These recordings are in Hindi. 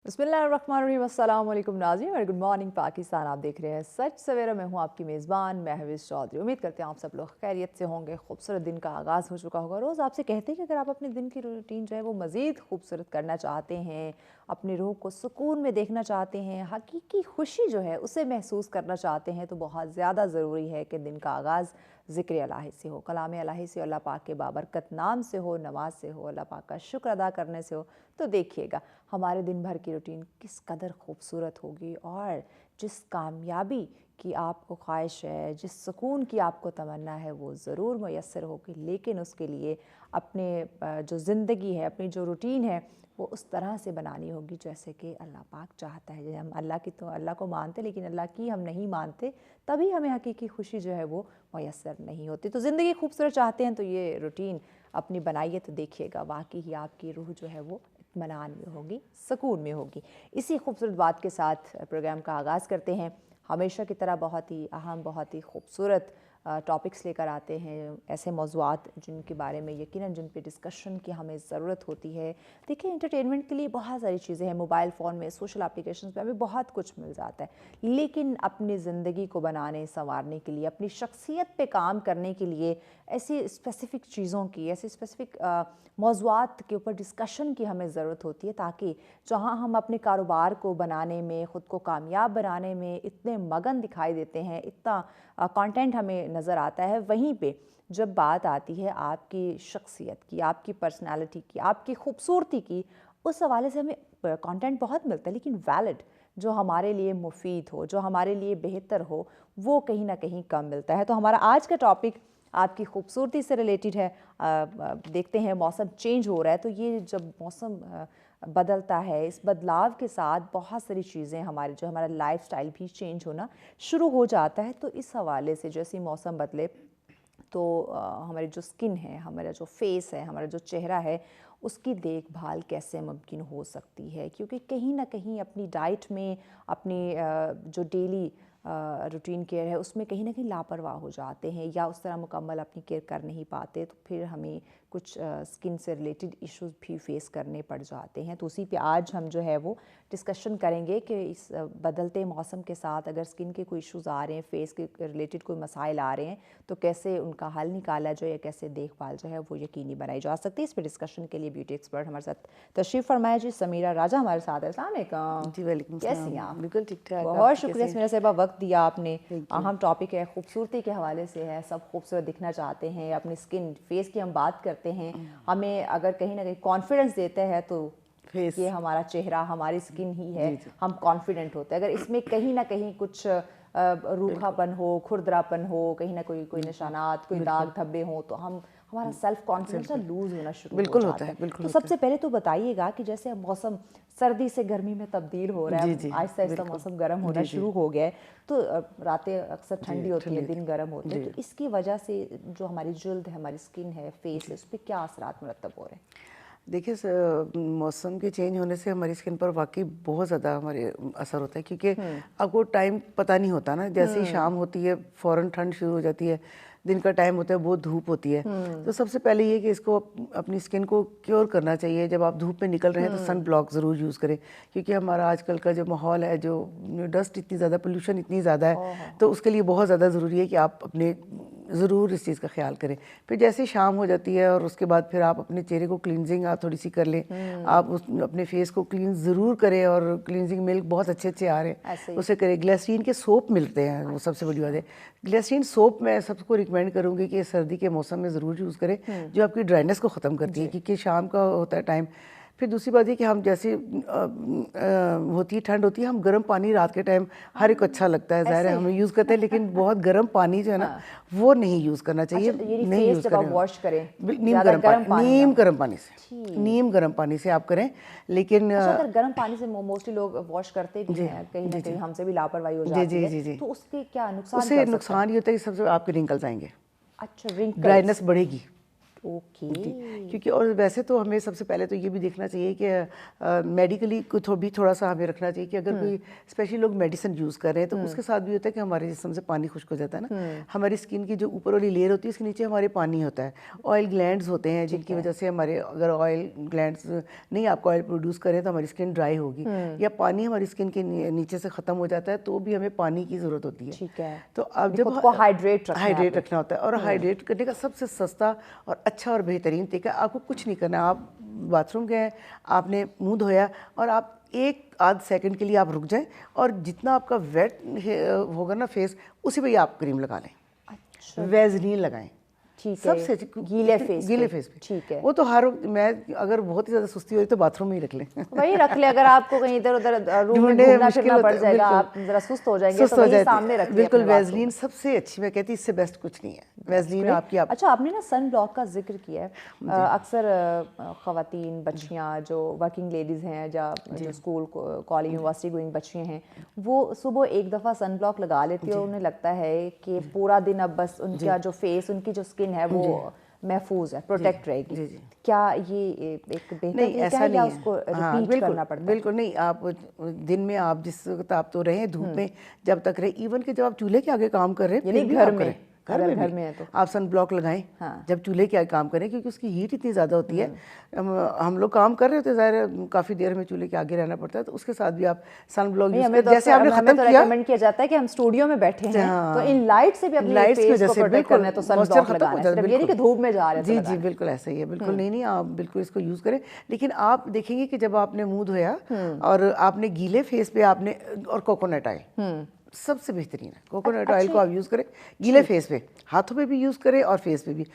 बिस्मिल्लाहिर्रहमानिर्रहीम, अस्सलाम वालेकुम नाज़रीन और गुड मॉर्निंग पाकिस्तान। आप देख रहे हैं सच सवेरा। मैं हूं आपकी मेज़बान महविश चौधरी। उम्मीद करते हैं आप सब लोग खैरियत से होंगे। खूबसूरत दिन का आगाज़ हो चुका होगा। रोज़ आपसे कहते हैं कि अगर आप अपने दिन की रूटीन जो है वो मज़ीद खूबसूरत करना चाहते हैं, अपनी रूह को सुकून में देखना चाहते हैं, हकीकी खुशी जो है उसे महसूस करना चाहते हैं, तो बहुत ज़्यादा ज़रूरी है कि दिन का आगाज़ ज़िक्र इलाही से हो, कलाम इलाही से, अल्लाह पाक के बाबरकत नाम से हो, नमाज से हो, अल्लाह पाक का शुक्र अदा करने से हो। तो देखिएगा हमारे दिन भर की रूटीन किस कदर खूबसूरत होगी, और जिस कामयाबी की आपको ख्वाहिश है, जिस सुकून की आपको तमन्ना है, वो ज़रूर मैसर होगी। लेकिन उसके लिए अपने जो ज़िंदगी है, अपनी जो रूटीन है, वो उस तरह से बनानी होगी जैसे कि अल्लाह पाक चाहता है। जैसे हम अल्लाह को मानते, लेकिन अल्लाह की हम नहीं मानते, तभी हमें हकीकी खुशी जो है वो मैसर नहीं होती। तो ज़िंदगी खूबसूरत चाहते हैं तो ये रूटीन अपनी बनाइए, तो देखिएगा वाकई ही आपकी रूह जो है वो इत्मीनान में होगी, सुकून में होगी। इसी खूबसूरत बात के साथ प्रोग्राम का आगाज़ करते हैं। हमेशा की तरह बहुत ही अहम, बहुत ही खूबसूरत टॉपिक्स लेकर आते हैं, ऐसे मौज़ूआत जिनके बारे में यकीनन जिन पे डिस्कशन की हमें ज़रूरत होती है। देखिए, एंटरटेनमेंट के लिए बहुत सारी चीज़ें हैं, मोबाइल फ़ोन में, सोशल एप्लीकेशंस पे हमें बहुत कुछ मिल जाता है, लेकिन अपनी ज़िंदगी को बनाने संवारने के लिए, अपनी शख्सियत पे काम करने के लिए ऐसी स्पेसिफ़िक चीज़ों की, ऐसी स्पेसिफ़िक मौज़ूआत के ऊपर डिस्कशन की हमें ज़रूरत होती है, ताकि जहाँ हम अपने कारोबार को बनाने में, ख़ुद को कामयाब बनाने में इतने मगन दिखाई देते हैं, इतना कंटेंट हमें नज़र आता है, वहीं पे जब बात आती है आपकी शख्सियत की, आपकी पर्सनालिटी की, आपकी खूबसूरती की, उस हवाले से हमें कंटेंट बहुत मिलता है, लेकिन वैलिड जो हमारे लिए मुफीद हो, जो हमारे लिए बेहतर हो, वो कहीं ना कहीं कम मिलता है। तो हमारा आज का टॉपिक आपकी खूबसूरती से रिलेटेड है। देखते हैं, मौसम चेंज हो रहा है, तो ये जब मौसम बदलता है, इस बदलाव के साथ बहुत सारी चीज़ें हमारे जो हमारा लाइफस्टाइल भी चेंज होना शुरू हो जाता है। तो इस हवाले से जैसे ही मौसम बदले तो हमारी जो स्किन है, हमारा जो फेस है, हमारा जो चेहरा है, उसकी देखभाल कैसे मुमकिन हो सकती है, क्योंकि कहीं ना कहीं अपनी डाइट में, अपनी जो डेली रूटीन केयर है उसमें कहीं ना कहीं लापरवाह हो जाते हैं, या उस तरह मुकम्मल अपनी केयर कर नहीं पाते, तो फिर हमें कुछ स्किन से रिलेटेड इश्यूज भी फेस करने पड़ जाते हैं। तो उसी पे आज हम जो है वो डिस्कशन करेंगे कि इस बदलते मौसम के साथ अगर स्किन के कोई इश्यूज़ आ रहे हैं, फेस के रिलेटेड कोई मसाइल आ रहे हैं, तो कैसे उनका हल निकाला जाए, या कैसे देखभाल जो है वो यकीनी बनाई जा सकती है। इस पर डिस्कशन के लिए ब्यूटी एक्सपर्ट हमारे साथ तशरीफ़ फरमाया जी, समीरा राजा हमारे साथ है। अस्सलाम वालेकुम जी, वालेकुम कैसी सलाम। हैं आप? बिल्कुल ठीक-ठाक। बहुत आप शुक्रिया कैसे हैं? समीरा साहिबा, वक्त दिया आपने। Thank you. अहम टॉपिक है, खूबसूरती के हवाले से है, सब खूबसूरत दिखना चाहते हैं, अपनी स्किन फेस की हम बात करते हैं। हमें अगर कहीं ना कहीं कॉन्फिडेंस देता है तो फेस। ये हमारा चेहरा, हमारी स्किन ही है, जी, जी। हम कॉन्फिडेंट होते हैं। अगर इसमें कहीं ना कहीं कुछ बिल्कुल, रूखापन हो, खुरदरापन हो, कहीं ना कोई कोई बिल्कुल, निशानात, कोई बिल्कुल। दाग धब्बे हो, तो हम हमारा सेल्फ कॉन्फिडेंस ना बिल्कुल, लूज़ होना शुरू हो बिल्कुल होता जाता है, है। बिल्कुल तो होता सबसे है। पहले तो बताइएगा कि जैसे अब मौसम सर्दी से गर्मी में तब्दील हो रहा जी, है, जी, आहिस्ता आहिस्ता बिल्कुल। मौसम गर्म होना जी, जी, शुरू हो गया है, तो रातें अक्सर जी, ठंडी होती ठंडी हैं, होती दिन गर्म होते जी, हैं, तो इसकी वजह से जो हमारी जल्द है, हमारी स्किन है, फेस है, जी। उस पर क्या असरात मुरतब हो रहे हैं? देखिए मौसम के चेंज होने से हमारी स्किन पर वाक़ई बहुत ज़्यादा हमारे असर होता है, क्योंकि आपको टाइम पता नहीं होता ना, जैसे ही शाम होती है फ़ौरन ठंड शुरू हो जाती है, दिन का टाइम होता है बहुत धूप होती है। तो सबसे पहले ये कि इसको अपनी स्किन को क्योर करना चाहिए। जब आप धूप में निकल रहे हैं तो सन ब्लॉक ज़रूर यूज़ करें, क्योंकि हमारा आजकल का जो माहौल है, जो डस्ट इतनी ज़्यादा, पोल्यूशन इतनी ज़्यादा है, तो उसके लिए बहुत ज़्यादा ज़रूरी है कि आप अपने ज़रूर इस चीज़ का ख्याल करें। फिर जैसे ही शाम हो जाती है और उसके बाद फिर आप अपने चेहरे को क्लींजिंग आप थोड़ी सी कर लें। आप उस अपने फेस को क्लीन ज़रूर करें, और क्लींजिंग मिल्क बहुत अच्छे अच्छे आ रहे ऐसे हैं, ही। उसे करें। ग्लिसरीन के सोप मिलते हैं, वो सबसे बड़ी बात है। ग्लिसरीन सोप मैं सबको रिकमेंड करूँगी कि सर्दी के मौसम में ज़रूर यूज़ करें, जो आपकी ड्राइनेस को ख़त्म करती है, जी। क्योंकि शाम का होता है टाइम। फिर दूसरी बात ये कि हम जैसे होती है ठंड होती है, हम गर्म पानी रात के टाइम हर एक को अच्छा लगता है, ज़ाहिर है ऐसे हम यूज़ करते हैं, लेकिन बहुत गर्म पानी जो है ना, हाँ। वो नहीं यूज़ करना चाहिए, अच्छा, ये नहीं फेस यूज़ जब आप करें। वॉश करें, नीम ज़्यादा गर्म गर्म पानी, पानी ना नीम हो? गर्म पानी से, ठीक। नीम गर्म पानी से आप करें। लेकिन अच्छा, अगर गर्म पानी से मोस्टली लोग वॉश करते भी जी, हैं, कहीं ना जी, कहीं जी, हमसे भी लापरवाही हो जी, जाती जी, है, जी, जी। तो उसके क्या नुकसान उससे कर सकता है? नुकसान ये होता है कि सबसे आपके रिंकल्स आएंगे, अच्छा, रिंकल्स। ड्राइनेस बढ़ेगी। ओके। क्योंकि और वैसे तो हमें सबसे पहले तो ये भी देखना चाहिए कि मेडिकली कुछ भी थोड़ा सा हमें रखना चाहिए कि अगर कोई स्पेशली लोग मेडिसिन यूज़ कर रहे हैं तो उसके साथ भी होता है कि हमारे जिस्म से पानी खुश्क हो जाता है ना। हमारी स्किन की जो ऊपर वाली लेयर होती है उसके नीचे हमारे पानी होता है, ऑयल ग्लैंड्स होते हैं जिनकी वजह से हमारे अगर ऑयल ग्लैंड्स नहीं आपको ऑयल प्रोड्यूस करें तो हमारी स्किन ड्राई होगी, या पानी हमारी स्किन के नीचे से ख़त्म हो जाता है तो भी हमें पानी की ज़रूरत होती है। ठीक है। तो अब जब हाइड्रेट रखना होता है, और हाइड्रेट करने का सबसे सस्ता और अच्छा और बेहतरीन तरीका, आपको कुछ नहीं करना, आप बाथरूम गए, आपने मुंह धोया और आप एक आध सेकंड के लिए आप रुक जाएं और जितना आपका वेट होगा ना फेस, उसी पे ही आप क्रीम लगा लें। अच्छा, वैसलीन लगाएं। ठीक है। सबसे गीले फेस पे। ठीक है। वो तो हर मैं अगर बहुत ही ज़्यादा सुस्ती हो रही तो बाथरूम में ही रख लें। वही रख ले, अगर आपको कहीं इधर उधर रूम में घूमना फिरना पड़ जाएगा, आप जरा सुस्त हो जाएंगे तो वही सामने रख ले। बिल्कुल, वैसलीन सबसे अच्छी, मैं कहती इससे बेस्ट कुछ नहीं है वैसलीन आपकी। अच्छा, आपने ना सन ब्लॉक का जिक्र किया है। अक्सर ख़वातीन बच्चियाँ जो वर्किंग लेडीज़ हैं या जो स्कूल कॉलेज यूनिवर्सिटी गोइंग बच्चियाँ हैं, वो सुबह एक दफ़ा सन ब्लॉक लगा लेती है और उन्हें लगता है कि पूरा दिन अब बस उनका जो फेस, उनकी जो स्किन है वो महफूज है, प्रोटेक्ट रहेगी। क्या ये एक बेहतर तरीका है या उसको रिपीट करना पड़ता है? बिल्कुल नहीं, आप दिन में आप जिस वक्त आप तो रहे धूप में जब तक रहे, इवन कि जब आप चूल्हे के आगे काम कर रहे हैं, घर में है तो आप सन ब्लॉक लगाएं। हाँ। जब चूल्हे के आगे काम करें, क्योंकि उसकी हीट इतनी ज़्यादा होती है, हम लोग काम कर रहे होते हैं, ज़ाहिर काफ़ी देर में चूल्हे के आगे रहना पड़ता है, तो उसके साथ भी आप सन ब्लॉक यूज़ करें। जैसे आपने खत्म किया, रेकमेंड किया जाता है कि हम स्टूडियो में बैठे हैं तो इन लाइट से भी अपने फेस को प्रोटेक्ट करना है तो सन ब्लॉक लगाना है, सिर्फ ये नहीं कि धूप में जा रहे हैं। जी, बिल्कुल ऐसा ही है। बिल्कुल नहीं, आप बिल्कुल इसको यूज़ करें। लेकिन आप देखेंगे कि जब आपने मुँह धोया और आपने गीले फेस पे आपने, और कोकोनट ऑयल सबसे बेहतरीन है, कोकोनट ऑयल को आप यूज़ करें गीले फेस पे, हाथों पे भी यूज़ करें और फेस पे भी,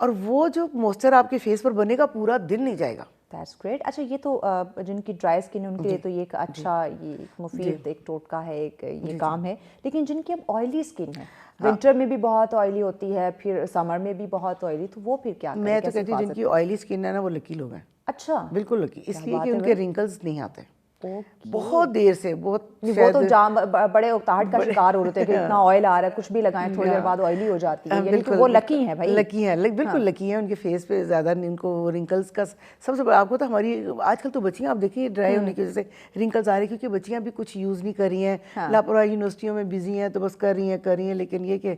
और वो जो मॉइस्चर आपके फेस पर बनेगा पूरा दिन नहीं जाएगा। That's great. अच्छा, ये तो जिनकी ड्राई स्किन है उनके लिए तो ये एक अच्छा, ये मुफीद एक टोटका है, एक ये काम है। लेकिन जिनकी अब ऑयली स्किन है, विंटर में भी बहुत ऑयली होती है, फिर समर में भी बहुत ऑयली, तो वो फिर क्या करें? मैं तो कहती हूँ जिनकी ऑयली स्किन है ना, वो लकी लोग हैं। अच्छा, बिल्कुल लकी, इसलिए कि उनके रिंकल्स नहीं आते बहुत देर से, बहुत वो तो जाम बड़े उकताहट का शिकार हो रहे थे कि इतना ऑयल आ रहा है, कुछ भी लगाएं थोड़ी देर बाद ऑयली हो जाती है। यानी कि वो लकी हैं भाई, लकी हैं, बिल्कुल लकी हैं। उनके फेस पे ज़्यादा इनको रिंकल्स का सबसे बड़ा, आपको तो हमारी आजकल तो बच्चियाँ आप देखिए ड्राई होने की वजह से रिंकल्स आ रही है, क्योंकि बच्चियाँ भी कुछ यूज़ नहीं कर रही हैं, लापरवाही यूनिवर्सिटियों में बिजी हैं तो बस कर रही हैं, लेकिन ये कि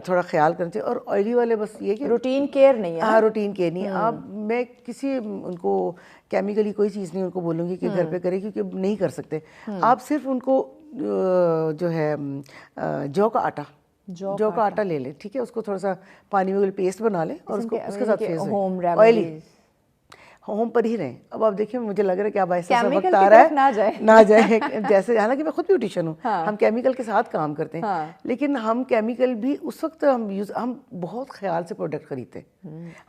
थोड़ा ख्याल करना चाहिए। और ऑयली वाले बस ये कि रूटीन केयर नहीं है। हाँ, रूटीन केयर नहीं है। आप, मैं किसी उनको केमिकली कोई चीज़ नहीं उनको बोलूँगी कि घर पे करें, क्योंकि नहीं कर सकते। आप सिर्फ उनको जो है जौ का आटा ले लें, ठीक है, उसको थोड़ा सा पानी में पेस्ट बना लें और उसके साथ फेस ऑयली होम पर ही रहें। अब आप देखिए, मुझे लग रहा है कि अब ऐसा वक्त आ रहा है ना जाए जैसे, हालांकि मैं खुद ब्यूटिशियन हूँ, हम केमिकल के साथ काम करते हैं, लेकिन हम केमिकल भी उस वक्त हम बहुत ख्याल से प्रोडक्ट खरीदते,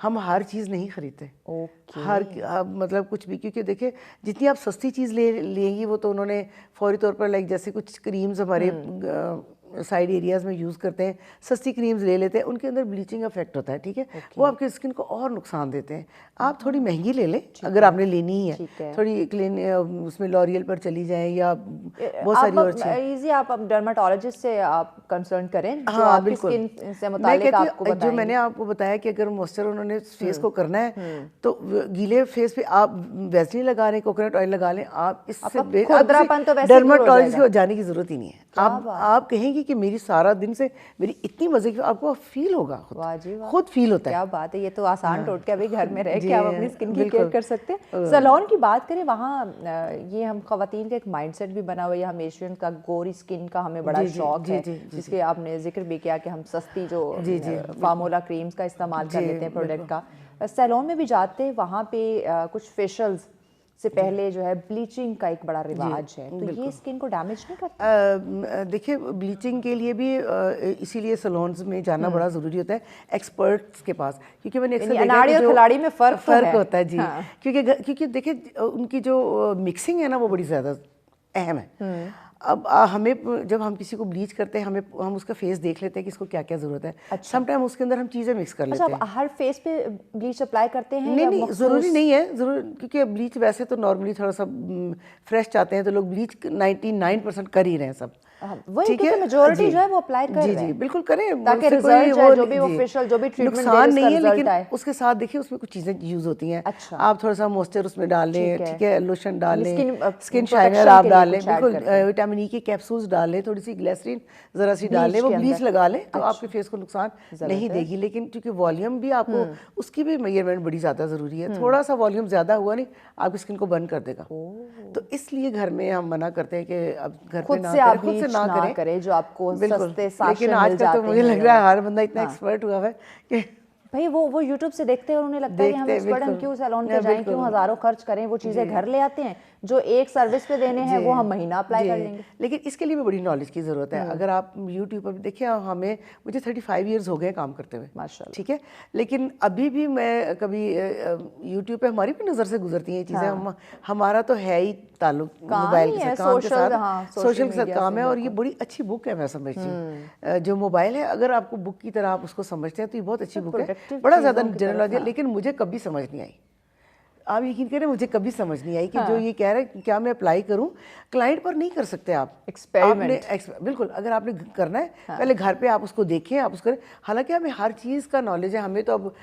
हम हर चीज़ नहीं खरीदते, मतलब कुछ भी, क्योंकि देखिए जितनी आप सस्ती चीज़ लेंगी वो तो उन्होंने फौरी तौर पर, लाइक जैसे कुछ क्रीम्स हमारे साइड एरियाज़ में यूज़ करते हैं, सस्ती क्रीम्स ले लेते हैं, उनके अंदर ब्लीचिंग इफेक्ट होता है, ठीक है, वो आपके स्किन को और नुकसान देते हैं। आप थोड़ी महंगी ले लें अगर आपने लेनी ही है, थोड़ी क्लीन, उसमें लॉरियल पर चली जाएं या बहुत सारी और चीज़। आप डर्माटोलॉजिस्ट से आप कंसर्न करें, जो आपकी स्किन से मुताल्लिक आपको बताएंगे। जो मैंने आपको बताया कि अगर मॉइस्चर उन्होंने फेस को करना है तो गीले फेस पे आप वैसलीन लगा लें, कोकोनट ऑयल लगा लें, आप इससे डर्माटोलॉजिस्ट को जाने की जरूरत ही नहीं है। आप कहेंगे कि मेरी सारा दिन से मेरी इतनी मजे की, आपको फील होगा, खुद फील होता है। क्या बात है, ये तो आसान टोटका भी घर में रह के आप अपनी स्किन की केयर कर सकते हैं। सैलून की बात करें, वहाँ ये हम खवातीन का एक माइंडसेट भी बना हुआ है, हम एशियन का गोरी स्किन का हमें बड़ा शौक है, जिसके आपने जिक्र भी किया कि हम सस्ती जो फार्मूला क्रीम्स का इस्तेमाल कर लेते हैं प्रोडक्ट का। सैलून में भी जाते हैं, वहाँ पे कुछ फेशियल्स से पहले जो है ब्लीचिंग का एक बड़ा रिवाज है, तो ये स्किन को डैमेज नहीं करता? देखिए, ब्लीचिंग के लिए भी इसीलिए सैलून्स में जाना बड़ा ज़रूरी होता है एक्सपर्ट्स के पास, क्योंकि मैंने अक्सर देखा है कि खिलाड़ी में फ़र्क होता है जी। हाँ। क्योंकि देखिए उनकी जो मिक्सिंग है ना वो बड़ी ज़्यादा अहम है। अब हमें जब हम किसी को ब्लीच करते हैं हम उसका फेस देख लेते हैं कि इसको क्या क्या जरूरत है। अच्छा। समटाइम उसके अंदर हम चीज़ें मिक्स कर लेते अच्छा, हैं। आप हर फेस पे ब्लीच अप्लाई करते हैं नहीं या नहीं, ज़रूरी नहीं है, ज़रूर, क्योंकि ब्लीच वैसे तो नॉर्मली थोड़ा सा फ्रेश चाहते हैं तो लोग ब्लीच 99% कर ही रहे हैं सब। वही, ठीक क्योंकि है मेजोरिटी जी, जो है वो अप्लाई कर जी रहे जी हैं बिल्कुल करें, ताकि उससे कोई रिजल्ट वो जो भी जी, ऑफिशियल जो भी ट्रीटमेंट दे नुकसान रहे नहीं हैं है, उसका लेकिन रिजल्ट आए। उसके साथ देखिए उसमें कुछ चीज़ें यूज़ होती हैं। अच्छा। आप थोड़ा सा मॉइस्चर उसमें डाल लें, ठीक है। ठीक है, लोशन डाल यानी लें, स्किन प्रोटेक्शन शाइनर आप के लिए डाल लें, कुछ ऐड बिल्कुल करते हैं विटामिन ई के कैप्सूल्स डाल लें, थोड़ी सी ग्लिसरीन ज़रा सी डाल लें, ब्लीच वो के ब्लीच अंदर। लगा लें तो अच्छा। आपके फेस को नुकसान नहीं ज़बरदस्त। देगी। लेकिन क्योंकि वॉल्यूम भी आपको उसकी भी मेजरमेंट बड़ी ज़्यादा ज़रूरी है। थोड़ा सा वॉल्यूम ज़्यादा हुआ नहीं आपकी स्किन को बर्न कर देगा। तो इसलिए घर में हम मना करते हैं कि अब घर पे खुद ना से आप करें, खुद से ब्लीच ना ना करें। करें जो आपको बिल्कुल, सस्ते लेकिन साशे मिल आजकल तो जाते मुझे हैं लग या रहा है वो। हर बंदा इतना हाँ एक्सपर्ट हुआ है कि भाई, वो यूट्यूब से देखते हैं और उन्हें लगता है कि हम देखते हैं, एक्सपर्ट, हम बिल्कुल। क्यों सैलून पे हाँ, जाएं, क्यों बिल्कुल। हज़ारों खर्च करें, वो चीज़ें घर ले आते हैं जो एक सर्विस पे देने हैं जी, वो हम महीना अप्लाई जी। कर लेंगे। लेकिन इसके लिए भी बड़ी नॉलेज की ज़रूरत है। अगर आप यूट्यूब पर देखिए, मुझे 35 इयर्स हो गए काम करते हुए, माशाल्लाह। ठीक है, लेकिन अभी भी मैं कभी यूट्यूब पे हमारी भी नज़र से गुजरती हैं ये चीज़ें। हमारा तो है ही ताल्लुक काम मोबाइल ही के है, साथ, काम के सोशल, साथ, हाँ, सोशल सोशल के साथ मीडिया काम से, है। और ये बिल्कुल। बड़ी अच्छी बुक है, मैं समझती हूँ। जो मोबाइल है, अगर आपको बुक की तरह आप उसको समझते हैं तो ये बहुत अच्छी सब बुक है। प्रोडक्टिव बड़ा ज़्यादा चीज़ों की जनरल तरफ, नॉलेज है, हाँ। लेकिन मुझे कभी समझ नहीं आई। आप यकीन करें, मुझे कभी समझ नहीं आई कि जो हाँ। ये कह रहे हैं क्या मैं अप्लाई करूं। क्लाइंट पर नहीं कर सकते आप। एक्सपेरिमेंट। बिल्कुल, अगर आपने करना है पहले घर पे आप उसको देखें, आप उसको करें। हालांकि हमें हर चीज़ का नॉलेज है। हमें तो अब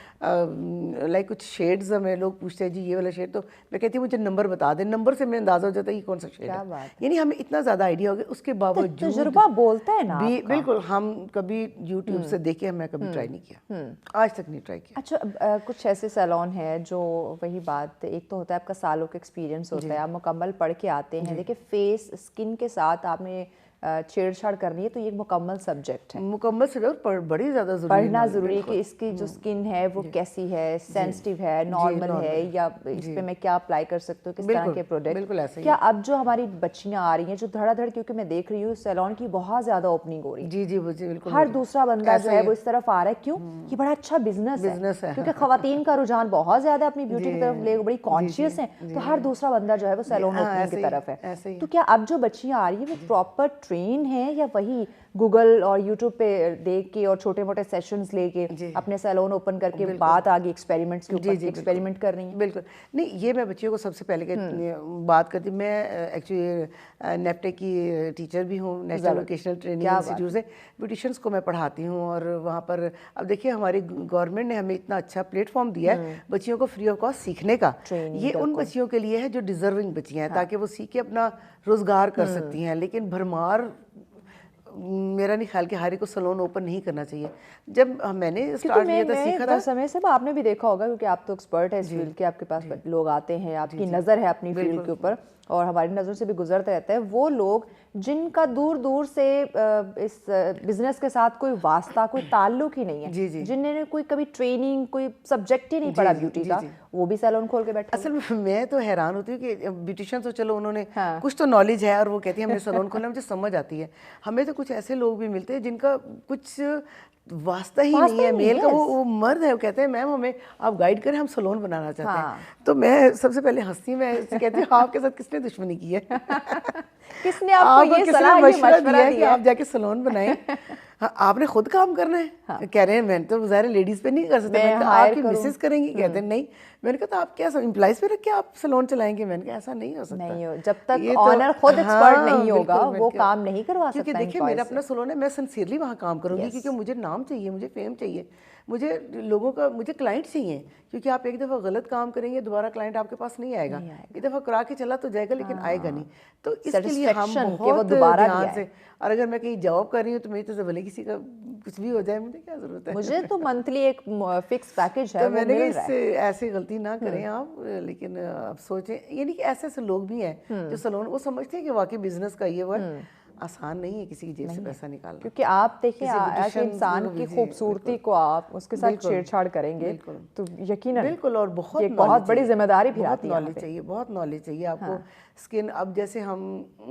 लाइक कुछ शेड्स हमें लोग पूछते हैं जी ये वाला शेड, तो मैं कहती हूँ मुझे नंबर बता दें, नंबर से मैं अंदाज़ा हो जाता है कि कौन सा शेड क्या है। बात है। यानी हमें इतना ज़्यादा आइडिया हो गया, उसके बावजूद तजुर्बा बोलता है ना भी आपका। बिल्कुल हम कभी यूट्यूब से देखे मैं कभी ट्राई नहीं किया, आज तक नहीं ट्राई किया। अच्छा, कुछ ऐसे सैलून है जो, वही बात, एक तो होता है आपका सालों का एक्सपीरियंस होता है, आप मुकम्मल पढ़ के आते हैं। देखिए, फेस स्किन के साथ आपने छेड़छाड़ करनी है तो ये एक मुकम्मल सब्जेक्ट है, मुकम्मल से बड़ी ज़्यादा ज़रूरी है, पढ़ना ज़रूरी है कि बिल्कुल। इसकी जो स्किन है वो कैसी है, सेंसिटिव है, नॉर्मल है, नॉर्मल या इस पे मैं क्या अप्लाई कर सकती हूँ, किस तरह बिल्कुल, के प्रोडक्ट। बिल्कुल ऐसे ही क्या है। अब जो हमारी बच्चियाँ आ रही हैं जो धड़ाधड़, क्योंकि मैं देख रही हूँ सैलून की बहुत ज़्यादा ओपनिंग हो रही है, जी जी मुझे बिल्कुल हर दूसरा बंदा जो ऐसा है ही वो इस तरफ आ रहा है, क्यों? ये बड़ा अच्छा बिजनेस बिजनेस है। क्योंकि खवातीन का रुझान बहुत ज्यादा अपनी ब्यूटी की तरफ ले, बड़ी कॉन्शियस है, तो हर दूसरा बंदा जो है वो सैलून हाँ, ओपनिंग ऐसे की ही तरफ है। ऐसे ही तो क्या अब जो बच्चियां आ रही है वो प्रॉपर ट्रेन है या वही गूगल और यूट्यूब पे देख के और छोटे मोटे सेशंस लेके अपने सैलून ओपन करके बात आगे एक्सपेरिमेंट्स के ऊपर एक्सपेरिमेंट कर रही हैं? बिल्कुल नहीं, ये मैं बच्चियों को सबसे पहले बात करती हूँ। मैं एक्चुअली नेप्टे की टीचर भी हूँ, नेशनल वोकेशनल ट्रेनिंग इंस्टीट्यूट से ब्यूटिशियंस को मैं पढ़ाती हूँ। और वहाँ पर अब देखिए हमारी गवर्नमेंट ने हमें इतना अच्छा प्लेटफॉर्म दिया है बच्चियों को फ्री ऑफ कॉस्ट सीखने का। ये उन बच्चियों के लिए है जो डिजर्विंग बच्चियाँ हैं, ताकि वो सीख के अपना रोजगार कर सकती हैं। लेकिन भरमार मेरा नहीं ख्याल कि हर एक को सैलून ओपन नहीं करना चाहिए। जब मैंने स्टार्ट किया था, सीखा था समय से आपने भी देखा होगा, क्योंकि आप तो एक्सपर्ट है इस फील्ड के, आपके पास लोग आते हैं, आपकी नज़र है अपनी फील्ड के ऊपर और हमारी नज़रों से भी गुजरते रहते हैं, वो लोग जिनका दूर दूर से इस बिजनेस के साथ कोई वास्ता, कोई ताल्लुक ही नहीं है, जिन्होंने कोई कभी ट्रेनिंग, कोई सब्जेक्ट ही नहीं पढ़ा ब्यूटी का, वो भी सैलून खोल के बैठे। असल में मैं तो हैरान होती हूँ कि ब्यूटिशियन तो चलो उन्होंने कुछ तो नॉलेज है और वो कहती है हमने सैलून खोलना, मुझे समझ आती है। हमें तो कुछ ऐसे लोग भी मिलते हैं जिनका कुछ वास्ता ही नहीं है मेल का, वो मर्द है, वो कहते हैं मैम हमें आप गाइड करें, हम सैलून बनाना चाहते हैं। तो मैं सबसे पहले हंसती, मैं कहती हूँ आपके साथ किसने दुश्मनी की है? किसने आपको ये सलाह, ये मशवरा दिया है कि आप जाके सैलून बनाएं? हाँ, आपने खुद काम करना है। कह रहे हैं मैं तो ज़ाहिर लेडीज़ पे नहीं कर सकते। मैंने कहा आपकी मिसेस करेंगी? कहते हैं नहीं। मैंने कहा तो आप क्या एम्प्लॉइज पे रख के आप सैलून चलाएंगे? मैंने कहा ऐसा नहीं हो सकता, नहीं हो, जब तक ऑनर खुद एक्सपर्ट नहीं होगा वो काम नहीं करवा सकता। क्योंकि देखिए मेरा अपना सैलून है, मैं सिंसियरली वहाँ काम करूँगी क्योंकि मुझे नाम चाहिए, मुझे फेम चाहिए, मुझे लोगों का, मुझे क्लाइंट चाहिए। क्योंकि आप एक दफ़ा गलत काम करेंगे दोबारा क्लाइंट आपके पास नहीं आएगा। एक दफ़ा करा के चला तो जाएगा लेकिन आएगा नहीं। तो इसके लिए हम बहुत ध्यान से, और अगर मैं कहीं जॉब कर रही हूँ तो मेरी तो भले किसी का कुछ भी हो जाए, मुझे क्या ज़रूरत है? मुझे तो मंथली एक फिक्स पैकेज है, तो मैंने कहा इससे ऐसी गलती ना करें आप। लेकिन आप सोचें, यानी कि ऐसे ऐसे लोग भी हैं जो सैलून, वो समझते हैं कि वाकई बिजनेस का ये वो है, आसान नहीं है किसी की जेब से पैसा निकालना। क्योंकि आप देखिए ऐसे इंसान की खूबसूरती को आप उसके साथ छेड़छाड़ करेंगे तो यकीनन बिल्कुल, और बहुत बड़ी जिम्मेदारी भी आती है। नॉलेज चाहिए, बहुत नॉलेज चाहिए आपको। स्किन, अब जैसे हम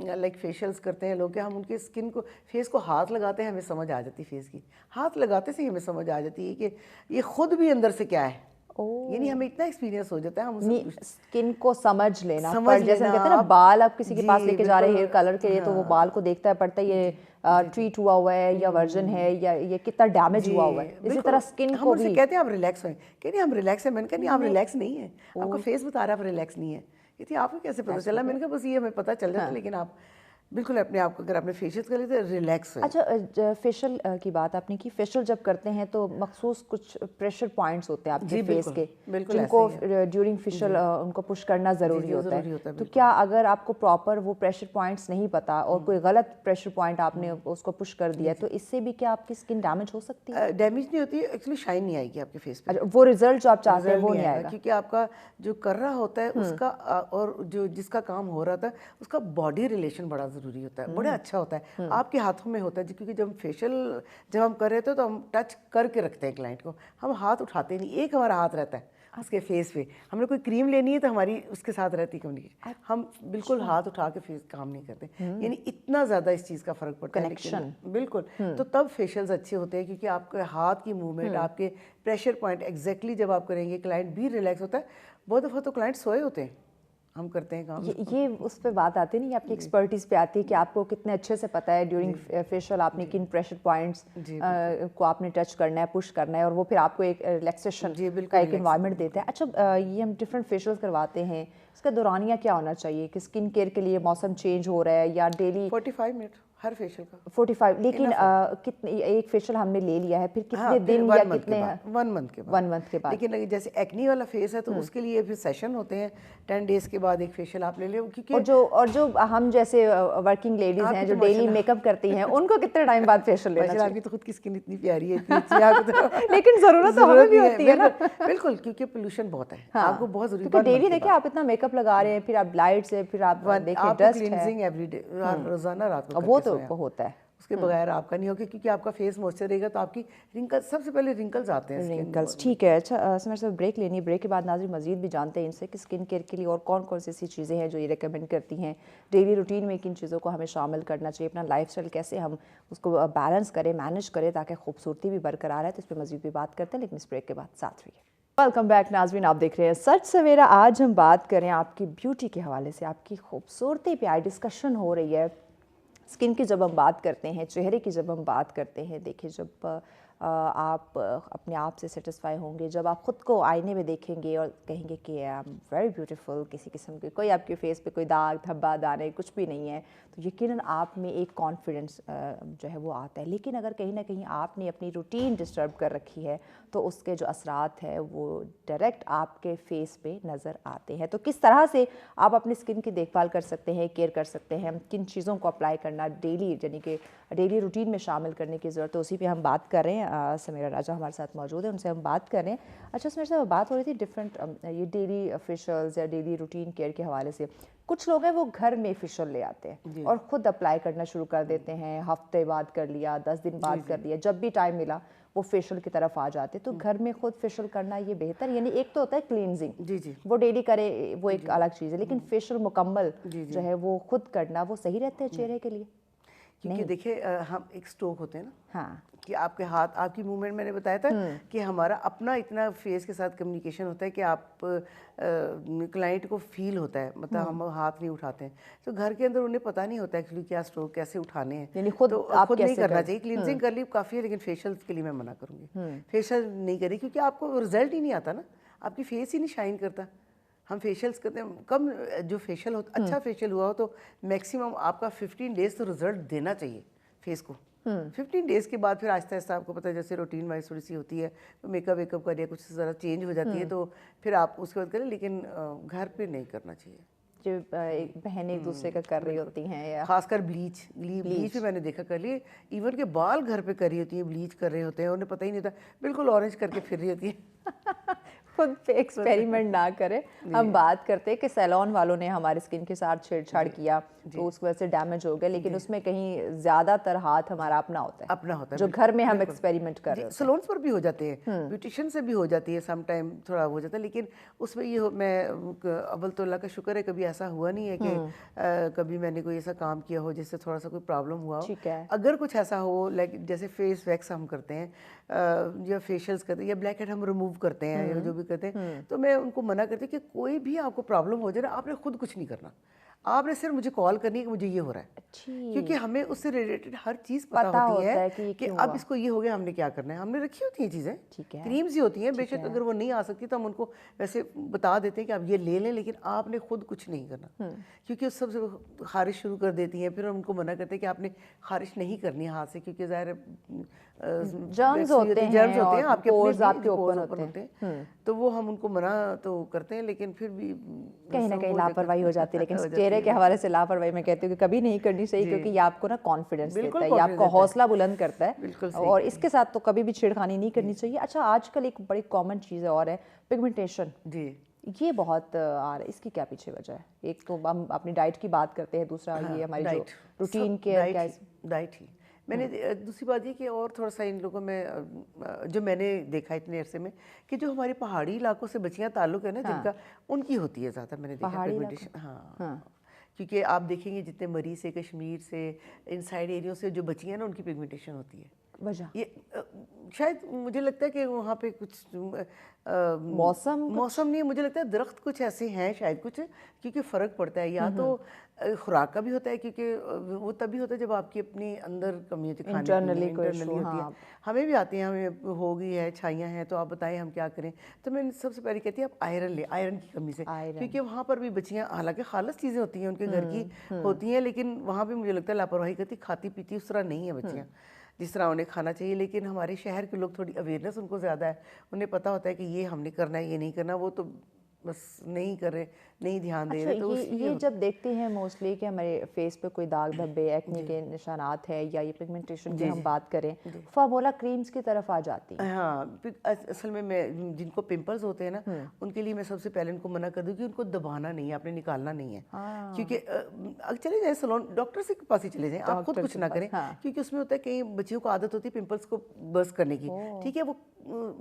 लाइक फेशियल्स करते हैं लोग, क्या हम उनके स्किन को, फेस को हाथ लगाते हैं, हमें समझ आ जाती है फेस की, हाथ लगाते से ही हमें समझ आ जाती है कि ये खुद भी अंदर से क्या है। यानी हमें इतना एक्सपीरियंस हो जाता है, हम उससे स्किन को समझ लेना, समझ पर जैसे हम लेना कहते हैं ना आप। बाल आप किसी के पास जी, लेके जा रहे हैं हेयर बिल्कुल, कलर के लिए, तो वो बाल को देखता है पड़ता है ये ट्रीट हुआ हुआ है या वर्जन है या ये कितना डैमेज हुआ हुआ है। इसी बिल्कुल। तरह स्किन हम को उनसे भी कहते हैं आप रिलैक्स हों, कह नहीं हम रिलैक्स हैं। मैंने कहा नहीं आप रिलैक्स नहीं है, आपका फेस बता रहा है आप रिलैक्स नहीं है। कहती आपको कैसे पता चला? मैंने कहा बस ये हमें पता चल जाता, लेकिन आप बिल्कुल अपने आप को अगर आपने फेशियल कर लिया तो रिलैक्स है। अच्छा, फेशियल की बात आपने की, फेशियल जब करते हैं तो मखसूस कुछ प्रेशर पॉइंट्स होते हैं आपके जी, फेस के, बिल्कुल जिनको ऐसा ही ड्यूरिंग फेशियल उनको पुश करना ज़रूरी होता ज़रूरी है। होता है, तो क्या अगर आपको प्रॉपर वो प्रेशर पॉइंट्स नहीं पता और कोई गलत प्रेशर पॉइंट आपने उसको पुश कर दिया, तो इससे भी क्या आपकी स्किन डैमेज हो सकती है? डैमेज नहीं होती, एक्चुअली शाइन नहीं आएगी आपके फेस पे। अच्छा, वो रिजल्ट जो आप चाहते हैं रिजल्ट वो नहीं आएगा। क्योंकि आपका जो कर रहा होता है उसका और जो जिसका काम हो रहा था उसका बॉडी रिलेशन बड़ा ज़रूरी होता है, बड़ा अच्छा होता है, आपके हाथों में होता है। क्योंकि जब फेशियल जब हम कर रहे थे तो हम टच करके रखते हैं क्लाइंट को, हम हाथ उठाते नहीं, एक हमारा हाथ रहता है उसके फेस पे। हमने कोई क्रीम लेनी है तो हमारी उसके साथ रहती कम्युनिकेशन, हम बिल्कुल हाथ उठा के फेस काम नहीं करते। यानी इतना ज़्यादा इस चीज़ का फ़र्क पड़ता है। लेकिन बिल्कुल, तो तब फेशियल्स अच्छे होते हैं क्योंकि आपके हाथ की मूवमेंट, आपके प्रेशर पॉइंट एग्जैक्टली जब आप करेंगे क्लाइंट भी रिलैक्स होता है। बहुत दफ़ा तो क्लाइंट सोए होते हैं, हम करते हैं काम। ये उस पे बात आती है नहीं, आपकी एक्सपर्टीज पे आती है कि आपको कितने अच्छे से पता है ड्यूरिंग फेशियल आपने किन प्रेशर पॉइंट्स को आपने टच करना है, पुश करना है, और वो फिर आपको एक रिलैक्सेशन का एक एनवायरनमेंट देता है। अच्छा, ये हम डिफरेंट फेशियल्स करवाते हैं, इसका दौरानिया क्या होना चाहिए कि स्किन केयर के लिए मौसम चेंज हो रहा है या डेली 45 मिनट हर फेशियल का। 45, लेकिन कितने एक फेशियल हमने ले लिया है फिर कितने दिन या कितने 1 मंथ के बाद 1 मंथ के बाद? लेकिन जैसे एक्नी वाला फेस है तो उसके लिए फिर सेशन होते हैं, 10 डेज के बाद एक फेशियल आप ले ले। क्योंकि और जो हम जैसे वर्किंग लेडीज हैं जो डेली मेकअप करती हैं, उनको कितने टाइम बाद फेशियल लेना चाहिए? आपकी तो खुद की स्किन इतनी प्यारी है, इतनी अच्छी है आपको लेकिन जरूरत तो हमें भी होती है ना। बिल्कुल, क्योंकि पोल्यूशन बहुत है, आपको बहुत जरूरी है। क्योंकि डेली देखिए आप इतना मेकअप लगा रहे हैं, फिर आप लाइट से, फिर आप देखिए डस्ट है, क्लींजिंग एवरीडे रोजाना रात को वो तो होता है, उसके बगैर आपका नहीं होगा। क्योंकि आपका फेस मॉइस्चर रहेगा तो आपकी रिंकल्स, सबसे पहले रिंकल्स आते हैं रिंकल्स। ठीक है, अच्छा समय से ब्रेक लेनी है, ब्रेक के बाद नाज़रीन मजीद भी जानते हैं इनसे कि स्किन केयर के लिए और कौन कौन सी ऐसी चीज़ें हैं जो ये रेकमेंड करती हैं, डेली रूटीन में किन चीज़ों को हमें शामिल करना चाहिए, अपना लाइफस्टाइल कैसे हम उसको बैलेंस करें, मैनेज करें ताकि खूबसूरती भी बरकरार है। तो इस पर मजीद भी बात करते हैं, लेकिन इस ब्रेक के बाद साथ रहिए। वेलकम बैक नाज़रीन, आप देख रहे हैं सच सवेरा। आज हम बात करें आपकी ब्यूटी के हवाले से, आपकी खूबसूरती पे आज डिस्कशन हो रही है। स्किन की जब हम बात करते हैं, चेहरे की जब हम बात करते हैं, देखिए जब आप अपने आप से सेटिस्फाई होंगे, जब आप ख़ुद को आईने में देखेंगे और कहेंगे कि आई एम वेरी ब्यूटीफुल, किसी किस्म के कोई आपके फेस पे कोई दाग धब्बा दाने कुछ भी नहीं है, तो यकीनन आप में एक कॉन्फिडेंस जो है वो आता है। लेकिन अगर कहीं ना कहीं आपने अपनी रूटीन डिस्टर्ब कर रखी है तो उसके जो असरात है वो डायरेक्ट आपके फेस पे नज़र आते हैं। तो किस तरह से आप अपनी स्किन की देखभाल कर सकते हैं, केयर कर सकते हैं, किन चीज़ों को अप्लाई करना डेली, यानी कि डेली रूटीन में शामिल करने की ज़रूरत है, उसी पे हम बात कर रहे हैं। समीरा राजा हमारे साथ मौजूद है, उनसे हम बात कर रहे हैं। अच्छा, समीरा साहब, बात हो रही थी डिफरेंट ये डेली फेशियल्स या डेली रूटीन केयर के हवाले से। कुछ लोग हैं वो घर में फेशियल ले आते हैं और ख़ुद अप्लाई करना शुरू कर देते हैं, हफ्ते बाद कर लिया, 10 दिन बाद कर लिया, जब भी टाइम मिला वो फेशियल की तरफ आ जाते। तो घर में खुद फेशियल करना ये बेहतर, यानी एक तो होता है क्लींजिंग, वो डेली करे वो एक अलग चीज़ है, लेकिन फेशियल मुकम्मल जो है वो खुद करना वो सही रहते हैं चेहरे के लिए? क्योंकि देखिए हम एक स्ट्रोक होते हैं ना, हाँ, कि आपके हाथ, आपकी मूवमेंट, मैंने बताया था कि हमारा अपना इतना फेस के साथ कम्युनिकेशन होता है कि आप क्लाइंट को फील होता है, मतलब हम हाथ नहीं उठाते हैं तो घर के अंदर उन्हें पता नहीं होता एक्चुअली क्या स्ट्रोक कैसे उठाने हैं, यानी खुद तो आप खुद नहीं कैसे करना चाहिए। क्लींजिंग कर ली काफ़ी है, लेकिन फेशियल के लिए मैं मना करूँगी। फेशियल नहीं करें क्योंकि आपको रिजल्ट ही नहीं आता ना, आपकी फेस ही नहीं शाइन करता। हम फेशियल्स करते हैं कम, जो फेशियल हो अच्छा फेशियल हुआ हो तो मैक्सिमम आपका 15 डेज तो रिजल्ट देना चाहिए फेस को। 15 डेज के बाद फिर आहिस्ता आहिस्ता आपको पता है जैसे रूटीन वाइज थोड़ी सी होती है तो मेकअप वेकअप करिए, कुछ ज़रा चेंज हो जाती है तो फिर आप उसके बाद करें, लेकिन घर पे नहीं करना चाहिए। जो एक बहन एक दूसरे का कर रही होती हैं, या खासकर ब्लीच भी मैंने देखा कर लिए, इवन के बाल घर पे कर रही होती हैं, ब्लीच कर रहे होते हैं, उन्हें पता ही नहीं होता, बिल्कुल ऑरेंज करके फिर रही होती है। खुद पे एक्सपेरिमेंट ना करें। हम बात करते हैं कि सैलून वालों ने हमारी स्किन के साथ छेड़छाड़ किया तो उस वजह से डैमेज हो गया, लेकिन उसमें कहीं ज़्यादातर हाथ हमारा अपना होता है जो घर में हम एक्सपेरिमेंट कर रहे हैं। सैलून्स पर भी हो जाते हैं, ब्यूटिशियन से भी हो जाती है, सम टाइम थोड़ा हो जाता है, लेकिन उसमें ये मैं अव्वल तो अल्लाह का शुक्र है कभी ऐसा हुआ नहीं है कि कभी मैंने कोई ऐसा काम किया हो जिससे थोड़ा सा कोई प्रॉब्लम हुआ हो। अगर कुछ ऐसा हो लाइक जैसे फेस वैक्स हम करते हैं या फेशियल्स करते हैं या ब्लैक हेड हम रिमूव करते हैं, जो भी कहते हैं, तो मैं उनको मना करती कि कोई भी आपको प्रॉब्लम हो जाए ना, आपने खुद कुछ नहीं करना, आपने सिर्फ मुझे कॉल करनी है कि मुझे ये हो रहा है। अच्छी क्योंकि हमें उससे रिलेटेड हर चीज़ पता पता होती होता है है कि ये कि क्यों अब हुआ। इसको ये हो गया, हमने क्या करना है, हमने रखी होती हैं चीज़ें, ठीक है, क्रीम्स ही होती हैं, ठीक बेशक है। अगर वो नहीं आ सकती तो हम उनको वैसे बता देते हैं कि आप ये ले लें, लेकिन आपने खुद कुछ नहीं करना, क्योंकि उस सबसे खारिश शुरू कर देती हैं। फिर हम उनको मना करते हैं कि आपने खारिश नहीं करनी हाथ से, क्योंकि ज़ाहिर जर्म्स होते हैं जर्म्स होते हैं, और आपके अपने पोर्स आपके भी पोर्स ओपन ओपन होते होते हैं। हैं, तो वो हम उनको मना तो करते हैं, लेकिन फिर भी कहीं ना कहीं वो लापरवाही हो जाती है, लेकिन हो जाती चेहरे है, के हवाले से लापरवाही मैं कहती हूँ कि कभी नहीं करनी चाहिए, जी। क्योंकि ये आपको ना कॉन्फिडेंस बिल्कुल देता है, ये confidence आपका देता है। हौसला बुलंद करता है, बिल्कुल सही और कह इसके साथ तो कभी भी छेड़खानी नहीं करनी चाहिए। अच्छा, आजकल एक बड़ी कॉमन चीज़ और है पिगमेंटेशन, जी। ये बहुत आ रहा है, इसकी क्या पीछे वजह है? एक तो हम अपनी डाइट की बात करते हैं, दूसरा ये हमारी जो डाइट, रूटीन सब केयर क्या है? डाइट ही। मैंने दूसरी बात ये कि और थोड़ा सा इन लोगों में जो मैंने देखा इतने अरसे में, कि जो हमारे पहाड़ी इलाकों से बच्चियां ताल्लुक है ना जिनका, उनकी होती है ज़्यादा, मैंने देखा पहाड़ी पिगमेंटेशन। हाँ, क्योंकि आप देखेंगे जितने मरी से, कश्मीर से, इन साइड एरियो से जो बच्चियां हैं ना, उनकी पिगमेंटेशन होती है। वजह ये शायद मुझे लगता है कि वहाँ पे कुछ मौसम नहीं, मुझे लगता है दरख्त कुछ ऐसे हैं शायद कुछ, क्योंकि फ़र्क पड़ता है, या तो खुराक का भी होता है, क्योंकि वो तभी होता है जब आपकी अपनी अंदर कमी होती है, खाने पीने इंटरनली कोई इंटरनली इशू, होती है। हाँ। हमें भी आती हैं, हमें हो गई है, छाइयाँ हैं, तो आप बताएं हम क्या करें। तो मैं सबसे पहले कहती हूँ आप आयरन ले, आयरन की कमी से, क्योंकि वहाँ पर भी बच्चियाँ, हालांकि खालस चीज़ें होती हैं, उनके घर की होती हैं, लेकिन वहाँ भी मुझे लगता है लापरवाही करती, खाती पीती उस तरह नहीं है बच्चियाँ जिस तरह उन्हें खाना चाहिए। लेकिन हमारे शहर के लोग, थोड़ी अवेयरनेस उनको ज़्यादा है, उन्हें पता होता है कि ये हमने करना है, ये नहीं करना, वो तो बस नहीं कर रहे, नहीं ध्यान दे अच्छा, रहे, तो ये जब देखते हैं मोस्टली कि हमारे फेस पे कोई दाग धब्बे, एक्ने के निशानात है, या ये पिगमेंटेशन की हम बात करें, फार्मोला क्रीम्स की तरफ आ जाती है। हाँ, असल में मैं जिनको पिंपल्स होते हैं ना, उनके लिए मैं सबसे पहले उनको मना कर दूँ कि उनको दबाना नहीं है, आपने निकालना नहीं है, क्योंकि चले जाए सलोन, डॉक्टर से के पास ही चले जाएं, आप खुद कुछ ना करें, क्योंकि उसमें होता है कई बच्चियों को आदत होती है पिंपल्स को बर्स्ट करने की, ठीक है, वो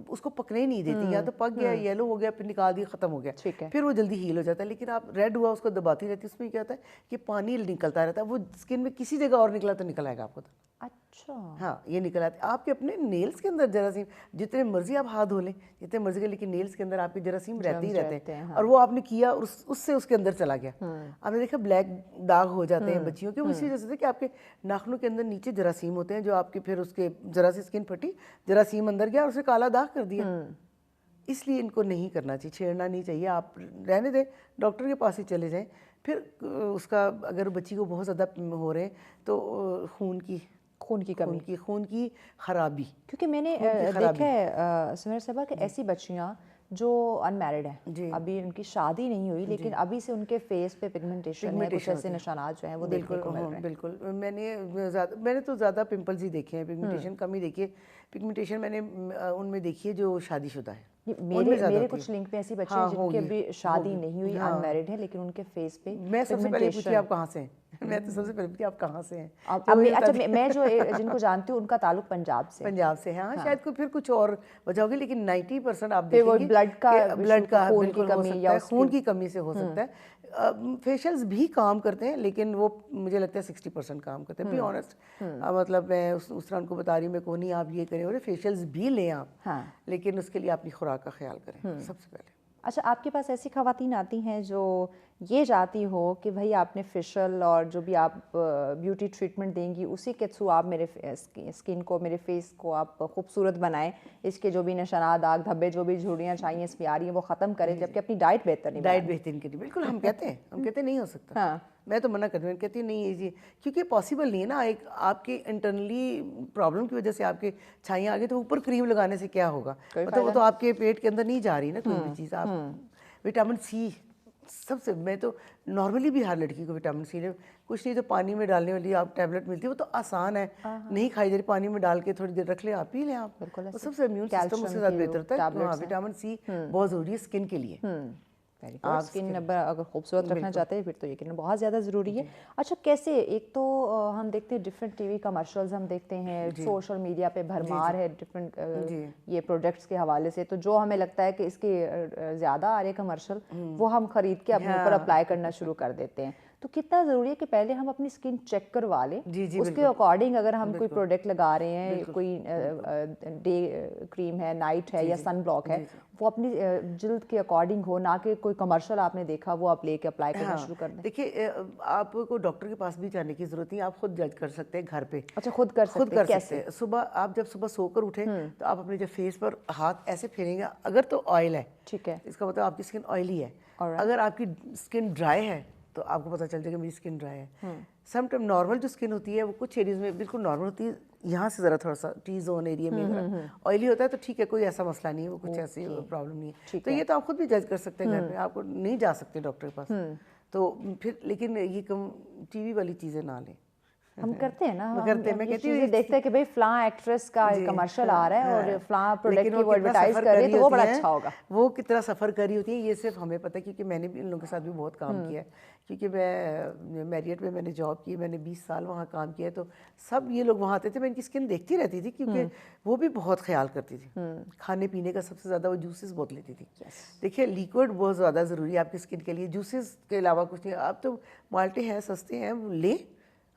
उसको पकने ही नहीं देती, या तो पक गया, येलो हो गया, फिर निकाल दिया, खत्म हो गया, फिर वो जल्दी हील हो जाता है। लेकिन आप रेड हुआ उसको दबाती रहती है, उसमें क्या होता है कि पानी निकलता रहता है, वो स्किन में किसी जगह और निकला तो निकल आएगा आपको तो। अच्छा, हाँ, ये निकल आते आपके अपने नेल्स के अंदर जरासीम, जितने मर्जी आप हाथ धो लें, जितने मर्जी के, लेकिन नेल्स के अंदर आपके जरासीम रहते ही रहते हैं। और वो आपने किया और उससे उसके अंदर चला गया, आपने देखा ब्लैक दाग हो जाते हैं बच्चियों के, उसी वजह से कि आपके नाखूनों के अंदर नीचे जरासीम होते हैं, जो आपके फिर उसके जरा सी स्किन फटी, जरासीम अंदर गया और उसे काला दाग कर दिया। इसलिए इनको नहीं करना चाहिए, छेड़ना नहीं चाहिए, आप रहने दें, डॉक्टर के पास ही चले जाएं। फिर उसका अगर बच्ची को बहुत ज़्यादा हो रहे हैं तो खून की कमी, खून की खराबी, क्योंकि मैंने देखा है सुमेर साहबा कि ऐसी बच्चियां जो अनमैरिड हैं, अभी उनकी शादी नहीं हुई, लेकिन अभी से उनके फेस पे पिगमेंटेशन है, कुछ ऐसे निशानात जो हैं वो देखने को मिल रहे हैं। बिल्कुल, मैंने तो ज़्यादा पिंपल्स ही देखे हैं, पिगमेंटेशन कम ही देखी है। पिगमेंटेशन मैंने उनमें देखी है जो शादीशुदा है, मेरे कुछ लिंक पे ऐसी बच्चियां हैं जिनकी अभी शादी नहीं हुई, अनमैरिड है, लेकिन उनके फेस पे मैं सबसे पहले पूछती आप कहाँ से हैं, मैं तो सबसे पहले पूछती आप कहाँ से हैं। अच्छा, मैं जो जिनको जानती हूँ उनका ताल्लुक पंजाब से है। हाँ, शायद कोई फिर कुछ और वजह होगी, लेकिन 90% आप फिर वो देखेंगे ब्लड का खून की कमी या खून की कमी से हो सकता है। फेशियल्स भी काम करते हैं, लेकिन वो मुझे लगता है 60% काम करते हैं, बी ऑनेस्ट। मतलब मैं उस तरह उनको बता रही हूँ, मैं को नहीं आप ये करें, और फेशियल्स भी लें आप, लेकिन उसके लिए अपनी खुराक का ख्याल करें सबसे पहले। अच्छा, आपके पास ऐसी ख़वातीन आती हैं जो ये चाहती हो कि भाई आपने फेशियल और जो भी आप ब्यूटी ट्रीटमेंट देंगी उसी के थ्रू आप मेरे स्किन को, मेरे फेस को आप खूबसूरत बनाएं, इसके जो भी निशानात, दाग धब्बे, जो भी झुर्रियाँ चाहिए इसमें आ रही हैं वो ख़त्म करें, जबकि अपनी डाइट बेहतर नहीं, डाइट बेहतरीन करिए। बिल्कुल, हम कहते हैं नहीं हो सकता। हाँ, मैं तो मना करती हूँ, कहती हूँ नहीं ये, क्योंकि पॉसिबल नहीं है ना। एक आपके इंटरनली प्रॉब्लम की वजह से आपके छाइयाँ आ गई, तो ऊपर क्रीम लगाने से क्या होगा, मतलब वो तो आपके पेट के अंदर नहीं जा रही ना कोई भी चीज़। आप विटामिन सी सबसे, मैं तो नॉर्मली भी हर लड़की को विटामिन सी ले, कुछ नहीं तो पानी में डालने वाली आप टैबलेट मिलती है, वो तो आसान है, नहीं खाई जा रही, पानी में डाल के थोड़ी देर रख ले, आप पी लें आप, वो सबसे इम्यून सिस्टम उसके साथ बेहतर होता है। विटामिन सी बहुत ज़रूरी है स्किन के लिए। Very good. स्किन अगर खूबसूरत रखना चाहते हैं फिर तो यकीनन बहुत ज़्यादा ज़रूरी है। अच्छा, कैसे, एक तो हम देखते हैं डिफरेंट टीवी कमर्शियल्स हम देखते हैं, सोशल मीडिया पे भरमार है डिफरेंट ये प्रोडक्ट्स के हवाले से, तो जो हमें लगता है कि इसके ज़्यादा आ रहे कमर्शियल वो हम खरीद के अपने ऊपर अप्लाई करना शुरू कर देते हैं। तो कितना ज़रूरी है कि पहले हम अपनी स्किन चेक करवा लें, जी, जी, उसके बिल्कुल। अकॉर्डिंग अगर हम कोई प्रोडक्ट लगा रहे हैं, बिल्कुल, कोई डे क्रीम है, नाइट है या सन ब्लॉक है, वो अपनी जिल्द के अकॉर्डिंग हो, ना कि कोई कमर्शियल आपने देखा वो आप लेके अप्लाई करना हाँ, शुरू कर दें। देखिए आपको डॉक्टर के पास भी जाने की ज़रूरत नहीं है, आप खुद जज कर सकते हैं घर पे। अच्छा, खुद कर खुद सकते कर हैं, सकते कैसे? हैं। सुबह आप जब सुबह सोकर उठें तो आप अपने जब फेस पर हाथ ऐसे फेरेंगे, अगर तो ऑयल है ठीक है। इसका मतलब आपकी स्किन ऑयली है। Alright. अगर आपकी स्किन ड्राई है तो आपको पता चल जाएगा मेरी स्किन ड्राई है। समटाइम नॉर्मल जो स्किन होती है वो कुछ एरियाज में बिल्कुल नॉर्मल होती है, यहाँ से ज़रा थोड़ा सा टी जोन एरिया में ज़रा ऑयली होता है, तो ठीक है, कोई ऐसा मसला नहीं है, वो कुछ ऐसी प्रॉब्लम नहीं है। तो ये तो आप खुद भी जज कर सकते हैं घर पे, आपको नहीं जा सकते डॉक्टर के पास। तो फिर लेकिन ये कम टीवी वाली चीज़ें ना लें। हम करते हैं ना, करते हैं, हम मैं ये कहती हूँ चीज़ें देखते हैं कि भाई फलां एक्ट्रेस का जी, कमर्शियल हाँ, आ रहा है हाँ। और फलां प्रोडक्ट लेकिन की वो वो कितना एडवर्टाइज सफ़र कर रही है, करी तो वो होती बड़ा हैं, अच्छा होगा। वो कितना सफ़र करी होती है, ये सिर्फ हमें पता है क्योंकि मैंने भी इन लोगों के साथ भी बहुत काम किया है। क्योंकि मैं मैरियट में मैंने जॉब की, मैंने 20 साल वहाँ काम किया है, तो सब ये लोग वहाँ आते थे, मैं इनकी स्किन देखती रहती थी क्योंकि वो भी बहुत ख्याल करती थी। खाने पीने का सबसे ज़्यादा वो जूसेस बहुत लेती थी। देखिए लिक्विड बहुत ज़्यादा ज़रूरी है आपकी स्किन के लिए, जूसेस के अलावा कुछ नहीं। आप तो माल्टे हैं, सस्ते हैं, लें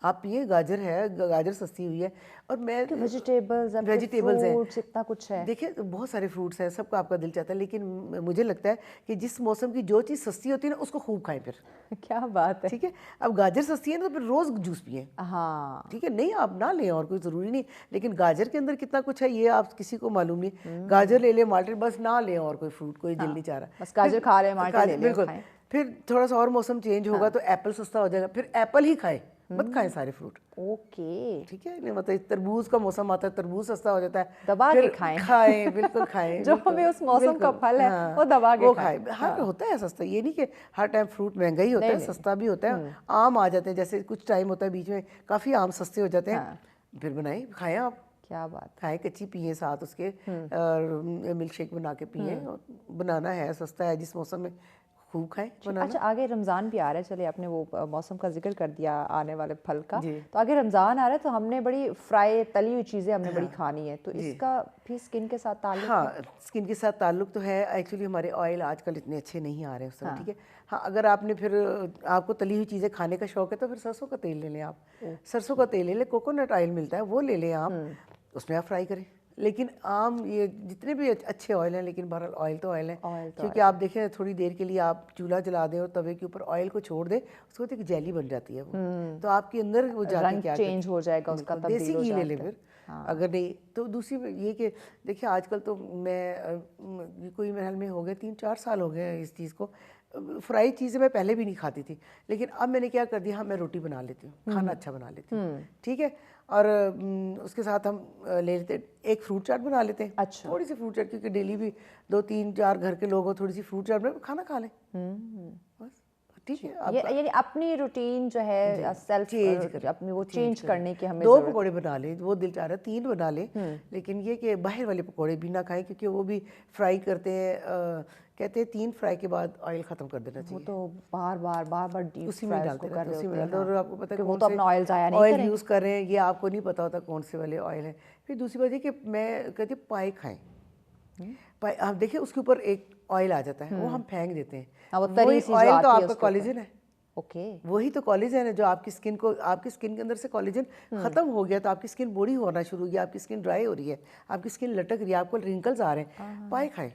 आप पिए। गाजर है, गाजर सस्ती हुई है। और मैं वेजिटेबल्स वेजिटेबल्स फ्रूट्स इतना कुछ है। देखिए बहुत सारे फ्रूट्स हैं, सबका आपका दिल चाहता है, लेकिन मुझे लगता है कि जिस मौसम की जो चीज़ सस्ती होती है ना उसको खूब खाएं फिर। क्या बात है। ठीक है, अब गाजर सस्ती है ना तो फिर रोज़ जूस पिए। हाँ, ठीक है, नहीं आप ना लें और कोई ज़रूरी नहीं, लेकिन गाजर के अंदर कितना कुछ है ये आप किसी को मालूम नहीं। गाजर ले लें, माल्टे, बस ना लें और कोई फ्रूट, कोई दिल नहीं चाह रहा। बस गाजर खा रहे हैं, माल्टे ले लें, बिल्कुल। खाएं। फिर थोड़ा सा और मौसम चेंज होगा तो एप्पल सस्ता हो जाएगा, फिर एप्पल ही खाएं, मत खाएं सारे फ्रूट। ओके, ठीक है, नहीं मतलब तरबूज का मौसम आता है, तरबूज सस्ता हो जाता है, दबा फिर के खाएं। खाएं, बिल्कुल खाएं। जो बिल्कुल, हमें उस मौसम का बिल्कुल, फल है हाँ, वो दबा के वो खाएं। खाएं। हर होता है सस्ता, ये नहीं कि हर टाइम फ्रूट महंगा ही होता नहीं, है, नहीं, सस्ता भी होता है। आम आ जाते हैं, जैसे कुछ टाइम होता है बीच में काफ़ी आम सस्ते हो जाते हैं, फिर बनाएं, खाएं आप। क्या बात। खाएं, कच्ची पिए साथ उसके, और मिल्क शेक बना के पिए। और बनाना है, सस्ता है, जिस मौसम में खूब खाएं बनाना। अच्छा, आगे रमज़ान भी आ रहा है, चलिए आपने वो मौसम का जिक्र कर दिया आने वाले फल का, जी। तो आगे रमज़ान आ रहा है तो हमने बड़ी फ्राई तली हुई चीज़ें हमने बड़ी खानी है, तो इसका भी स्किन के साथ ताल्लुक है? हाँ, स्किन के साथ ताल्लुक तो है। एक्चुअली हमारे ऑयल आजकल इतने अच्छे नहीं आ रहे हैं उस तरह। ठीक है, हाँ, अगर आपने फिर आपको तली हुई चीज़ें खाने का शौक है तो फिर सरसों का तेल ले लें आप। सरसों का तेल ले लें, कोकोनट ऑयल मिलता है वो ले लें आप, उसमें आप फ्राई करें। लेकिन आम ये जितने भी अच्छे ऑयल हैं, लेकिन बहरहाल ऑयल तो ऑयल है, क्योंकि आप देखें थोड़ी देर के लिए आप चूल्हा जला दें और तवे के ऊपर ऑयल को छोड़ दें, उसके बाद एक जेली बन जाती है वो, तो आपके अंदर वो जाके क्या चेंज हो जाएगा उसका, तब्दील देसी हो घी ले जाता लें है। फिर। अगर नहीं तो दूसरी ये कि देखिए आजकल तो मैं कोई मेरे ख्याल में हो गए 3-4 साल हो गए इस चीज़ को। फ्राई चीज़ें मैं पहले भी नहीं खाती थी, लेकिन अब मैंने क्या कर दिया, हाँ मैं रोटी बना लेती हूँ, खाना अच्छा बना लेती हूँ। ठीक है, और उसके साथ हम ले लेते एक फ्रूट चाट बना लेते हैं। अच्छा। थोड़ी सी फ्रूट चाट, क्योंकि डेली भी 2-3-4 घर के लोग हो, थोड़ी सी फ्रूट चाट में खाना खा लें बस। ठीक है, यानी अपनी रूटीन जो है सेल्फ चेंज करें, अपनी वो चेंज करने की हमें 2 ज़रूरत पकौड़े बना लें, वो दिल चाह रहा है 3 बना लें, लेकिन ये कि बाहर वाले पकौड़े भी ना खाएं, क्योंकि वो भी फ्राई करते हैं। कहते हैं 3 फ्राई के बाद ऑयल ख़त्म कर देना वो चाहिए। तो बार-बार डीप उसी में फ्राई डालते उसको रहते कर हैं, रहे उसी में होते डालते हैं, और हैं, आपको पता है कि वो कौन तो से अपना ऑयल ज़ाया नहीं ऑयल करेंगे। यूज़ कर रहे हैं, ये आपको नहीं पता होता कौन से वाले ऑयल हैं। फिर दूसरी बात ये कि मैं कहती हूँ पाए खाएं। पाए आप देखिए उसके ऊपर एक ऑयल आ जाता है, वो हम फेंक देते हैं, हाँ, वो तरी वही सी जो ऑयल तो आती है आपका उसके ऊपर। कोलेजन है। ओके, वही तो कोलेजन है जो आपकी स्किन को, आपकी स्किन के अंदर से कोलेजन खत्म हो गया तो आपकी स्किन बूढ़ी होना शुरू हो गया, आपकी स्किन ड्राई हो रही है, आपकी स्किन लटक रही है, आपको रिंकल्स आ रहे हैं। पाए खाएं।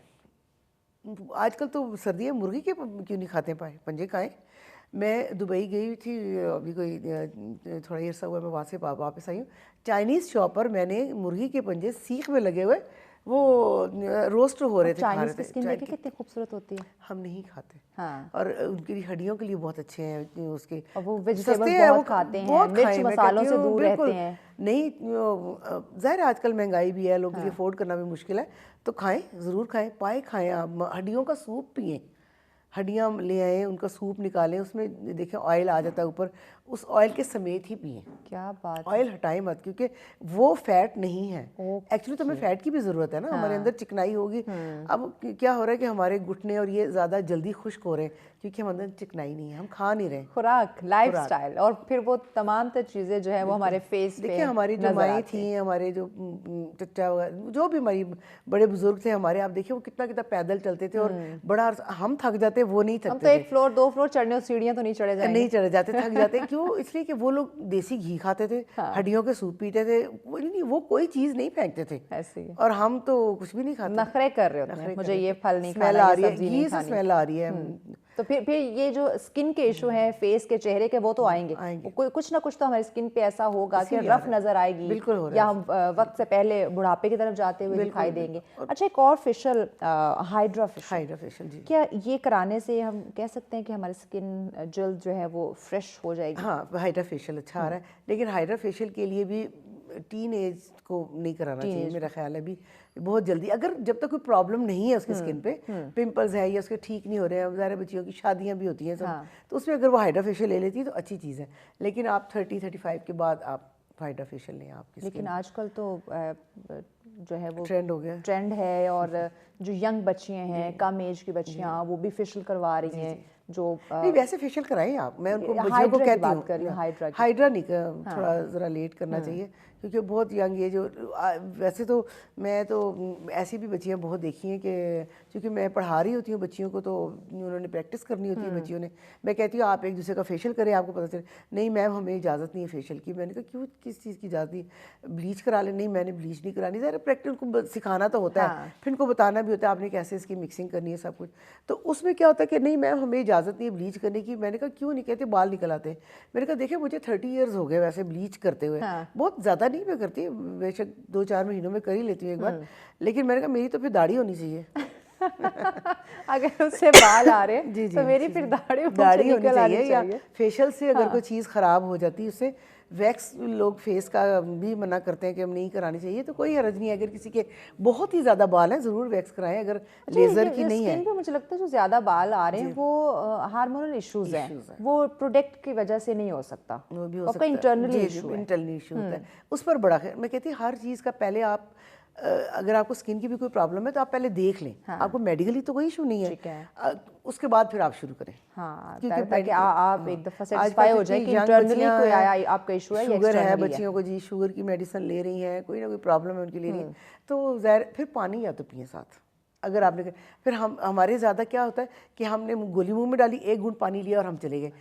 आजकल तो सर्दी है, मुर्गी के क्यों नहीं खाते पाए, पंजे खाएं। मैं दुबई गई थी अभी कोई थोड़ा ही अर्सा हुआ, मैं वहाँ से वापस आई हूँ। चाइनीज़ शॉप पर मैंने मुर्गी के पंजे सीख में लगे हुए वो रोस्ट हो रहे थे, खा रहे चाइनीज की थे। स्किन देखिए कितनी खूबसूरत होती है। हम नहीं खाते, हाँ, और उनकी हड्डियों के लिए बहुत अच्छे हैं उसके, और वो सस्ते वेजिटेबल्स हैं, बहुत वो खाते हैं, बहुत मिर्च खाएं, मैं मसालों कहती से हूँ, दूर बिल्कुल रहते हैं। नहीं। ज़ाहिर है आजकल महंगाई भी है, लोगों के लिए अफोर्ड करना भी मुश्किल है, तो खाएं, ज़रूर खाएं, पाए खाएं आप, हड्डियों का सूप पिएं। हड्डियाँ ले आए, उनका सूप निकालें, उसमें देखें ऑयल आ जाता है ऊपर, उस ऑयल के समेत ही पिए। क्या बात। ऑयल हटाएं मत, क्योंकि वो फैट नहीं है। एक्चुअली तो हमें फैट की भी ज़रूरत है ना, हमारे अंदर चिकनाई होगी। अब क्या हो रहा है कि हमारे घुटने और ये ज़्यादा जल्दी खुश्क हो रहे हैं क्योंकि हम अंदर चिकनाई नहीं है, हम खा नहीं रहे। खुराक, लाइफस्टाइल, और फिर वो तमाम चीज़ें जो है वो हमारे फेस पे देखिए हमारी जो माएँ थी, हमारे जो चचा वगैरह, जो भी हमारी बड़े बुजुर्ग थे हमारे, आप देखिए वो कितना कितना पैदल चलते थे और बड़ा हम थक जाते, वो नहीं हम थकते तो थे। 1 फ्लोर 2 फ्लोर चढ़ने और सीढ़ियाँ तो नहीं चढ़े जाएंगे। नहीं चढ़े जाते, थक जाते। क्यों? इसलिए कि वो लोग देसी घी खाते थे, हड्डियों के सूप पीते थे, वो कोई चीज़ नहीं फेंकते थे। ऐसे ही और हम तो कुछ भी नहीं खाते, नखरे कर रहे होते हैं, मुझे ये फल नहीं स्मेल खाना, आ ये रही है, सब्जी घी नहीं से खानी। स्मेल आ रही है। तो फिर ये जो स्किन के इशू हैं, फेस के, चेहरे के, वो तो आएंगे। कोई कुछ ना कुछ तो हमारी स्किन पे ऐसा होगा कि रफ नजर आएगी, बिल्कुल हो रहा है, या हम वक्त से पहले बुढ़ापे की तरफ जाते हुए दिखाई देंगे। अच्छा, एक और फेशियल, हाइड्रा फेशियल, जी। क्या ये कराने से हम कह सकते हैं कि हमारी स्किन जल्द जो है वो फ्रेश हो जाएगी? हाँ, हाइड्रा फेशियल अच्छा आ रहा है, लेकिन हाइड्रा फेशियल के लिए भी टीन एज को नहीं कराना चाहिए, मेरा ख्याल है। भी बहुत जल्दी, अगर जब तक कोई प्रॉब्लम नहीं है उसकी स्किन पे, पिंपल्स है या उसके ठीक नहीं हो रहे हैं, ज़ाहिर बच्चियों की शादियां भी होती हैं सब, तो उसमें अगर वो हाइड्रा फेशियल ले लेती है तो अच्छी चीज़ है। लेकिन आप 30-35 के बाद आप हाइड्रा फेशियल लें आपकी। लेकिन आजकल तो जो है वो ट्रेंड हो गया, ट्रेंड है, और जो यंग बच्चियां हैं, कम एज की बच्चियां, वो भी फेशियल करवा रही हैं। जो नहीं, वैसे फेशियल कराएं आप, मैं उनको बच्चियों को कहती हूँ। हाइड्रा नहीं, थोड़ा ज़रा लेट करना चाहिए, क्योंकि बहुत यंग एज। वैसे तो मैं तो ऐसी भी बच्चियाँ बहुत देखी हैं कि क्योंकि मैं पढ़ा रही होती हूँ बच्चियों को, तो उन्होंने प्रैक्टिस करनी होती है बच्चियों ने। मैं कहती हूँ आप एक दूसरे का फेशियल करें, आपको पता चले। नहीं मैम, हमें इजाज़त नहीं है फेशियल की। मैंने कहा क्यों, किस चीज़ की इजाज़त नहीं? ब्लीच करा लें। नहीं, मैंने ब्लीच नहीं करानी। ज़रा प्रैक्टिस उनको सिखाना तो होता है, फिर उनको बताना भी होता है आपने कैसे इसकी मिक्सिंग करनी है, सब कुछ। तो उसमें क्या होता है कि नहीं मैम, हमें इजाज़त नहीं है ब्लीच करने की। मैंने कहा क्यों नहीं? कहते बाल निकल आते हैं। मैंने कहा देखिए मुझे 30 ईयर्स हो गए वैसे ब्लीच करते हुए, बहुत ज़्यादा नहीं मैं करती, बेशक 2-4 महीनों में कर ही लेती हूँ एक बार, लेकिन मैंने कहा मेरी तो फिर दाढ़ी होनी चाहिए। अगर उससे बाल आ रहे हैं तो मेरी फिर दाढ़ी होनी चाहिए, या फेशियल से अगर कोई चीज़ ख़राब हो जाती है उससे। वैक्स लोग फेस का भी मना करते हैं कि हम नहीं करानी चाहिए, तो कोई हर्ज नहीं है। अगर किसी के बहुत ही ज़्यादा बाल हैं ज़रूर वैक्स कराएं, अगर लेज़र की नहीं है। मुझे लगता है जो ज़्यादा बाल आ रहे हैं वो हार्मोनल इश्यूज हैं, वो प्रोडक्ट की वजह से नहीं हो सकता, वो भी हो सकता है, इंटरनली इशू होता है। उस पर बड़ा मैं कहती हूँ हर चीज़ का पहले आप, अगर आपको स्किन की भी कोई प्रॉब्लम है तो आप पहले देख लें। आपको मेडिकली तो कोई इशू नहीं है, उसके बाद फिर आप शुरू करें। ताकि आप एक दफा सेटिस्फाई हो जाए कि इंटरनली कोई आपका इशू है, शुगर है बच्चियों को, जी शुगर की मेडिसिन ले रही हैं, कोई ना कोई प्रॉब्लम है उनकी ले रही है, तो ज़ाहिर फिर पानी या तो पिए साथ। अगर आपने फिर हमारे ज़्यादा क्या होता है कि हमने गोली मुंह में डाली, 1 घूंट पानी लिया और हम चले गए।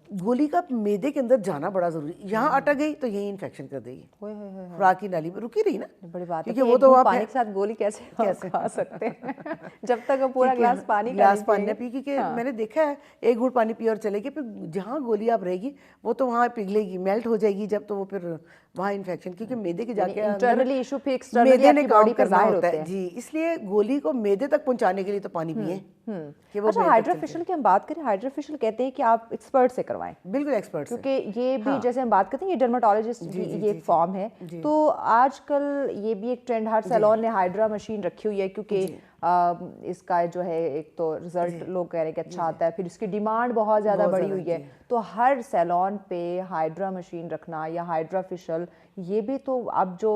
गोली का मैदे के अंदर जाना बड़ा जरूरी। यहाँ अटक गई तो यही इन्फेक्शन कर देगी, खुराक की नाली में रुकी रही ना। बड़ी बात है, क्योंकि वो तो आप पानी के साथ गोली कैसे खा सकते हैं जब तक वो पूरा ग्लास पानी न पी। क्योंकि मैंने देखा है 1 घूंट पानी पिए और चलेगी, फिर जहाँ गोली आप रहेगी वो तो वहाँ पिघलेगी, मेल्ट हो जाएगी जब, तो वो फिर वहाँ इन्फेक्शन, क्योंकि मैदे के जाके इंटरनली इशू फिर एक्सटर्नली आपकी बॉडी पे ज़ाहिर होता है। जी, इसलिए गोली को मैदे तक पहुँचाने के लिए तो पानी पिए। अच्छा, हाइड्रा फेशियल की हम बात करें, हाइड्रा फेशियल कहते हैं कि आप एक्सपर्ट से करवाएं। बिल्कुल एक्सपर्ट, क्योंकि ये भी जैसे हम बात करते हैं, ये डर्माटोलॉजिस्ट की ये एक फॉर्म है। तो आजकल ये भी एक ट्रेंड, हर सैलून ने हाइड्रा मशीन रखी हुई है, क्योंकि इसका जो है एक तो रिजल्ट लोग कह रहे हैं कि अच्छा आता है, फिर इसकी डिमांड बहुत ज़्यादा बढ़ी हुई है। तो हर सैलून पे हाइड्रा मशीन रखना या हाइड्रा फेशियल, ये भी तो अब जो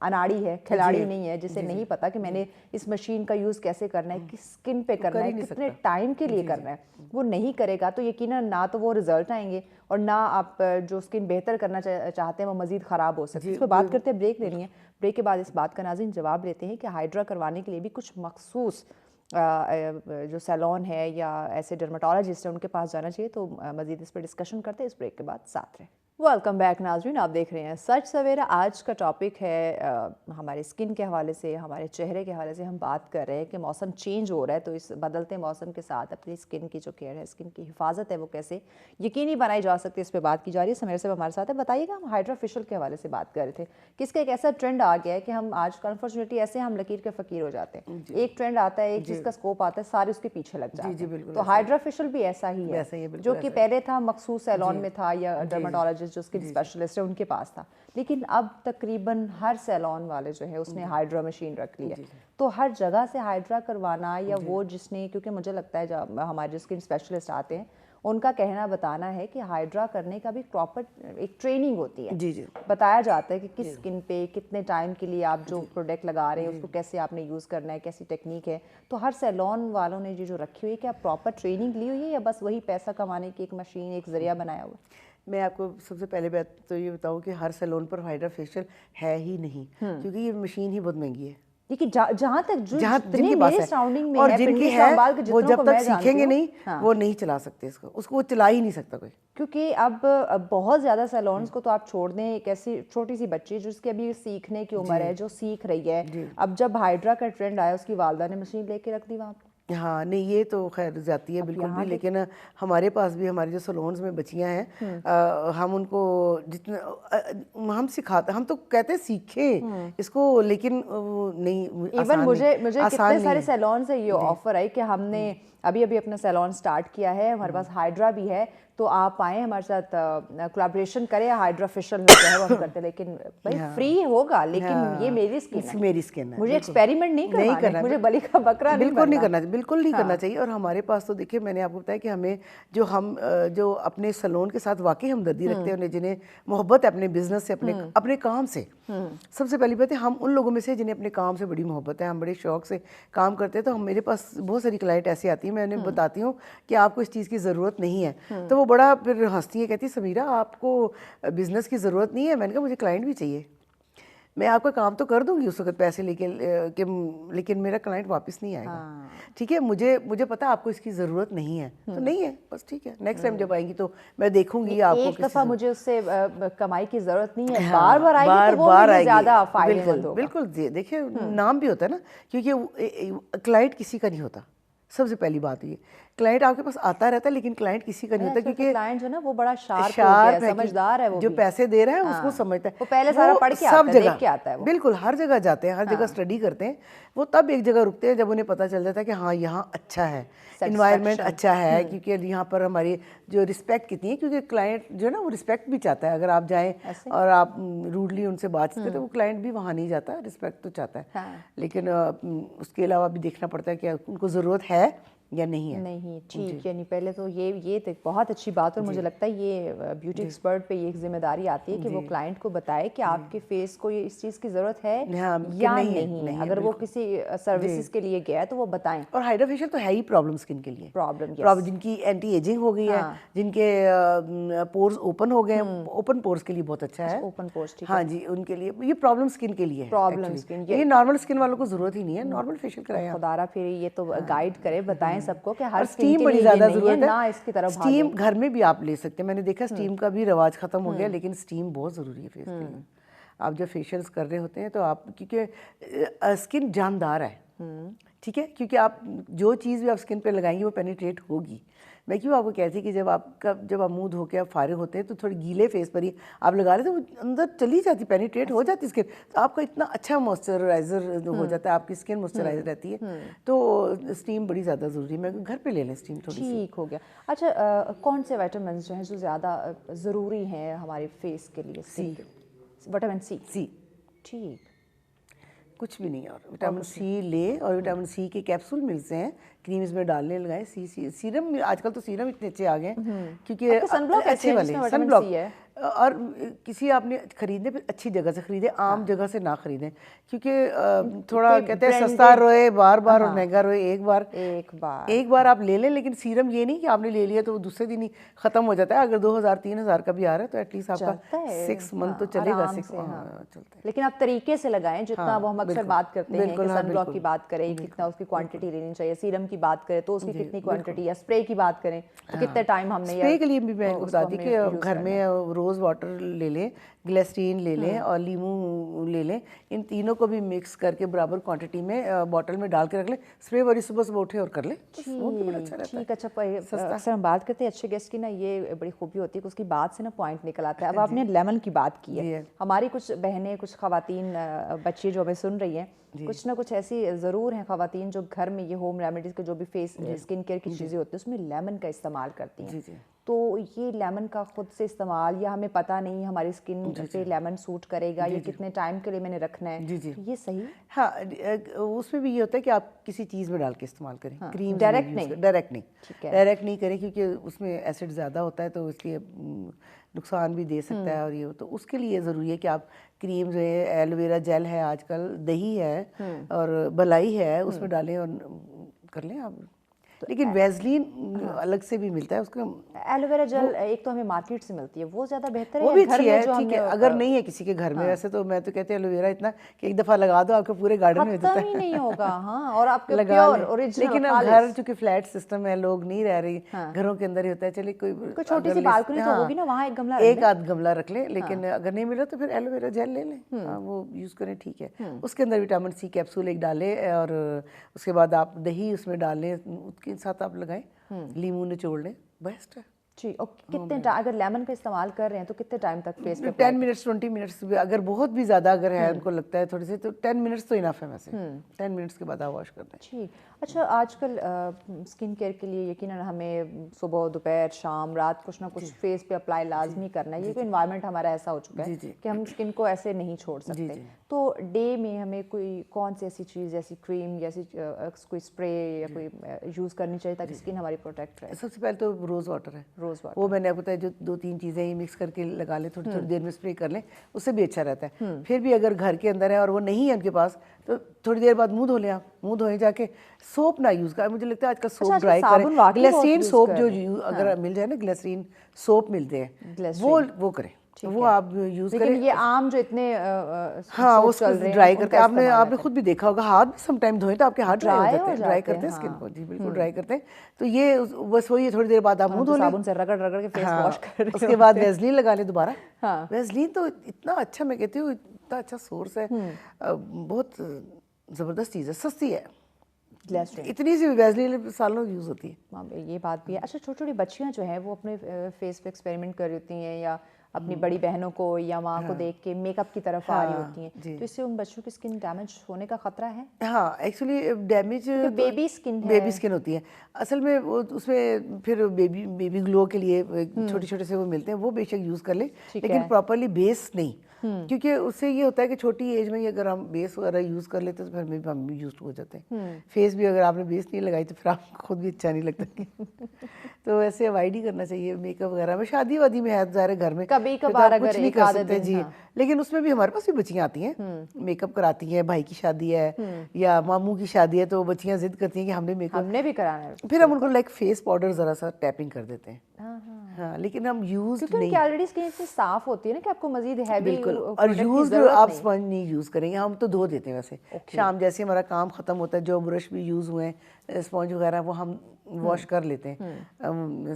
अनाड़ी है, खिलाड़ी नहीं है, जिसे नहीं पता कि मैंने इस मशीन का यूज़ कैसे करना है, किस स्किन पे करना है, कितने टाइम के लिए करना है, वो नहीं करेगा तो यकीनन ना तो वो रिजल्ट आएंगे और ना आप जो स्किन बेहतर करना चाहते हैं वो मज़ीद ख़राब हो सकती है। इस पर बात करते हैं, ब्रेक लेनी है। ब्रेक के बाद इस बात का नाज़रीन जवाब लेते हैं कि हाइड्रा करवाने के लिए भी कुछ मखसूस जो सैलून है या ऐसे डर्माटोलॉजिस्ट हैं उनके पास जाना चाहिए। तो मज़ीद इस पर डिस्कशन करते हैं इस ब्रेक के बाद, साथ रहें। वेलकम बैक नाज़रीन, आप देख रहे हैं सच सवेरा। आज का टॉपिक है हमारे स्किन के हवाले से, हमारे चेहरे के हवाले से हम बात कर रहे हैं कि मौसम चेंज हो रहा है, तो इस बदलते मौसम के साथ अपनी स्किन की जो केयर है, स्किन की हिफाजत है, वो कैसे यकीनी बनाई जा सकती है, इस पर बात की जा रही है। समीर साहब हमारे साथ है। बताइएगा, हम हाइड्रा फेशियल के हवाले से बात कर रहे थे कि इसका एक ऐसा ट्रेंड आ गया है कि हम आज अनफॉर्चुनेटली ऐसे हम लकीर के फ़कीर हो जाते हैं। एक ट्रेंड आता है, एक चीज़ का स्कोप आता है, सारे उसके पीछे लग जाते हैं। तो हाइड्रा फेशियल भी ऐसा ही है, जो कि पहले था मखसूस सैलून में था या डर्माटोलॉजिस्ट जो स्किन स्पेशलिस्ट है उनके पास था, लेकिन अब तकरीबन हर सैलून वाले जो है उसने हाइड्रा मशीन रख ली है। तो हर जगह से हाइड्रा करवाना, या वो जिसने, क्योंकि मुझे लगता है जब हमारे जो स्किन स्पेशलिस्ट आते हैं उनका कहना बताना है कि हाइड्रा करने का भी प्रॉपर एक ट्रेनिंग होती है। जी जी बताया जाता है कि किस स्किन पे कितने टाइम के लिए आप जो प्रोडक्ट लगा रहे हैं उसको कैसे आपने यूज़ करना है, कैसी टेक्निक है। तो हर सैलून वालों ने जो रखी हुई है, क्या प्रॉपर ट्रेनिंग ली हुई है या बस वही पैसा कमाने की एक मशीन, एक जरिया बनाया हुआ? मैं आपको सबसे पहले बात तो ये बताऊं कि हर सैलून पर हाइड्रा फेशियल है ही नहीं, क्योंकि ये मशीन ही बहुत महंगी है। देखिए जहाँ तक जितने जिनके पास मेरे है सराउंडिंग में और है, जिनकी पिंडी है सांबाल के वो जितनों जब को तक मैं जानती सीखेंगे हूँ, नहीं हाँ, वो नहीं चला सकते उसको वो चला ही नहीं सकता कोई। क्योंकि अब बहुत ज़्यादा सैलून्स को तो आप छोड़ दें, एक ऐसी छोटी सी बच्ची जिसकी अभी सीखने की उम्र है, जो सीख रही है, अब जब हाइड्रा का ट्रेंड आया उसकी वालदा ने मशीन लेके रख दी वहाँ पे। हाँ नहीं, ये तो खैर जाती है बिल्कुल भी, लेकिन हमारे पास भी हमारे जो सलोन्स में बच्चियां हैं, हम उनको जितना हम सिखाते, हम तो कहते हैं सीखें इसको, लेकिन वो नहीं इवन मुझे आसान कितने नहीं सारे है। सैलून से ये ऑफर आई कि हमने अभी अभी अपना सैलून स्टार्ट किया है, हमारे पास हाइड्रा भी है, तो आप आए हमारे साथ कोलैबोरेशन करें, हाइड्रा फेशियल जो है वो हम करते हैं, लेकिन भाई फ्री होगा, लेकिन ये मेरी स्किन है, मेरी स्किन है, मुझे एक्सपेरिमेंट नहीं करना है, मुझे बलि का बकरा नहीं बिल्कुल नहीं बनना। करना, बिल्कुल नहीं करना चाहिए। और हमारे पास तो देखिए, मैंने आपको बताया कि हमें जो अपने सलोन के साथ वाकई हमदर्दी रखते हैं, जिन्हें मोहब्बत है अपने बिजनेस से, अपने काम से, सबसे पहली बात है हम उन लोगों में से जिन्हें अपने काम से बड़ी मोहब्बत है, हम बड़े शौक से काम करते हैं। तो हम मेरे पास बहुत सारी क्लाइंट ऐसी आती है, मैं उन्हें बताती हूँ कि आपको इस चीज़ की ज़रूरत नहीं है, तो वो बड़ा फिर हंसती है, कहती है समीरा आपको बिजनेस की ज़रूरत नहीं है। मैंने कहा मुझे क्लाइंट भी चाहिए, मैं आपका काम तो कर दूंगी उस वक्त पैसे लेके लेकिन मेरा क्लाइंट वापस नहीं आएगा। ठीक है, मुझे पता है आपको इसकी ज़रूरत नहीं है, तो नहीं है, बस ठीक है, नेक्स्ट टाइम जब आएंगी तो मैं देखूंगी आपको। एक दफ़ा मुझे उससे कमाई की ज़रूरत नहीं है, बार बार आएगी तो वो मेरे ज़्यादा फायदेमंद होगा। बिल्कुल, देखिए नाम भी होता है ना, क्योंकि क्लाइंट किसी का नहीं होता। सबसे पहली बात ये, क्लाइंट आपके पास आता रहता है, लेकिन क्लाइंट किसी का नहीं होता, क्योंकि क्लाइंट जो है ना वो बड़ा शार्प है, समझदार है, वो जो पैसे दे रहा है उसको समझता है, वो पहले सारा पढ़ के आता है, देख के आता है वो। बिल्कुल, हर जगह जाते हैं, हर जगह स्टडी करते हैं, वो तब एक जगह रुकते हैं जब उन्हें पता चल जाता है कि हाँ यहाँ अच्छा है, इन्वायरमेंट अच्छा है, क्योंकि यहाँ पर हमारी जो रिस्पेक्ट कितनी है, क्योंकि क्लाइंट जो है ना वो रिस्पेक्ट भी चाहता है। अगर आप जाएं और आप रूडली उनसे बात करते तो वो क्लाइंट भी वहाँ नहीं जाता, रिस्पेक्ट तो चाहता है, लेकिन उसके अलावा भी देखना पड़ता है कि उनको ज़रूरत है या नहीं है। नहीं, ठीक, यानी पहले तो ये तो बहुत अच्छी बात है, और मुझे लगता है ये ब्यूटी एक्सपर्ट पे ये एक जिम्मेदारी आती है कि वो क्लाइंट को बताए कि आपके फेस को ये इस चीज़ की ज़रूरत है या नहीं। अगर वो किसी सर्विसेज के लिए गया है तो वो बताएं। और हाइड्रा फेशियल तो है ही प्रॉब्लम स्किन के लिए, प्रॉब्लम जिनकी एंटी एजिंग हो गई है, जिनके पोर्स ओपन हो गए, ओपन पोर्स के लिए बहुत अच्छा है। ओपन पोर्स, ठीक है, हाँ जी, उनके लिए ये प्रॉब्लम स्किन के लिए है, प्रॉब्लम स्किन, ये नॉर्मल स्किन वालों को ज़रूरत ही नहीं है, नॉर्मल फेशियल कराएं। खुदारा फिर ये तो गाइड करे, बताएं सबको कि हर स्टीम स्किन बड़ी ज़्यादा ज़रूरत है ना इसकी तरफ स्टीम घर में भी आप ले सकते हैं। मैंने देखा स्टीम का भी रवाज ख़त्म हो गया, लेकिन स्टीम बहुत ज़रूरी है फेस के लिए। आप जब फेशियल्स कर रहे होते हैं तो आप, क्योंकि स्किन जानदार है, ठीक है, क्योंकि आप जो चीज़ भी आप स्किन पे लगाएंगे वो पेनिट्रेट होगी। मैं क्यों आपको कहती हूँ कि जब आप मुंह धो के आप फारिग होते हैं तो थोड़ी गीले फेस पर ही आप लगा रहे थे, वो अंदर चली जाती, पेनिट्रेट हो जाती स्किन, तो आपका इतना अच्छा मॉइस्चराइजर हो जाता है, आपकी स्किन मॉइस्चराइज रहती है। तो स्टीम बड़ी ज़्यादा ज़रूरी है, मैं घर पे ले लें स्टीम थोड़ी सी। ठीक हो गया। अच्छा, कौन से विटामिन जो हैं जो ज़्यादा ज़रूरी हैं हमारे फेस के लिए? विटामिन सी, ठीक, कुछ भी नहीं है। और विटामिन सी ले, और विटामिन सी के कैप्सूल मिलते हैं, क्रीम्स में डालने लगाए। सीरम, आजकल तो सीरम इतने अच्छे आ गए हैं, क्योंकि सनब्लॉक अच्छे वाले सनब्लॉक, और किसी आपने खरीदने पे अच्छी जगह से खरीदे, आम जगह से ना खरीदें, क्योंकि थोड़ा कहते हैं सस्ता रोए बार बार और महंगा रोए एक बार आप ले लें। लेकिन सीरम ये नहीं कि आपने ले लिया तो वो दूसरे दिन ही खत्म हो जाता है। अगर 2000-3000 का भी आ रहा है तो एटलीस्ट आपका 6 मंथ तो चलेगा, चलता है। लेकिन आप तरीके से लगाएं, जितना वो हम अक्सर बात करते हैं कि सनब्लॉक की बात करें, कितना उसकी क्वांटिटी लेनी चाहिए, सीरम की बात करें तो उसकी कितनी क्वांटिटी, या स्प्रे की बात करें तो कितने टाइम हमने, स्प्रे के लिए भी मैं बताती कि घर में रोज़ वाटर ले लें, ग्लिसरीन ले लें और लीमू ले लें, इन तीनों को भी मिक्स करके बराबर क्वांटिटी में बॉटल में डाल के रख लें। स्प्रे वाली सुबह उठे और कर लें, वो भी बड़ा अच्छा रहता है। ठीक, अच्छा, अक्सर हम बात करते हैं अच्छे गेस्ट की ना, ये बड़ी खूबी होती है कि उसकी बात से ना पॉइंट निकल आता है। अब आपने लेमन की बात की है, हमारी कुछ बहनें, कुछ खवातीन बच्ची जो हमें सुन रही हैं, कुछ ना कुछ ऐसी ज़रूर हैं खवातीन जो घर में ये होम रेमेडीज़ के जो भी फेस स्किन केयर की चीज़ें होती हैं उसमें लेमन का इस्तेमाल करती हैं। तो ये लेमन का खुद से इस्तेमाल, या हमें पता नहीं हमारी स्किन पे लेमन सूट करेगा या कितने टाइम के लिए मैंने रखना है, जी तो ये सही? हाँ, उसमें भी ये होता है कि आप किसी चीज़ में डाल के इस्तेमाल करें। क्रीम डायरेक्ट नहीं? डायरेक्ट नहीं, ठीक है। डायरेक्ट नहीं करें क्योंकि उसमें एसिड ज़्यादा होता है, तो इसलिए नुकसान भी दे सकता है। और ये तो उसके लिए ज़रूरी है कि आप क्रीम जो है, एलोवेरा जेल है आजकल, दही है और मलाई है, उसमें डालें और कर लें आप। लेकिन वैसलीन अलग से भी मिलता है उसका। एलोवेरा जेल एक तो हमें मार्केट से मिलती है, वो ज़्यादा बेहतर है वो या भी घर अच्छी में है, जो ठीक हमने है। अगर नहीं है किसी के घर में, वैसे तो मैं तो कहती हूँ एलोवेरा इतना कि एक दफ़ा लगा दो आपके पूरे गार्डन में हो जाता खत्म ही है। नहीं होगा। हाँ, और आपके लगा प्योर लें। ओरिजिनल लेकिन अब घर चूंकि फ्लैट सिस्टम है, लोग नहीं रह रही, घरों के अंदर ही होता है, चलिए कोई छोटी अगर सी बालकनी तो होगी ना, वहाँ एक गमला एक आध गमला रख लें। लेकिन अगर नहीं मिला तो फिर एलोवेरा जेल ले लें, वो यूज़ करें, ठीक है। उसके अंदर विटामिन सी कैप्सूल एक डालें और उसके बाद आप दही उसमें डाल लें, उसके साथ आप लगाएं, नींबू निचोड़ लें, बेस्ट है जी। और कितने अगर लेमन का इस्तेमाल कर रहे हैं तो कितने टाइम तक फेस पे 10 मिनट्स 20 मिनट्स। अगर बहुत भी ज़्यादा अगर है, उनको लगता है थोड़ी सी, तो 10 मिनट्स तो इनफ है वैसे। 10 मिनट्स के बाद आप वॉश कर दें। ठीक। अच्छा, आजकल स्किन केयर के लिए यकीनन हमें सुबह, दोपहर, शाम, रात कुछ ना कुछ फेस पे अप्लाई लाजमी करना है। ये कोई इन्वायरमेंट हमारा ऐसा हो चुका है कि हम स्किन को ऐसे नहीं छोड़ सकते। तो डे में हमें कोई कौन सी ऐसी चीज़, जैसी क्रीम, जैसी कोई स्प्रे या कोई यूज़ करनी चाहिए ताकि स्किन हमारी प्रोटेक्ट रहे? सबसे पहले तो रोज़ वाटर है। रोज़ वाटर, वो मैंने आपको बताया, जो 2-3 चीज़ें ही मिक्स करके लगा लें, थोड़ी थोड़ी देर में स्प्रे कर लें, उससे भी अच्छा रहता है। फिर भी अगर घर के अंदर है और वो नहीं है उनके पास, तो थोड़ी देर बाद मुंह धो लें आप। मुंह धोए जाके सोप ना यूज़ करें। मुझे लगता है आजकल सोप ड्राई करें, ग्लिसरीन सोप जो अगर मिल जाए ना, ग्लिसरीन सोप मिलते हैं, वो करें, वो आप यूज़ करें। लेकिन ये आम जो इतने हाँ, वो ड्राई करते हैं। आपने खुद भी देखा होगा, हाथ भी समटाइम धोए तो आपके हाथ ड्राई हो जाते हैं, ड्राई करते हैं स्किन को। जी बिल्कुल ड्राई करते हैं। तो ये बस वही है, थोड़ी देर बाद आप मुंह धो लें, साबुन से रगड़ रगड़ के फेस वॉश कर रहे उसके बाद वैसलीन लगा लें दोबारा। वैसलीन तो इतना अच्छा, मैं कहती हूँ इतना अच्छा सोर्स है, बहुत ज़बरदस्त चीज़ है, सस्ती है। इतनी सी वैसलीन सालों यूज़ होती है। ये बात भी है। अच्छा, छोटी छोटी बच्चियाँ जो हैं वो अपने फेस पे एक्सपेरिमेंट कर रही होती हैं, या अपनी बड़ी बहनों को या माँ को देख के मेकअप की तरफ आ रही होती हैं, तो इससे उन बच्चों की स्किन डैमेज होने का खतरा है? हाँ, एक्चुअली डैमेज बेबी स्किन है, बेबी स्किन होती है असल में। वो उसमें फिर बेबी ग्लो के लिए छोटे छोटे से वो मिलते हैं, वो बेशक यूज़ कर लें, लेकिन प्रॉपरली बेस नहीं। क्योंकि उससे ये होता है कि छोटी एज में ही अगर हम बेस वगैरह यूज़ कर लेते हैं तो फिर हम भी यूज हो जाते हैं। फेस भी अगर आपने बेस नहीं लगाई तो फिर आपको खुद भी अच्छा नहीं लगता। तो वैसे अवॉइड ही करना चाहिए मेकअप वगैरह में। शादी वादी में है ज़ाहिर, घर में कभी कभार कुछ नहीं कर सकते जी। लेकिन उसमें भी हमारे पास भी बच्चियाँ आती हैं, मेकअप कराती हैं, भाई की शादी है या मामू की शादी है, तो बच्चियाँ जिद करती हैं कि हमने मेकअप, हमने भी कराना है। फिर हम उनको लाइक फेस पाउडर ज़रा सा टैपिंग कर देते हैं। हाँ, लेकिन हम यूज नहीं, क्योंकि ऑलरेडी स्किन इतनी साफ होती है ना कि आपको मजीद हैवी, बिल्कुल। और यूज आप स्पंज नहीं यूज करेंगे, हम तो धो देते हैं वैसे। शाम जैसे हमारा काम खत्म होता है, जो ब्रश भी यूज हुए हैं, स्पंज वगैरह, वो हम वॉश कर लेते हैं,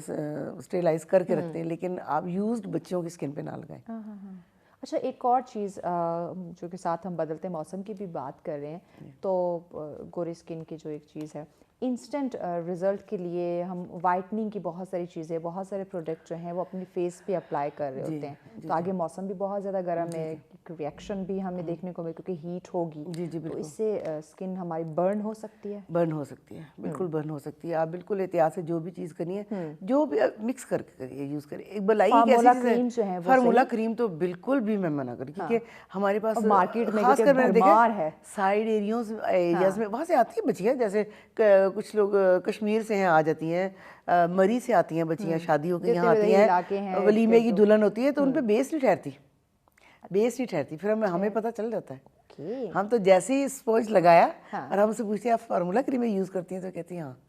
स्टेलाइज करके रखते हैं। लेकिन आप यूज्ड बच्चों की स्किन पे ना लगाएं। अच्छा, एक और चीज़ जो के साथ हम बदलते मौसम की भी बात कर रहे हैं, तो गोरी स्किन की जो एक चीज़ है, इंस्टेंट रिजल्ट के लिए हम वाइटनिंग की बहुत सारी चीज़ें, बहुत सारे प्रोडक्ट जो हैं वो अपनी फेस पे अप्लाई कर रहे होते हैं। तो आगे मौसम भी बहुत ज़्यादा गर्म है, रिएक्शन भी हमें देखने को मिले क्योंकि हीट होगी, तो इससे स्किन हमारी बर्न हो सकती है। बर्न हो सकती है, बिल्कुल बर्न हो सकती है। आप बिल्कुल एहतियात से जो भी चीज़ करनी है, जो भी मिक्स करके करिए, यूज़ करिए। एक मलाई फार्मूला क्रीम जो है, फार्मूला क्रीम तो बिल्कुल भी मैं मना करूँ, क्योंकि हमारे पास मार्केट में खासकर मैंने देखा है साइड एरियाज में, वहाँ से आती है बच्चियाँ, जैसे कुछ लोग कश्मीर से हैं, आ जाती हैं, मरी से आती हैं बच्चियाँ, शादी होकर यहाँ आती हैं, वलीमे की दुल्हन होती है, तो उन पर बेस नहीं ठहरती, बेस नहीं ठहरती। फिर हमें पता चल जाता है। हम तो जैसे ही स्पॉन्ज लगाया और हमसे पूछते हैं आप फार्मूला क्रीम यूज़ करती हैं, तो कहती हैं हाँ।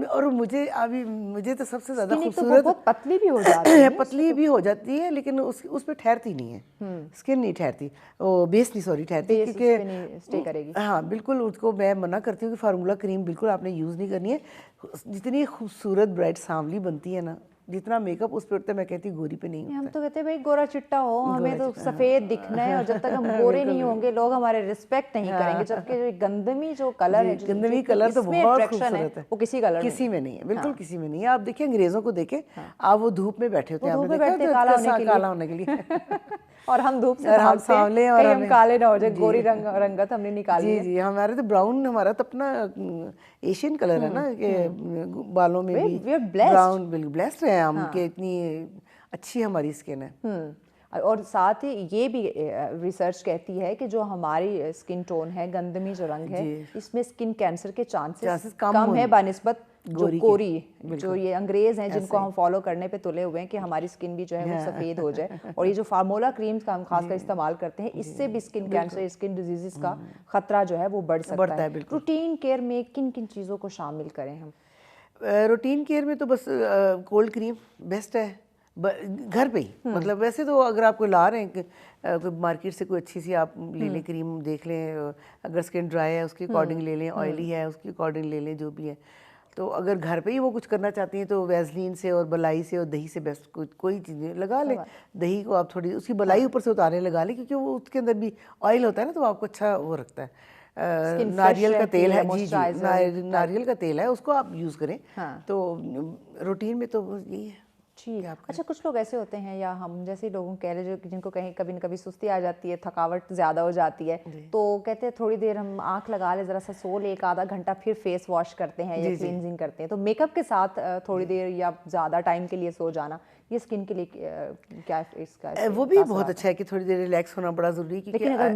और मुझे तो सबसे ज़्यादा खूबसूरत, बहुत पतली भी हो जाती है, पतली भी हो जाती है, लेकिन उस पर ठहरती नहीं है, स्किन नहीं ठहरती, वो बेस नहीं, सॉरी, ठहरती, क्योंकि स्टे करेगी। हाँ बिल्कुल, उसको मैं मना करती हूँ कि फार्मूला क्रीम बिल्कुल आपने यूज़ नहीं करनी है। जितनी खूबसूरत ब्राइट सांवली बनती है ना, जितना मेकअप उस पे उठता है, मैं कहती हूँ गोरी पे नहीं होता। हम तो कहते हैं भाई गोरा चिट्टा हो, हमें तो सफेद दिखना है, और जब तक हम गोरे नहीं होंगे लोग हमारे रिस्पेक्ट नहीं करेंगे। जबकि गंदमी जो कलर है, गंदमी कलर तो बहुत खूबसूरत है, वो किसी कलर किसी में नहीं है, बिल्कुल किसी में नहीं है। आप देखिए अंग्रेजों को देखें, आप वो धूप में बैठे होते हैं, धूप में बैठते काला होने के लिए और हम धूप से हम सांवले, और हम काले ना हो जाए, गोरी रंगत हमने निकाली है। जी, हमारे तो ब्राउन, हमारा तो अपना एशियन कलर है ना, कि बालों में भी ब्राउन, बिल्कुल ब्लेस्ड है हैं हम कि इतनी अच्छी हमारी स्किन है। और साथ ही ये भी रिसर्च कहती है कि जो हमारी स्किन टोन है, गंदमी जो रंग है, इसमें स्किन कैंसर के चांसेस कम है बानिस्बत जो गोरी, जो ये अंग्रेज हैं जिनको हम फॉलो करने पे तुले हुए हैं कि हमारी स्किन भी जो है वो सफ़ेद हो जाए। और ये जो फार्मूला क्रीम्स का हम खासकर इस्तेमाल करते हैं, इससे भी स्किन कैंसर, स्किन डिजीजेस का खतरा जो है वो बढ़ सकता है। रूटीन केयर में किन किन चीज़ों को शामिल करें हम? रूटीन केयर में तो बस कोल्ड क्रीम बेस्ट है घर पे ही। मतलब वैसे तो अगर आप कोई ला रहे हैं कोई मार्केट से कोई अच्छी सी आप ले लें क्रीम, देख लें अगर स्किन ड्राई है उसके अकॉर्डिंग ले लें, ऑयली है उसके अकॉर्डिंग ले लें, जो भी है। तो अगर घर पे ही वो कुछ करना चाहती हैं तो वैसलीन से और बलाई से और दही से बेस्ट कोई चीज़ें लगा लें। दही को आप थोड़ी उसकी बलाई ऊपर से उतारने लगा लें, क्योंकि वो उसके अंदर भी ऑयल होता है ना, तो आपको अच्छा वो रखता है। नारियल का तेल है, जी जी, नारियल का तेल है, उसको आप यूज़ करें। तो रूटीन में तो यही है। ठीक। अच्छा, कुछ लोग ऐसे होते हैं या हम जैसे लोगों कह रहे जो जिनको कहीं कभी न कभी सुस्ती आ जाती है, थकावट ज़्यादा हो जाती है, तो कहते हैं थोड़ी देर हम आंख लगा ले, ज़रा सा सो ले, एक आधा घंटा फिर फेस वॉश करते हैं या क्लींजिंग करते हैं। तो मेकअप के साथ थोड़ी देर या ज़्यादा टाइम के लिए सो जाना, ये स्किन के लिए क्या इसका वो भी बहुत अच्छा है कि थोड़ी देर रिलैक्स होना बड़ा ज़रूरी है। लेकिन अगर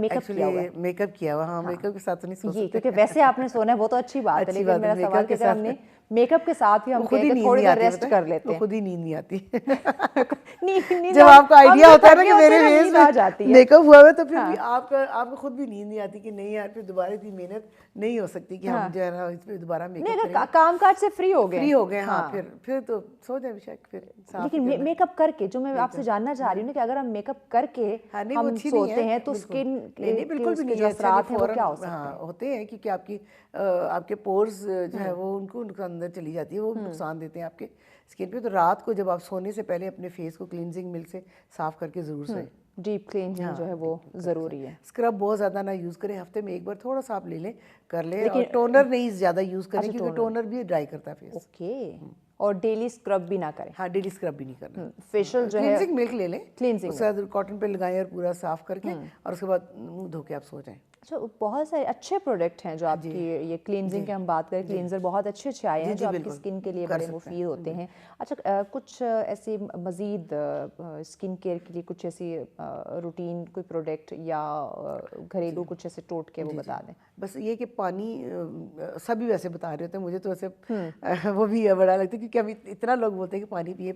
मेकअप किया हुआ, हाँ मेकअप के साथ तो नहीं सो सकते, क्योंकि वैसे आपने सोना है वो तो अच्छी बात है, लेकिन मेरा सवाल कि अगर हमने मेकअप के साथ ही हम खुद ही थोड़ी देर रेस्ट कर लेते हैं, खुद ही नींद नहीं आती। नींद जब आपको आइडिया होता है ना कि मेरे फेस आ जाती है, मेकअप हुआ है, तो फिर आपको खुद भी नींद नहीं आती कि नहीं यार फिर दोबारा इतनी मेहनत नहीं हो सकती कि हम जो है ना इस पे दोबारा मेकअप करें। काम काज से फ्री हो गए, हाँ फिर तो सो जाए बेशक फिर। लेकिन मेकअप करके, जो मैं आपसे जानना चाह रही हूँ कि अगर हम मेकअप करके हम सोते हैं तो स्किन बिल्कुल भी नहीं जो असरात हैं वो क्या हो सकते हैं? होते हैं क्योंकि आपके पोर्स जो है वो उनको अंदर चली जाती है, वो नुकसान देते हैं आपके स्किन पे। तो रात को जब आप सोने से पहले अपने फेस को क्लींजिंग मिल्क से साफ करके ज़रूर सोएं। डीप क्लींजिंग जो है वो ज़रूरी है। स्क्रब बहुत ज़्यादा ना यूज़ करें, हफ्ते में एक बार थोड़ा सा आप ले लें, कर लें। और टोनर नहीं ज़्यादा यूज़ करें, क्योंकि टोनर भी ड्राई करता है फेस। ओके। और डेली स्क्रब भी ना करें? हाँ, डेली स्क्रब भी नहीं करना। फेशियल जो है क्लींजिंग मिल्क ले लें, क्लींजिंग उसके बाद कॉटन पे लगाएं और पूरा साफ करके, और उसके बाद मुंह धो के आप सो जाएं। अच्छा, बहुत सारे अच्छे प्रोडक्ट हैं जो आपकी ये क्लींजिंग के हम बात करें, क्लींजर बहुत अच्छे आए हैं जो आपकी स्किन के लिए बड़े मुफीद होते हैं। अच्छा, कुछ ऐसी मज़ीद स्किन केयर के लिए कुछ ऐसी रूटीन कोई प्रोडक्ट या घरेलू कुछ ऐसे टोटके वो बता दें? बस ये कि पानी, सभी वैसे बता रहे होते हैं, मुझे तो ऐसे वो भी बड़ा लगता है क्योंकि अभी इतना लोग बोलते हैं कि पानी पिए,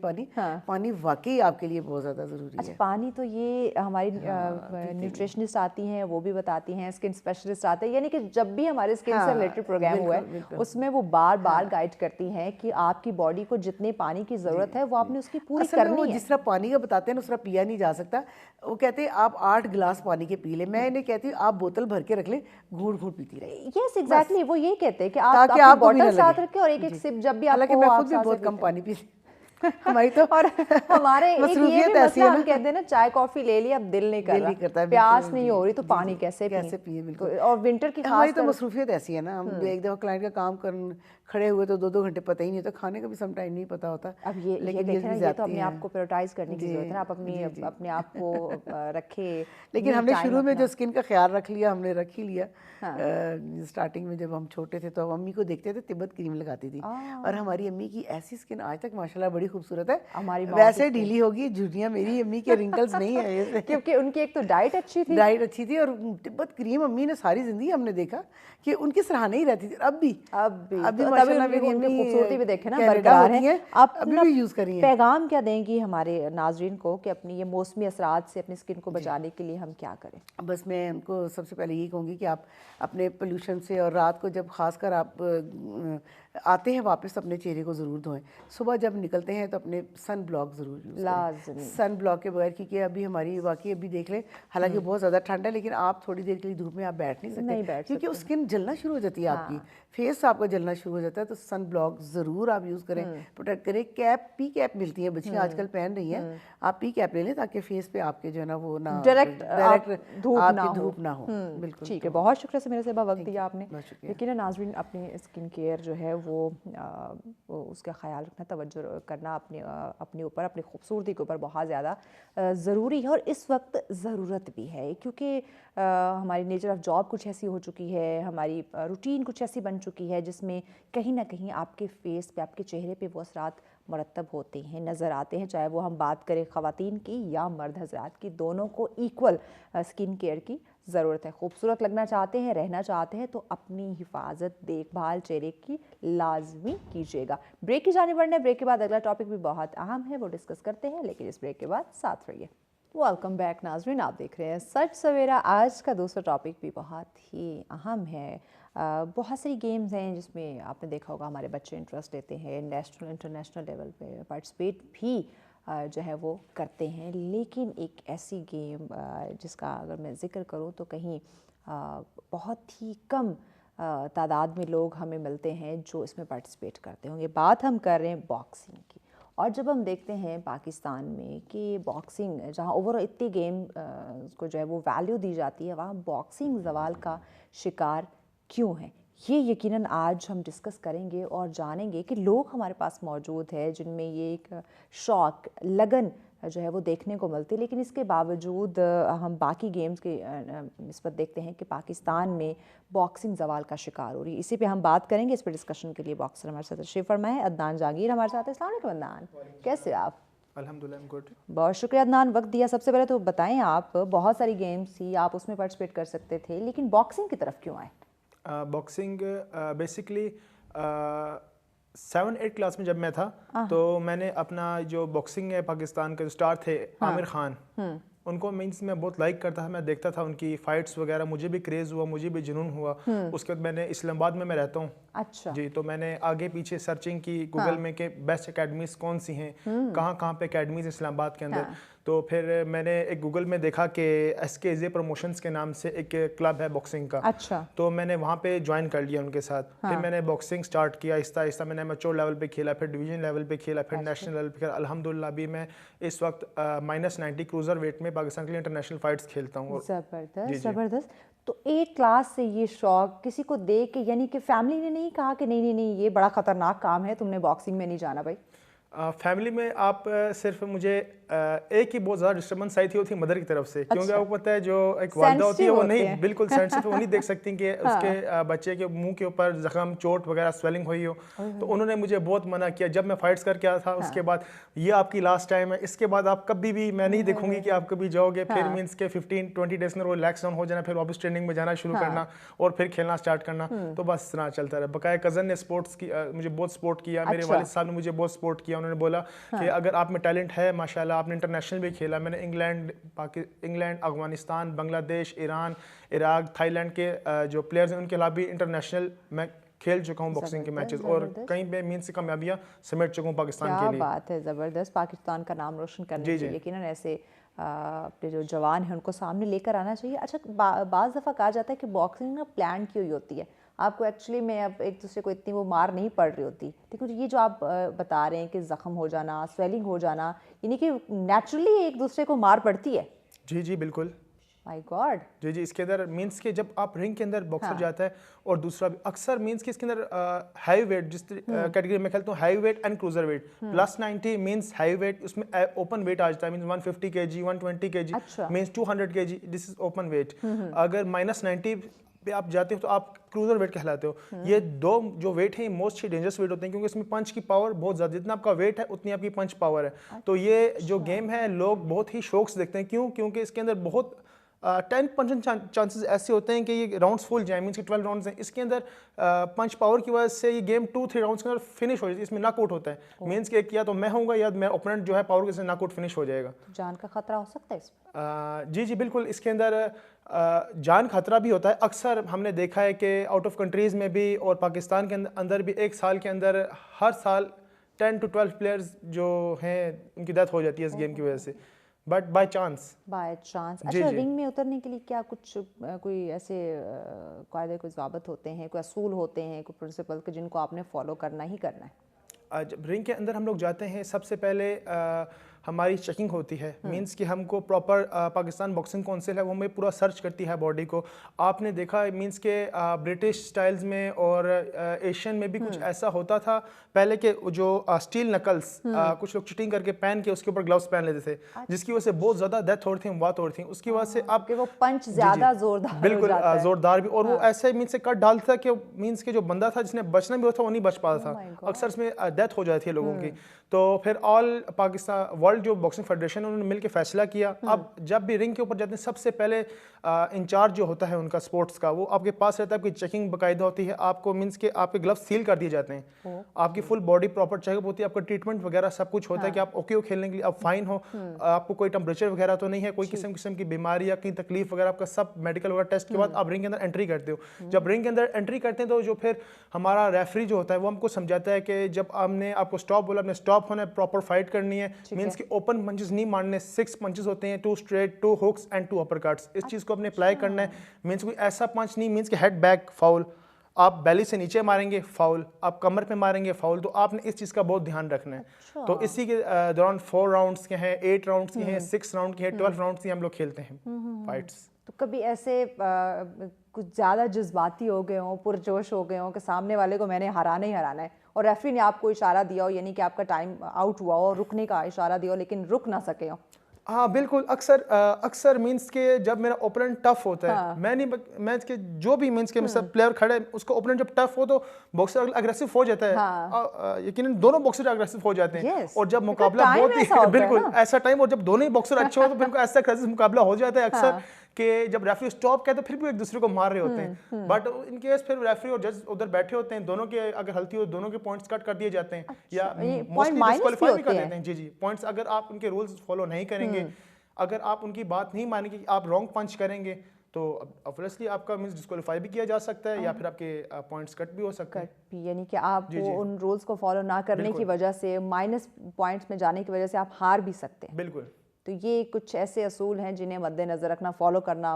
पानी वाकई आपके लिए बहुत ज़्यादा ज़रूरी है। अच्छा, पानी तो ये हमारी न्यूट्रिशनिस्ट आती हैं वो भी बताती हैं, स्किन स्पेशलिस्ट आते हैं, यानी कि जब भी हमारे स्किन से रिलेटेड प्रोग्राम हुआ है उसमें वो बार बार गाइड करती हैं कि आपकी बॉडी को जितने पानी की ज़रूरत है वो आपने उसकी पूरी करनी है। जिस तरह पानी का बताते हैं ना, उस तरह पिया नहीं जा सकता। वो कहते हैं आप 8 गिलास पानी के पी लें, मैं इन्हें कहती हूँ आप बोतल भर के रख लें, घूंट घूंट पीती रहे। यस, एग्जैक्टली, वो ये कहते हैं कि आप बॉटल साथ रखें और एक एक सिप जब भी आपको, मैं खुद भी बहुत कम पानी पीती हमारी तो और हमारे एक ये भी मसला, हम कहते हैं ना चाय कॉफी ले ली, अब दिल नहीं करता, प्यास नहीं हो रही, तो पानी कैसे पिए? बिल्कुल। और विंटर की हमारी तो मसरूफियत ऐसी है ना, हम एक दफा क्लाइंट का काम कर खड़े हुए तो 2-2 घंटे पता ही नहीं होता, खाने का भी सम टाइम नहीं पता होता। अब ये देखें ना, ये तो अपने आप को प्रायोरिटाइज करने की जरूरत है, आप अपने आप को रखें। लेकिन हमने शुरू में जो स्किन का ख्याल रख लिया, हमने रख ही लिया। स्टार्टिंग में जब हम छोटे थे तो हम अम्मी को देखते थे तिब्बत क्रीम लगाती थी, और हमारी अम्मी की ऐसी स्किन आज तक माशाल्लाह बड़ी खूबसूरत है। हमारी वैसे ढीली होगी झुर्रियाँ, मेरी अम्मी के रिंकल्स नहीं है क्योंकि उनकी एक तो डाइट अच्छी थी, और तिब्बत क्रीम अम्मी ने सारी जिंदगी हमने देखा कि उनकी सराहना ही रहती थी। अब भी माशाल्लाह मेरी अम्मी खूबसूरती भी देखे ना बरकरार है। आप अभी भी यूज करिए। पैगाम क्या देंगी हमारे नाजरीन को कि अपनी ये मौसमी असरात से अपनी स्किन को बचाने के लिए हम क्या करें? बस मैं उनको सबसे पहले यही कहूँगी कि आप अपने पोल्यूशन से, और रात को जब खासकर आप आते हैं वापस, अपने चेहरे को ज़रूर धोएं। सुबह जब निकलते हैं तो अपने सन ब्लॉक ज़रूर यूज़ करें, सन ब्लॉक के बगैर, क्योंकि अभी हमारी वाकई अभी देख लें, हालांकि बहुत ज़्यादा ठंड है, लेकिन आप थोड़ी देर के लिए धूप में आप बैठ नहीं सकते, क्योंकि उस स्किन जलना शुरू हो जाती है, आपकी फेस आपका जलना शुरू हो जाता है। तो सन ब्लॉक ज़रूर आप यूज़ करें, प्रोटेक्ट करें। कैप, पी कैप मिलती है, बच्चियाँ आजकल पहन रही हैं, आप पी कैप ले लें ताकि फेस पे आपके जो है ना वो ना डायरेक्ट धूप ना हो। बिल्कुल, ठीक है, बहुत शुक्रिया से मेरे से वक्त दिया आपने। लेकिन नाजरीन, अपनी स्किन केयर जो है वो उसका ख्याल रखना, तवज्जो करना अपने ऊपर, अपनी खूबसूरती के ऊपर बहुत ज़्यादा ज़रूरी है, और इस वक्त ज़रूरत भी है, क्योंकि हमारी नेचर ऑफ जॉब कुछ ऐसी हो चुकी है, हमारी रूटीन कुछ ऐसी बन चुकी है जिसमें कहीं ना कहीं आपके फेस पे, आपके चेहरे पे वो असरात मुरतब होते हैं, नज़र आते हैं, चाहे वो हम बात करें ख़वातीन की या मर्द हजरात की, दोनों को इक्वल स्किन केयर की ज़रूरत है। खूबसूरत लगना चाहते हैं, रहना चाहते हैं तो अपनी हिफाजत, देखभाल चेहरे की लाजमी कीजिएगा। ब्रेक की जाने बढ़ने, ब्रेक के बाद अगला टॉपिक भी बहुत अहम है, वो डिस्कस करते हैं, लेकिन इस ब्रेक के बाद साथ रहिए। वेलकम बैक नाजरीन, आप देख रहे हैं सच सवेरा। आज का दूसरा टॉपिक भी बहुत ही अहम है। बहुत सारी गेम्स हैं जिसमें आपने देखा होगा हमारे बच्चे इंटरेस्ट लेते हैं, नेशनल इंटरनेशनल लेवल पे पार्टिसिपेट भी जो है वो करते हैं। लेकिन एक ऐसी गेम जिसका अगर मैं ज़िक्र करूं तो कहीं बहुत ही कम तादाद में लोग हमें मिलते हैं जो इसमें पार्टिसिपेट करते होंगे। बात हम कर रहे हैं बॉक्सिंग की। और जब हम देखते हैं पाकिस्तान में कि बॉक्सिंग, जहाँ ओवरऑल इतनी गेम को जो है वो वैल्यू दी जाती है, वहाँ बॉक्सिंग ज़वाल का शिकार क्यों है, ये यकीनन आज हम डिस्कस करेंगे और जानेंगे कि लोग हमारे पास मौजूद है जिनमें ये एक शौक़, लगन जो है वो देखने को मिलती है। लेकिन इसके बावजूद हम बाकी गेम्स के निस्बत देखते हैं कि पाकिस्तान में बॉक्सिंग ज़वाल का शिकार हो रही है। इसी पे हम बात करेंगे। इस पर डिस्कशन के लिए बॉक्सर हमारे साथ तशरीफ़ फरमा है अदनान जहांगीर हमारे साथ है। अस्सलाम वालेकुम अदनान, कैसे आप? अल्हम्दुलिल्लाह गुड। बहुत शुक्रिया अदनान, वक्त दिया। सबसे पहले तो बताएं, आप बहुत सारी गेम्स थी, आप उसमें पार्टिसिपेट कर सकते थे, लेकिन बॉक्सिंग की तरफ क्यों आए? बॉक्सिंग बेसिकली 7-8 क्लास में जब मैं था तो मैंने अपना जो बॉक्सिंग है पाकिस्तान के जो स्टार थे आमिर खान, उनको मीन्स मैं बहुत लाइक करता था, मैं देखता था उनकी फाइट्स वगैरह, मुझे भी क्रेज़ हुआ, मुझे भी जुनून हुआ। उसके बाद मैंने इस्लामाबाद में मैं रहता हूँ। अच्छा जी, तो मैंने आगे पीछे सर्चिंग की गूगल में कि बेस्ट एकेडमीज कौन सी हैं, कहाँ कहाँ पे एकेडमीज इस्लामाबाद के अंदर। तो फिर मैंने एक गूगल में देखा कि SKZ प्रमोशंस के नाम से एक क्लब है बॉक्सिंग का। अच्छा। तो मैंने वहाँ पे ज्वाइन कर लिया उनके साथ। फिर मैंने बॉक्सिंग स्टार्ट किया, आहिस्ता आहिस्ता मैंने मैच्योर लेवल पे खेला, फिर डिवीजन लेवल पे खेला, फिर नेशनल लेवल पे खेला। अल्हम्दुलिल्लाह अभी मैं इस वक्त -90 क्रूजर वेट में पाकिस्तान के लिए इंटरनेशनल फाइट्स खेलता हूँ। ज़बरदस्त ज़बरदस्त। तो 8 क्लास से ये शौक किसी को देख के, यानी कि फैमिली ने नहीं कहा कि नहीं नहीं नहीं ये बड़ा ख़तरनाक काम है, तुमने बॉक्सिंग में नहीं जाना भाई? फैमिली में आप सिर्फ मुझे एक ही बहुत ज़्यादा डिस्टर्बेंस आई थी, वो थी मदर की तरफ से। क्योंकि आपको पता है जो एक वालिदा होती है वो नहीं, बिल्कुल सेंसिटिव, वो नहीं देख सकती कि उसके बच्चे के मुंह के ऊपर जख्म, चोट वगैरह, स्वेलिंग हुई हो। तो उन्होंने मुझे बहुत मना किया जब मैं फाइट्स करके आया था। उसके बाद ये आपकी लास्ट टाइम है, इसके बाद आप कभी भी, मैं नहीं देखूंगी कि आप कभी जाओगे। फिर मीन्स के 15-20 डेज में वो रिलैक्स डाउन हो जाना, फिर वापस ट्रेनिंग में जाना शुरू करना और फिर खेलना स्टार्ट करना। तो बस इतना चलता रहा। बकाया कज़न ने स्पोर्ट्स की मुझे बहुत सपोर्ट किया, मेरे वालिद साहब ने मुझे बहुत सपोर्ट किया। उन्होंने बोला कि अगर आप में टैलेंट है माशाल्लाह, आपने इंटरनेशनल भी खेला। मैंने England, Afghanistan, Bangladesh, Iran, Iraq, Thailand के जो प्लेयर्स हैं उनके खिलाफ भी इंटरनेशनल मैं खेल चुका हूँ बॉक्सिंग के मैचेस, और कहीं पे मीन से कामयाबियाँ समेट चुका हूँ पाकिस्तान के लिए। क्या बात है, ज़बरदस्त। पाकिस्तान का नाम रोशन करने के लिए यकीनन ऐसे अपने जो जवान हैं उनको सामने लेकर आना चाहिए। अच्छा, बाज़ दफ़ा कहा जाता है कि बॉक्सिंग ना प्लान की हुई होती है, आपको एक्चुअली में अब एक दूसरे को इतनी वो मार नहीं पड़ रही होती। लेकिन ये जो आप बता रहे हैं कि ज़ख्म हो जाना, स्वेलिंग हो जाना, यानी कि नेचुरली एक दूसरे को मार पड़ती है। जी जी बिल्कुल। My God. जी जी, इसके अंदर मीन्स के जब आप रिंग के अंदर बॉक्सर जाता है, और दूसरा भी अक्सर मीन्स के इसके अंदर हाई वेट, जिस कैटेगरी में खेलता हूँ, high weight and cruiser weight, +90 means high weight, उसमें ओपन वेट आ जाता है, means 150 kg, 120 kg, means 200 kg, this is open weight. अगर -90 पे आप जाते हो तो आप क्रूजर वेट कहलाते हो। ये दो जो वेट हैं मोस्ट ही डेंजरस वेट होते हैं, क्योंकि इसमें पंच की पावर बहुत ज़्यादा, जितना आपका वेट है उतनी आपकी पंच पावर है। तो ये जो गेम है लोग बहुत ही शौक से देखते हैं। क्यों? क्योंकि इसके अंदर बहुत 10% चांसेस ऐसे होते हैं कि ये राउंड्स फुल जाए, मीन्स कि 12 राउंड्स हैं। इसके अंदर पंच पावर की वजह से ये गेम 2-3 राउंड्स के अंदर फिनिश हो जाती है। इसमें नॉकआउट होता है, मीन्स कि या तो मैं होऊंगा या मेरा ओपोनेंट जो है पावर के साथ नॉकआउट फिनिश हो जाएगा। तो जान का खतरा हो सकता है इसमें? जी जी बिल्कुल। इसके अंदर जान खतरा भी होता है। अक्सर हमने देखा है कि आउट ऑफ कंट्रीज़ में भी और पाकिस्तान के अंदर भी एक साल के अंदर हर साल 10 to 12 प्लेयर्स जो हैं उनकी डेथ हो जाती है इस गेम की वजह से, बट बाय चांस। अच्छा, रिंग में उतरने के लिए क्या कुछ कोई ऐसे कायदे, कोई ज़ाबित होते हैं, कोई असूल होते हैं, कोई प्रिंसिपल के जिनको आपने फॉलो करना ही करना है? जब रिंग के अंदर हम लोग जाते हैं, सबसे पहले हमारी चेकिंग होती है, मींस कि हमको प्रॉपर पाकिस्तान बॉक्सिंग काउंसिल है वो हमें पूरा सर्च करती है बॉडी को। आपने देखा मींस के ब्रिटिश स्टाइल्स में और एशियन में भी कुछ ऐसा होता था पहले के, जो स्टील नकल्स कुछ लोग चीटिंग करके पहन के उसके ऊपर ग्लव्स पहन लेते थे, जिसकी वजह से बहुत ज्यादा डेथ हो रही थी, मौत हो रही थी। उसकी वजह से आप वो पंच ज्यादा जोरदार बिल्कुल जोरदार भी, और वो ऐसे मींस से कट डालता था कि मींस के जो बंदा था जिसने बचना भी होता था वो नहीं बच पाता था, अक्सर इसमें डेथ हो जाती है लोगों की। तो फिर ऑल पाकिस्तान वर्ल्ड जो बॉक्सिंग फेडरेशन है उन्होंने मिलकर फैसला किया, अब जब भी रिंग के ऊपर जाते हैं सबसे पहले इंचार्ज जो होता है उनका स्पोर्ट्स का, वो आपके पास रहता है, आपकी चेकिंग बाकायदा होती है, आपको मींस के आपके ग्लव्स सील कर दिए जाते हैं, आपकी फुल बॉडी प्रॉपर चेकअप होती है, आपका ट्रीटमेंट वगैरह सब कुछ होता है कि आप ओके हो खेलने के लिए, आप फाइन हो, आपको कोई टेम्परेचर वगैरह तो नहीं है, कोई किस्म की बीमारी या कहीं तकलीफ वगैरह, आपका सब मेडिकल वगैरह टेस्ट के बाद आप रिंग के अंदर एंट्री करते हो। जब रिंग के अंदर एंट्री करते हैं तो जो फिर हमारा रेफरी जो होता है वो हमको समझाता है कि जब हमने आपको स्टॉप बोला, आपने स्टॉप होना है, प्रॉपर फाइट करनी है, मींस कि ओपन पंचेस नहीं मारने, 6 पंचेस होते हैं, 2 straight, 2 hooks and 2 upper cuts, इस चीज को अपने अप्लाई करना है। मींस कोई ऐसा पंच नहीं, मींस कि हेड बैक फाउल, आप बेली से नीचे मारेंगे फाउल, आप कमर पे मारेंगे फाउल, तो आपने इस चीज का बहुत ध्यान रखना है। तो इसी के दौरान 4 राउंड्स के हैं, 8 राउंड्स के हैं, 6 राउंड के हैं, 12 राउंड्स की हम लोग खेलते हैं फाइट्स। तो कभी ऐसे कुछ ज्यादा जज्बाती हो गए हो, पुरजोश हो गए हो कि सामने वाले को मैंने हराना ही हराना है और रेफरी ने आपको इशारा दिया हो, यानी कि आपका टाइम आउट हुआ हो, रुकने का इशारा दिया हो लेकिन रुक ना सके हो? हाँ बिल्कुल, अक्सर मींस के जब मेरा ओपोनेंट टफ होता है, मैं के जो भी मींस के मतलब प्लेयर खड़े उसका ओपोनेंट जब टफ हो तो बॉक्सर अग्रेसिव हो जाता है, यकीनन दोनों बॉक्सर अग्रेसिव हो जाते हैं। और जब मुकाबला बहुत ही बिल्कुल ऐसा टाइम, और जब दोनों ही बॉक्सर अच्छे हो तो फिर ऐसा अग्रेसिव मुकाबला हो जाता है अक्सर कि जब रेफरी स्टॉप कहता है फिर भी एक दूसरे को मार रहे होते हैं, बट इन केस फिर रेफरी और जज उधर बैठे होते हैं, दोनों के अगर गलती हो दोनों के पॉइंट्स कट कर दिए जाते हैं, या मोस्टली डिस्क्वालीफाई भी कर देते हैं। जी जी, पॉइंट्स अगर आप उनके रूल्स फॉलो नहीं करेंगे, अगर आप उनकी बात नहीं मानेंगे, आप रॉन्ग पंच करेंगे, तो ऑब्वियसली आपका मींस डिस्क्वालीफाई भी किया जा सकता है या फिर आपके पॉइंट्स कट भी हो सकते हैं। यानी कि आप उन रूल्स को फॉलो ना करने की वजह से, माइनस पॉइंट्स में जाने की वजह से आप हार भी सकते हैं। बिल्कुल। तो ये कुछ ऐसे असूल हैं जिन्हें मद्देनजर रखना, फॉलो करना,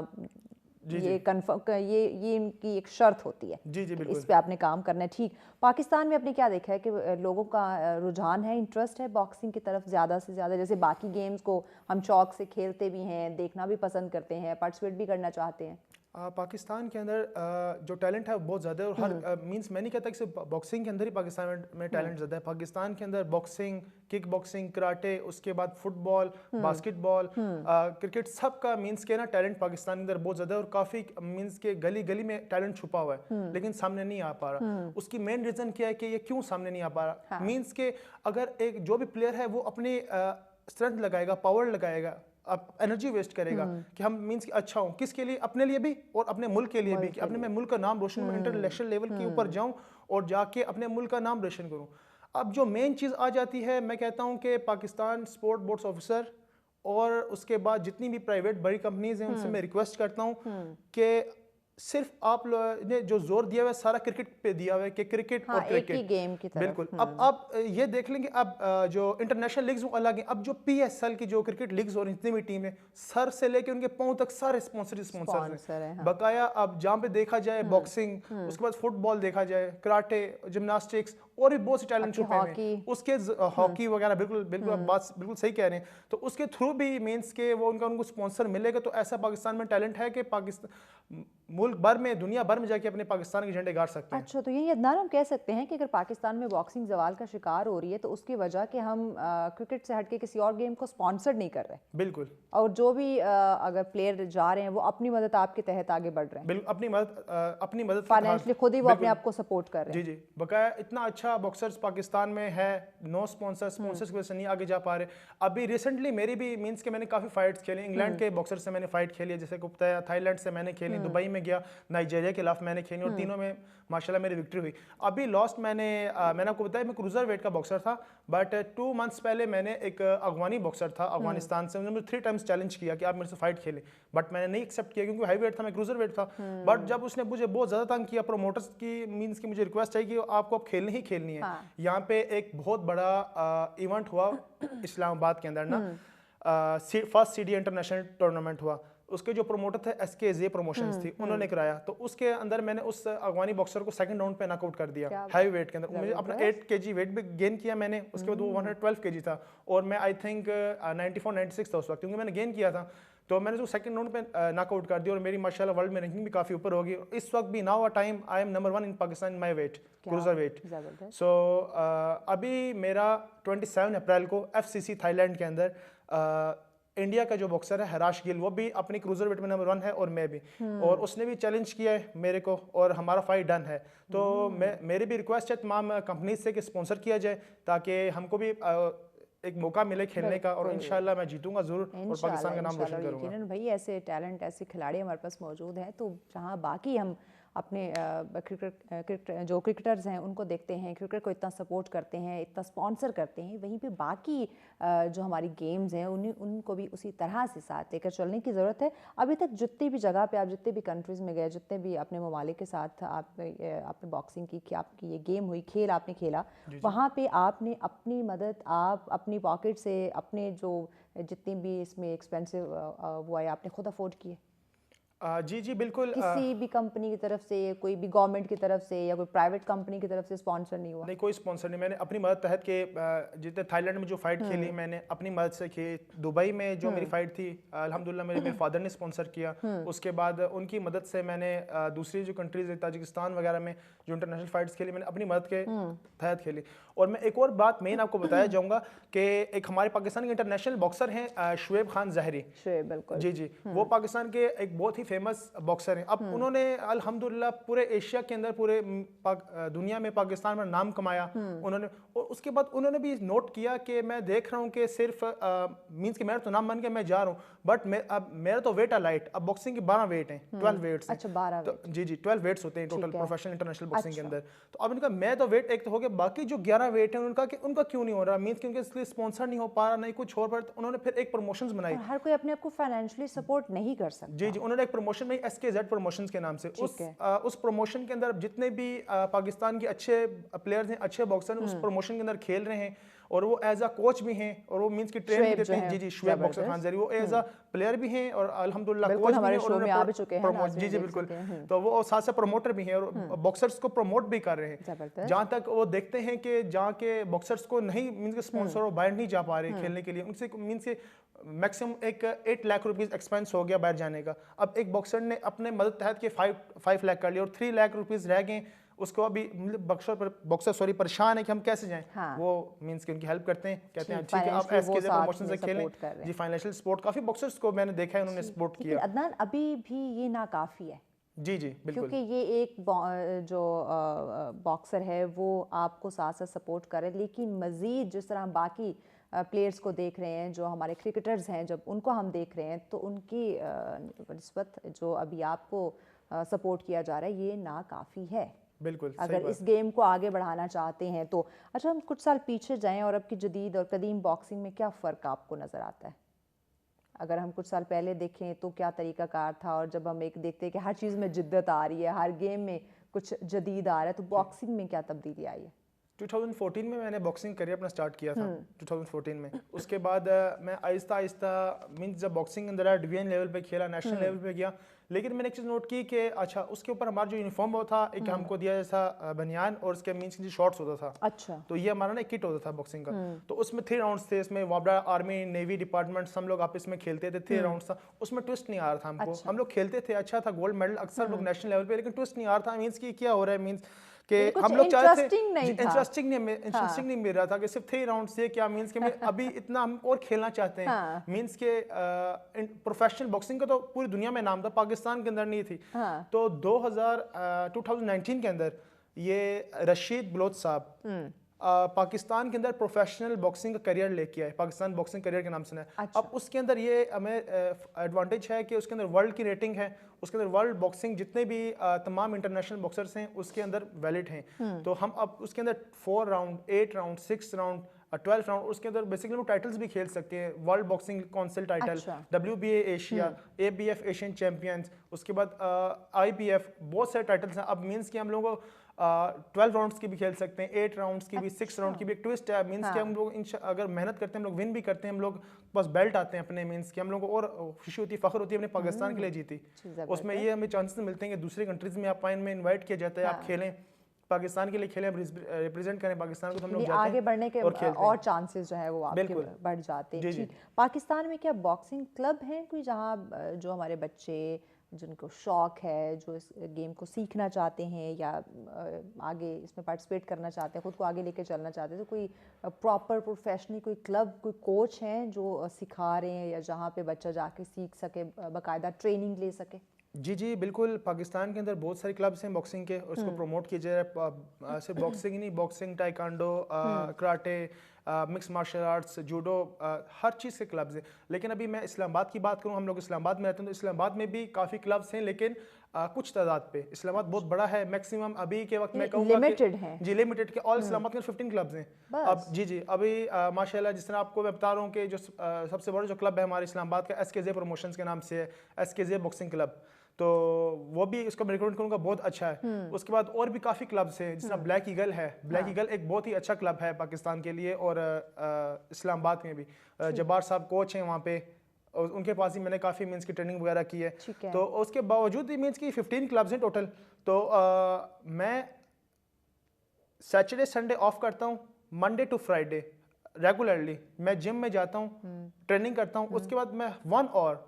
ये कन्फर्म, ये इनकी एक शर्त होती है। जी जी बिल्कुल। इस पे आपने काम करना है। ठीक, पाकिस्तान में आपने क्या देखा है कि लोगों का रुझान है, इंटरेस्ट है बॉक्सिंग की तरफ ज़्यादा से ज़्यादा? जैसे बाकी गेम्स को हम शौक से खेलते भी हैं, देखना भी पसंद करते हैं, पार्टिसिपेट भी करना चाहते हैं, पाकिस्तान के अंदर जो टैलेंट है वो बहुत ज़्यादा है, और हर मींस मैं नहीं कहता कि सिर्फ बॉक्सिंग के अंदर ही पाकिस्तान में टैलेंट ज़्यादा है। पाकिस्तान के अंदर बॉक्सिंग, किक बॉक्सिंग, कराटे, उसके बाद फुटबॉल, बास्केटबॉल, क्रिकेट, सब का मींस के ना टैलेंट पाकिस्तान के अंदर बहुत ज़्यादा है, और काफ़ी मींस के गली गली में टैलेंट छुपा हुआ है लेकिन सामने नहीं आ पा रहा। उसकी मेन रीज़न क्या है कि ये क्यों सामने नहीं आ पा रहा? मींस के अगर एक जो भी प्लेयर है वो अपनी स्ट्रेंथ लगाएगा, पावर लगाएगा, आप एनर्जी वेस्ट करेगा कि हम मींस कि अच्छा हूँ किसके लिए, अपने लिए भी और अपने मुल्क के लिए भी, कि अपने मैं मुल्क का नाम रोशन करूँ, इंटरनेशनल लेवल के ऊपर जाऊँ और जाके अपने मुल्क का नाम रोशन करूँ। अब जो मेन चीज़ आ जाती है, मैं कहता हूँ कि पाकिस्तान स्पोर्ट बोर्ड्स ऑफिसर और उसके बाद जितनी भी प्राइवेट बड़ी कंपनीज हैं उनसे मैं रिक्वेस्ट करता हूँ कि सिर्फ आप ने जो जोर दिया हुआ है सारा क्रिकेट पे दिया हुआ है कि क्रिकेट और क्रिकेट एक ही गेम की तरफ। बिल्कुल। अब ये देख लेंगे, अब जो इंटरनेशनल लीग्स वो अलग हैं, अब जो PSL की जो क्रिकेट लीग्स और जितनी भी टीम है, सर से लेके उनके पांव तक सारे स्पॉन्सर्स हैं बकाया। अब जहाँ पे देखा जाए बॉक्सिंग, उसके बाद फुटबॉल देखा जाए, कराटे, जिम्नास्टिक्स और भी बहुत से टैलेंट छुपे हैं, उसके हॉकी वगैरह, बिल्कुल बिल्कुल आप बात बिल्कुल सही कह रहे हैं। तो उसके थ्रू भी मींस के वो उनको स्पॉन्सर मिलेगा, तो ऐसा पाकिस्तान में टैलेंट है कि पाकिस्तान मुल्क भर में, दुनिया भर में जाके अपने पाकिस्तान के झंडे गाड़ सकते हैं। अच्छा, तो ये अदनान हम कह सकते हैं कि अगर पाकिस्तान में बॉक्सिंग जवाल का शिकार हो रही है तो उसकी वजह कि हम क्रिकेट से हटके किसी और गेम को स्पॉन्सर नहीं कर रहे। बिल्कुल। और जो भी अगर प्लेयर जा रहे हैं वो अपनी मदद आपके तहत आगे बढ़ रहे हैं। बिल्कुल, अपनी मदद फाइनेंशियली खुद ही वो अपने आप को सपोर्ट कर रहे हैं। जी जी, बकाया इतना अच्छा बॉक्सर्स पाकिस्तान में है, नो स्पॉन्सर्स की वजह से नहीं आगे जा पा रहे। अभी रिसेंटली मेरी भी मींस के मैंने काफ़ी फाइट्स खेली, इंग्लैंड के बॉक्सर से मैंने फाइट खेली है, जैसे को पता है, थाईलैंड से मैंने खेली, दुबई में गया, नाइजीरिया के खिलाफ मैंने खेली और तीनों में माशाल्लाह मेरी विक्ट्री हुई। अभी लास्ट मैंने आपको बताया मैं क्रूजर वेट का बॉक्सर था, बट 2 मंथ्स पहले मैंने एक अफगानी बॉक्सर था अफगानिस्तान से, उन्होंने मुझे 3 टाइम्स चैलेंज किया कि आप मेरे से फाइट खेले, बट मैंने नहीं एक्सेप्ट किया क्योंकि हाई वेट था, मैं क्रूजर वेट था। बट जब उसने मुझे बहुत ज़्यादा तंग किया, प्रोमोटर्स की मींस की मुझे रिक्वेस्ट आई कि आपको अब खेलनी ही खेलनी है। यहाँ पे एक बहुत बड़ा इवेंट हुआ इस्लामाबाद के अंदर ना, फर्स्ट CD इंटरनेशनल टूर्नामेंट हुआ, उसके जो प्रमोटर थे SKZ प्रमोशंस थी, उन्होंने कराया। तो उसके अंदर मैंने उस अफगानी बॉक्सर को सेकंड राउंड पे नॉकआउट कर दिया हैवी वेट के अंदर। मुझे अपना 8 kg वेट भी गेन किया मैंने, उसके बाद वो 112 kg था और मैं आई थिंक 94-96 था उस वक्त, क्योंकि मैंने गेन किया था। तो मैंने जो सेकंड राउंड पे नॉकआउट कर दिया और मेरी माशाल्लाह वर्ल्ड में रैंकिंग भी काफ़ी ऊपर होगी। इस वक्त भी now a time I am number 1 in Pakistan in my weight, cruiser weight. So अभी मेरा 27 अप्रैल को FCC थाईलैंड के अंदर इंडिया का जो बॉक्सर है हराश गिल, वो भी अपनी क्रूजर वेट में नंबर 1 है और मैं भी, और उसने भी चैलेंज किया है मेरे को और हमारा फाइट डन है। तो मेरी भी रिक्वेस्ट है तमाम कंपनीज से कि स्पॉन्सर किया जाए ताकि हमको भी एक मौका मिले खेलने का, और इंशाल्लाह मैं जीतूंगा जरूर और पाकिस्तान का नाम रोशन करूंगा। यकीनन भाई, ऐसे टैलेंट, ऐसे खिलाड़ी हमारे पास मौजूद हैं, तो जहां बाकी हम अपने जो क्रिकेटर्स हैं उनको देखते हैं, क्रिकेट को इतना सपोर्ट करते हैं, इतना स्पॉन्सर करते हैं, वहीं पे बाकी जो हमारी गेम्स हैं उनको भी उसी तरह से साथ लेकर चलने की ज़रूरत है। अभी तक जितनी भी जगह पे आप, जितने भी कंट्रीज़ में गए, जितने भी अपने ममालिक के साथ आपने बॉक्सिंग की, कि आपकी ये गेम हुई, खेल आपने खेला, वहाँ पे आपने अपनी मदद, आप अपनी पॉकेट से, अपने जो जितनी भी इसमें एक्सपेंसिव वो आए, आपने खुद अफोर्ड किए? जी बिल्कुल। किसी भी कंपनी की तरफ से, कोई भी गवर्नमेंट की तरफ से या कोई प्राइवेट कंपनी की तरफ से स्पॉन्सर नहीं हुआ? नहीं, कोई स्पॉन्सर नहीं। मैंने अपनी मदद तहत के जितने थाईलैंड में जो फाइट खेली मैंने अपनी मदद से की। दुबई में जो मेरी फाइट थी अल्हम्दुलिल्लाह मेरे फादर ने स्पॉन्सर किया। उसके बाद उनकी मदद से मैंने दूसरी जो कंट्रीज है ताजिकिस्तान वगैरह में जो इंटरनेशनल फाइट्स खेली, मैंने अपनी मदद के तहत खेली। और मैं एक और बात मेन आपको बताया जाऊंगा कि एक हमारे पाकिस्तान के इंटरनेशनल बॉक्सर हैं शुएब खान जहरी। बिल्कुल जी, वो पाकिस्तान के एक बहुत ही फेमस बॉक्सर हैं। अब उन्होंने अल्हम्दुलिल्लाह पूरे एशिया के अंदर, पूरे दुनिया में पाकिस्तान में नाम कमाया उन्होंने। और उसके बाद उन्होंने भी नोट किया कि मैं देख रहा हूँ कि सिर्फ मींस कि मेरा तो नाम बन के मैं जा रहा हूँ, बट अब मेरा तो वेट है लाइट। अब बॉक्सिंग के 12 वेट हैं, 12 वेट्स। अच्छा, 12 तो जी 12 वेट्स होते हैं टोटल प्रोफेशनल इंटरनेशनल बॉक्सिंग के अंदर। तो अब इनका मैं तो वेट एक तो हो गया, बाकी जो 11 वेट है उनका क्यों नहीं हो रहा? मींस क्योंकि इसलिए स्पॉन्सर नहीं हो पा रहा, नहीं कुछ और। पर उन्होंने फिर एक प्रमोशंस बनाई। हर कोई अपने आप को फाइनेंशियली सपोर्ट नहीं कर सकता। जी, उन्होंने एक प्रमोशन बनाई SKZ प्रमोशंस के नाम से। उस प्रमोशन के अंदर जितने भी पाकिस्तान के अच्छे प्लेयर्स हैं, अच्छे बॉक्सर हैं, उस प्रमोशन के अंदर खेल रहे हैं और वो एज अ कोच भी हैं और वो मींस की ट्रेन भी देते हैं। जी, शुएब बॉक्सर खान जहरी वो एज अ प्लेयर भी हैं और अल्हम्दुलिल्लाह कोच भी हैं। जी बिल्कुल। तो वो साथ साथ प्रमोटर भी हैं और बॉक्सर्स को प्रमोट भी कर रहे हैं। जहाँ तक वो देखते हैं कि जहाँ के बॉक्सर्स को नहीं मींस के स्पॉन्सर और बाहर नहीं जा पा रहे खेलने के लिए, उनसे मींस के मैक्सिमम एक 8 लाख रुपीस एक्सपेंस हो गया बाहर जाने का। अब एक बॉक्सर ने अपने मदद तहत के 5 लाख कर लिया और 3 लाख रुपीस रह गए उसको। अभी बॉक्सर परेशान है कि हम कैसे जाएं। हाँ। वो मींस कि उनकी हेल्प करते हैं, कहते हैं ठीक है आप SKZ प्रमोशन से खेलें। जी, फाइनेंशियल सपोर्ट काफी बॉक्सर्स को मैंने देखा है उन्होंने सपोर्ट किया। अदनान, अभी भी ये नाकाफी है। जी बिल्कुल, क्योंकि ये एक जो बॉक्सर है वो आपको साथ साथ सपोर्ट करे, लेकिन मजीद जिस तरह बाकी प्लेयर्स को देख रहे हैं, जो हमारे क्रिकेटर्स हैं, जब उनको हम देख रहे हैं तो उनकी निस्बत जो अभी आपको सपोर्ट किया जा रहा है ये नाकाफ़ी है। बिल्कुल, अगर इस गेम को आगे बढ़ाना चाहते हैं तो। अच्छा, हम कुछ साल पीछे जाएं और अब की जदीद और कदीम बॉक्सिंग में क्या फ़र्क आपको नज़र आता है? अगर हम कुछ साल पहले देखें तो क्या तरीकाकार था, और जब हम एक देखते हैं कि हर चीज़ में जिद्दत आ रही है, हर गेम में कुछ जदीद आ रहा है, तो बॉक्सिंग में क्या तब्दीली आई है? 2014 में मैंने बॉक्सिंग करियर अपना स्टार्ट किया था 2014 में। उसके बाद मैं आहिस्ता आहिस्ता मीन्स जब बॉक्सिंग अंदर आया, डिवीजन लेवल पे खेला, नेशनल लेवल पे गया। लेकिन मैंने एक चीज़ नोट की कि अच्छा उसके ऊपर हमारा जो यूनिफॉर्म होता था, एक हमको दिया जैसा बनियान और उसके मीन्स की शॉर्ट्स होता था। अच्छा, तो ये हमारा ना किट होता था बॉक्सिंग का। तो उसमें 3 राउंड्स थे, इसमें वाबरा आर्मी नेवी डिपार्टमेंट हम लोग आपस में खेलते थे। 3 राउंड्स था, उसमें ट्विस्ट नहीं आ रहा था हमको। हम लोग खेलते थे, अच्छा था, गोल्ड मेडल अक्सर लोग नेशनल लेवल पे, लेकिन ट्विस्ट नहीं आ रहा था। मीन्स की क्या हो रहा है, मीन्स कि हम लोग चाहते थे इंटरेस्टिंग नहीं मिल रहा था कि सिर्फ 3 राउंड से क्या मींस कि अभी इतना हम और खेलना चाहते हैं। मींस के प्रोफेशनल बॉक्सिंग का तो पूरी दुनिया में नाम था, पाकिस्तान के अंदर नहीं थी। तो 2019 के अंदर ये रशीद बलोच साहब पाकिस्तान के अंदर प्रोफेशनल बॉक्सिंग का करियर लेके आए, पाकिस्तान बॉक्सिंग करियर के नाम से। अच्छा। अब उसके अंदर ये हमें एडवांटेज है कि उसके अंदर वर्ल्ड की रेटिंग है, उसके अंदर वर्ल्ड बॉक्सिंग जितने भी तमाम इंटरनेशनल बॉक्सर्स हैं उसके अंदर वैलिड हैं। तो हम अब उसके अंदर 4 राउंड, 8 राउंड, 6 राउंड, 12 राउंड, उसके अंदर बेसिकली वो टाइटल्स भी खेल सकते हैं। World boxing council title, WBA Asia, ABF Asian champions, उसके बाद IBF, बहुत सारे टाइटल्स हैं। अब मीन्स कि हम लोगों को 12 राउंड्स की भी खेल सकते हैं, 8 राउंड्स की भी, 6 राउंड की भी। एक ट्विस्ट है मींस कि हम लोग अगर मेहनत करते हैं, हम लोग विन भी करते हैं, हम लोग बस बेल्ट आते हैं अपने, मींस कि हम लोग को और खुशी होती है, फख्र होती है, हमने पाकिस्तान के लिए जीती। उसमें ये हमें चांसेस मिलते हैं कि दूसरी कंट्रीज में आप में इन्वाइट किया जाता है, आप खेलें, पाकिस्तान के लिए खेलें, रिप्रेजेंट करें पाकिस्तान को, तो हम लोग जाते आगे बढ़ने के और चांसेस जो है वो आपके बढ़ जाते हैं। जी। पाकिस्तान में क्या बॉक्सिंग क्लब हैं कोई जहाँ जो हमारे बच्चे जिनको शौक है, जो इस गेम को सीखना चाहते हैं या आगे इसमें पार्टिसिपेट करना चाहते हैं, खुद को आगे लेके चलना चाहते हैं, तो कोई प्रॉपर प्रोफेशनल कोई क्लब, कोई कोच हैं जो सिखा रहे हैं या जहाँ पे बच्चा जाके सीख सके, बाकायदा ट्रेनिंग ले सके? जी बिल्कुल, पाकिस्तान के अंदर बहुत सारे क्लब्स हैं बॉक्सिंग के, उसको प्रमोट किया जा रहा है। सिर्फ बॉक्सिंग ही नहीं, boxing, taekwondo, karate, mix martial arts, judo, हर चीज़ के क्लब्स हैं। लेकिन अभी मैं इस्लामाबाद की बात करूं, हम लोग इस्लामाबाद में रहते हैं, तो इस्लामाबाद में भी काफ़ी क्लब्स हैं, लेकिन कुछ तादाद पे। इस्लामाबाद बहुत बड़ा है, मैक्सिमम अभी के वक्त मैं कहूँगा लिमिटेड है जी, लिमिटेड के। ऑल इस्लामाबाद में 15 क्लब्स हैं अब। जी अभी माशाल्लाह, जिस तरह आपको मैं बता रहा हूँ कि जो सबसे बड़ा जो क्लब है हमारे इस्लामाबाद का, SKZ प्रमोशंस के नाम से है, SKZ बॉक्सिंग क्लब, तो वो भी उसका मैं रिकमेंड करूँगा, बहुत अच्छा है। उसके बाद और भी काफ़ी क्लब्स हैं, जिस तरह ब्लैक ईगल है, ब्लैक ईगल एक बहुत ही अच्छा क्लब है पाकिस्तान के लिए, और इस्लामाबाद में भी जब्बार साहब कोच हैं वहाँ पे, और उनके पास ही मैंने काफ़ी मीन्स की ट्रेनिंग वगैरह की है। तो उसके बावजूद मीन्स की 15 क्लब्स हैं टोटल। तो मैं सैटरडे संडे ऑफ करता हूँ, मंडे टू फ्राइडे रेगुलरली मैं जिम में जाता हूँ, ट्रेनिंग करता हूँ। उसके बाद मैं 1 आवर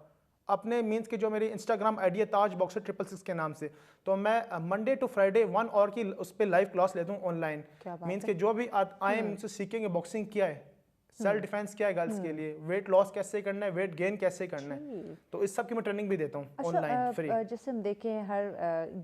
अपने मीन्स के जो मेरी इंस्टाग्राम आईडी है ताज बॉक्सर 666 के नाम से, तो मैं मंडे टू फ्राइडे 1 आवर की उस पर लाइव क्लास लेता हूँ ऑनलाइन। मीन्स के जो भी आए मुझसे सीखेंगे बॉक्सिंग क्या है, सेल्फ डिफेंस क्या है गर्ल्स के लिए, वेट लॉस कैसे करना है, वेट गेन कैसे करना है, तो इस सब की मैं ट्रेनिंग भी देता हूँ ऑनलाइन फ्री। जैसे हम देखें हर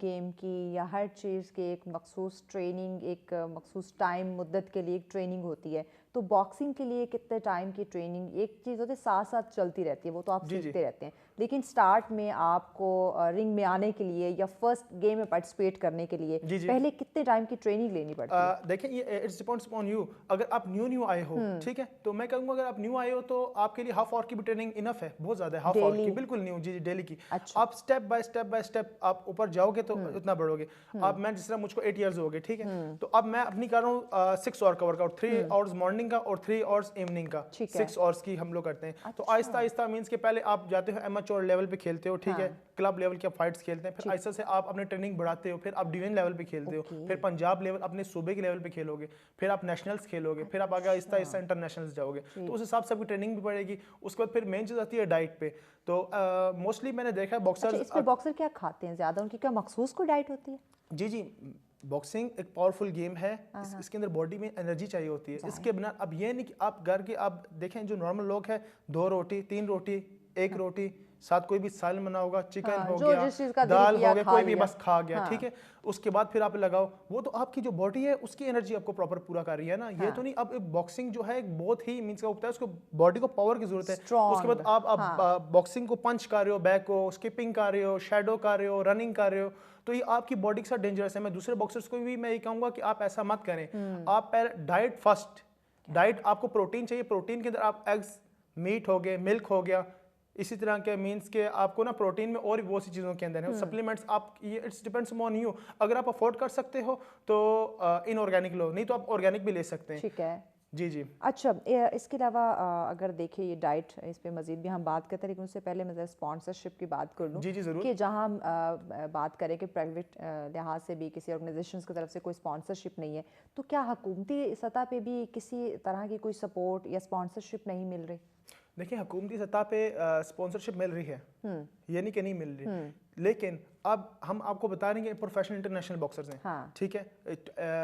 गेम की या हर चीज़ की एक मखसूस ट्रेनिंग, एक मखसूस टाइम मुद्दत के लिए एक ट्रेनिंग होती है, तो बॉक्सिंग के लिए कितने टाइम की ट्रेनिंग एक चीज़ होती है, साथ साथ चलती रहती है, वो तो आप सीखते रहते हैं, लेकिन स्टार्ट में आपको रिंग में आने के लिए या फर्स्ट गेम में पार्टिसिपेट करने के लिए पहले कितने टाइम की ट्रेनिंग लेनी पड़ती है? देखिए ये इट्स डिपेंड्स अपॉन यू। अगर आप न्यू आए हो, ठीक है, तो मैं कहूँगा अगर आप न्यू आए हो तो आपके लिए हाफ आवर की भी ट्रेनिंग इनफ है, बहुत ज़्यादा है, हाफ आवर की बिल्कुल न्यू। जी डेली की। अच्छा। आप स्टेप बाय स्टेप आप ऊपर जाओगे तो इतना बढ़ोगे। अब मैं जिस तरह मुझको 8 इयर्स हो गए, ठीक है, तो अब मैं अपनी कर रहा हूँ 6 आवर का वर्कआउट, 3 आवर्स मॉर्निंग का और 3 आवर्स इवनिंग का, 6 आवर्स की हम लोग करते हैं। तो आहिस्ता आहिस्ता मीन्स के पहले आप जाते हो एमेच्योर लेवल पे खेलते हो, ठीक है, क्लब लेवल के फाइट्स खेलते हैं, फिर आहिस्ता से आप अपनी ट्रेनिंग बढ़ाते हो, फिर आप डिवीजन लेवल पे खेलते हो, फिर पंजाब लेवल अपने सूबे के लेवल पे खेलोगे, फिर आप नेशनल्स खेलोगे, फिर आप आगे आहिस्ता आहिस्ता इंटरनेशनल्स जाओगे, तो उस हिसाब से आपकी ट्रेनिंग भी बढ़ेगी। उसके बाद फिर मेन चीज़ आती है डाइट पे। तो मोस्टली मैंने देखा है बॉक्सर्स, इसमें बॉक्सर क्या खाते हैं ज़्यादा, उनकी क्या मखसूस कोई डाइट होती है? जी बॉक्सिंग एक पावरफुल गेम है, इसके अंदर बॉडी में एनर्जी चाहिए होती है। इसके बिना अब ये नहीं कि आप घर के आप देखें जो नॉर्मल लोग हैं 2 रोटी 3 रोटी 1 रोटी साथ कोई भी सालन बना होगा, चिकन हो गया, दाल हो गया, कोई भी बस खा गया, ठीक है, उसके बाद फिर आप लगाओ, वो तो आपकी जो बॉडी है उसकी एनर्जी आपको प्रॉपर पूरा कर रही है ना। ये तो नहीं, अब बॉक्सिंग जो है एक बहुत ही मीन्स का होता है, उसको बॉडी को पावर की जरूरत है। उसके बाद आप बॉक्सिंग को पंच कर रहे हो, बैक को स्किपिंग कर रहे हो, शैडो कर रहे हो, रनिंग कर रहे हो, तो ये आपकी बॉडी के साथ डेंजरस है। मैं दूसरे बॉक्सर्स को भी मैं ये कहूँगा कि आप ऐसा मत करें। आप पहले डाइट फर्स्ट, डाइट आपको प्रोटीन चाहिए, प्रोटीन के अंदर आप एग्स, मीट हो गए, मिल्क हो गया, इसी तरह के मीन्स के आपको ना प्रोटीन में और भी बहुत सी चीज़ों के अंदर है सप्लीमेंट्स। आप ये इट्स डिपेंड्स ऑन यू, अगर आप अफोर्ड कर सकते हो तो इनऑर्गेनिक लो, नहीं तो आप ऑर्गेनिक भी ले सकते हैं। ठीक है जी। अच्छा, इसके अलावा अगर देखिए ये डाइट, इस पे मजीद भी हम बात करते हैं, लेकिन उससे पहले मैं स्पॉन्सरशिप की बात कर लूँ। जी जरूर। कि जहाँ हम बात करें कि प्राइवेट लिहाज से भी किसी ऑर्गेनाइजेशंस की तरफ से कोई स्पॉन्सरशिप नहीं है, तो क्या हुकूमती सतह पे भी किसी तरह की कोई सपोर्ट या स्पॉन्सरशिप नहीं मिल रही? देखिए हुकूमती सतह पे स्पॉन्सरशिप मिल रही है, ये नहीं कि नहीं मिल रही, लेकिन अब हम आपको बता रहे हैं प्रोफेशनल इंटरनेशनल बॉक्सर्स हैं, ठीक है,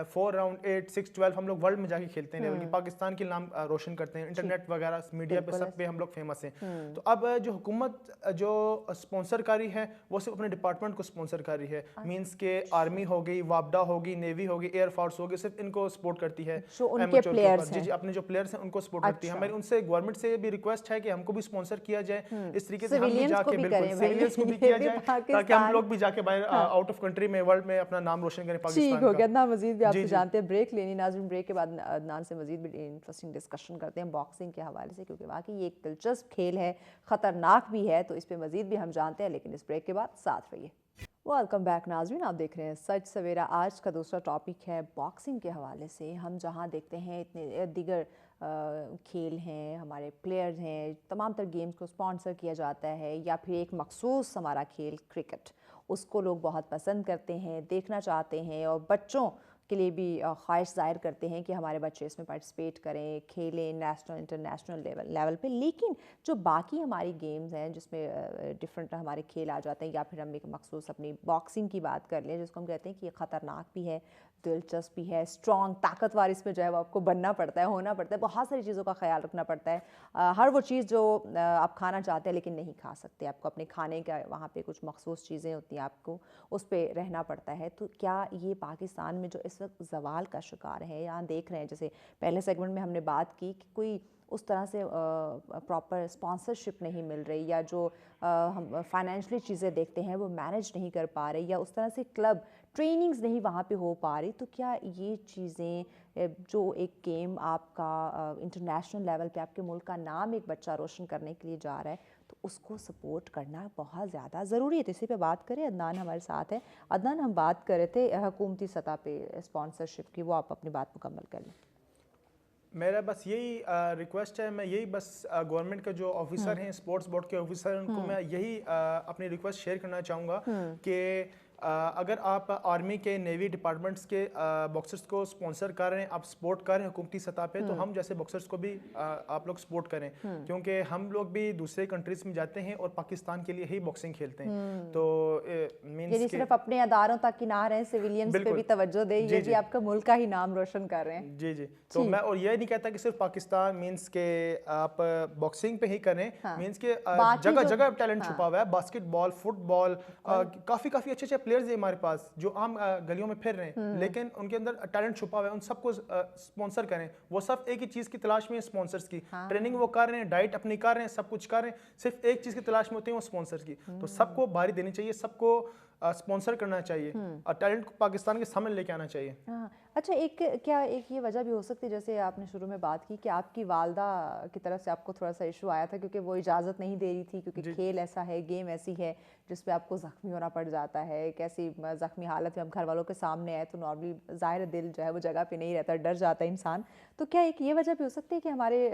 4 राउंड 8 6 12 हम लोग वर्ल्ड में जाके खेलते हैं लेवल की, पाकिस्तान के नाम रोशन करते हैं, इंटरनेट वगैरह मीडिया पे सब पे हम लोग फेमस हैं। तो अब जो हुकूमत जो स्पॉन्सर कर रही है वो सिर्फ अपने डिपार्टमेंट को स्पॉन्सर कर रही है, मींस के आर्मी हो गई, वापडा होगी, नेवी होगी, एयरफोर्स होगी, सिर्फ इनको सपोर्ट करती है। उनके प्लेयर्स जी अपने जो प्लेयर्स हैं उनको सपोर्ट करती है। हमारी उनसे गवर्नमेंट से भी रिक्वेस्ट है कि हमको भी स्पॉन्सर किया जाए, इस तरीके से हम भी जाके बिल्कुल सिविलियंस को भी किया जाए, ताकि हम लोग भी जाके बाहर आउट ऑफ कंट्री में वर्ल्ड में अपना नाम रोशन करें पाकिस्तान का। ठीक हो गया ना, मजीद भी आपसे जानते हैं, ब्रेक लेनी नाज़रीन, ब्रेक के बाद अदनान से मजीद भी इंटरेस्टिंग डिस्कशन करते हैं बॉक्सिंग के हवाले से, क्योंकि वाकई ये एक दिलचस्प खेल है, ख़तरनाक भी है, तो इस पर मजीद भी हम जानते हैं, लेकिन इस ब्रेक के बाद साथ रहिए। वेलकम बैक नाज़रीन, आप देख रहे हैं सच सवेरा। आज का दूसरा टॉपिक है बॉक्सिंग के हवाले से। हम जहां देखते हैं इतने दीगर खेल हैं, हमारे प्लेयर्स हैं, तमाम तर गेम्स को स्पॉन्सर किया जाता है, या फिर एक मखसूस हमारा खेल क्रिकेट, उसको लोग बहुत पसंद करते हैं, देखना चाहते हैं, और बच्चों के लिए भी ख्वाहिश ज़ाहिर करते हैं कि हमारे बच्चे इसमें पार्टिसिपेट करें, खेलें नेशनल इंटरनेशनल लेवल पे। लेकिन जो बाकी हमारी गेम्स हैं जिसमें डिफरेंट हमारे खेल आ जाते हैं, या फिर हम एक मखसूस अपनी बॉक्सिंग की बात कर लें जिसको हम कहते हैं कि ये ख़तरनाक भी है, दिलचस्प भी है, स्ट्रॉन्ग ताकतवर इसमें जो है वो आपको बनना पड़ता है, होना पड़ता है, बहुत सारी चीज़ों का ख्याल रखना पड़ता है। हर वो चीज़ जो आप खाना चाहते हैं लेकिन नहीं खा सकते, आपको अपने खाने का वहाँ पे कुछ मखसूस चीज़ें होती हैं, आपको उस पर रहना पड़ता है। तो क्या ये पाकिस्तान में जो इस वक्त जवाल का शिकार है, यहाँ देख रहे हैं जैसे पहले सेगमेंट में हमने बात की कि कोई उस तरह से प्रॉपर स्पॉन्सरशिप नहीं मिल रही, या जो हम फाइनेंशियली चीज़ें देखते हैं वो मैनेज नहीं कर पा रहे, या उस तरह से क्लब ट्रेनिंग्स नहीं वहाँ पे हो पा रही, तो क्या ये चीज़ें जो एक गेम आपका इंटरनेशनल लेवल पे आपके मुल्क का नाम एक बच्चा रोशन करने के लिए जा रहा है, तो उसको सपोर्ट करना बहुत ज़्यादा ज़रूरी है। तो इसी पे बात करें, अदनान हमारे साथ है। अदनान, हम बात कर रहे थे हुकूमती सतह पे स्पॉन्सरशिप की, वो आप अपनी बात मुकम्मल कर लें। मेरा बस यही रिक्वेस्ट है, मैं यही बस गवर्नमेंट के जो ऑफिसर हैं, स्पोर्ट्स बोर्ड के ऑफिसर, उनको मैं यही अपनी रिक्वेस्ट शेयर करना चाहूँगा कि अगर आप आर्मी के, नेवी डिपार्टमेंट्स के बॉक्सर्स को स्पॉन्सर कर रहे हैं, आप सपोर्ट कर रहे हैं हुकूमती सतह पे, तो हम जैसे बॉक्सर्स को भी आप लोग सपोर्ट करें, क्योंकि हम लोग भी दूसरे कंट्रीज में जाते हैं और पाकिस्तान के लिए ही बॉक्सिंग खेलते हैं। तो मींस सिर्फ अपने अदारों तक ही ना रहे, सिविलियंस पे भी तवज्जो दे, ये भी आपका मुल्क का ही नाम रोशन कर रहे हैं। जी जी। तो मैं और ये नहीं कहता कि सिर्फ पाकिस्तान मींस के आप बॉक्सिंग पे ही करें, मींस के जगह जगह टैलेंट छुपा हुआ है, बास्केटबॉल, फुटबॉल, काफी अच्छे अच्छे प्लेयर्स हैं हमारे पास जो आम गलियों में फिर रहे हैं, लेकिन उनके अंदर टैलेंट छुपा हुआ है, उन सबको स्पॉन्सर करें। वो सब एक ही चीज की तलाश में है, स्पॉन्सर्स की। ट्रेनिंग वो कर रहे हैं, डाइट अपनी कर रहे हैं, सब कुछ कर रहे हैं, सिर्फ एक चीज की तलाश में होते हैं, वो स्पॉन्सर्स की। तो सबको बारी देनी चाहिए, सबको स्पॉन्सर करना चाहिए, और टैलेंट को पाकिस्तान के सामने लेके आना चाहिए। अच्छा, क्या एक ये वजह भी हो सकती है, जैसे आपने शुरू में बात की कि आपकी वालदा की तरफ से आपको थोड़ा सा इशू आया था, क्योंकि वो इजाज़त नहीं दे रही थी, क्योंकि खेल ऐसा है, गेम ऐसी है जिसपे आपको ज़ख्मी होना पड़ जाता है। एक ऐसी ज़ख्मी हालत में अब घर वालों के सामने आए तो नॉर्मली ज़ाहिर दिल जो है वो जगह पे नहीं रहता, डर जाता है इंसान। तो क्या एक ये वजह भी हो सकती है कि हमारे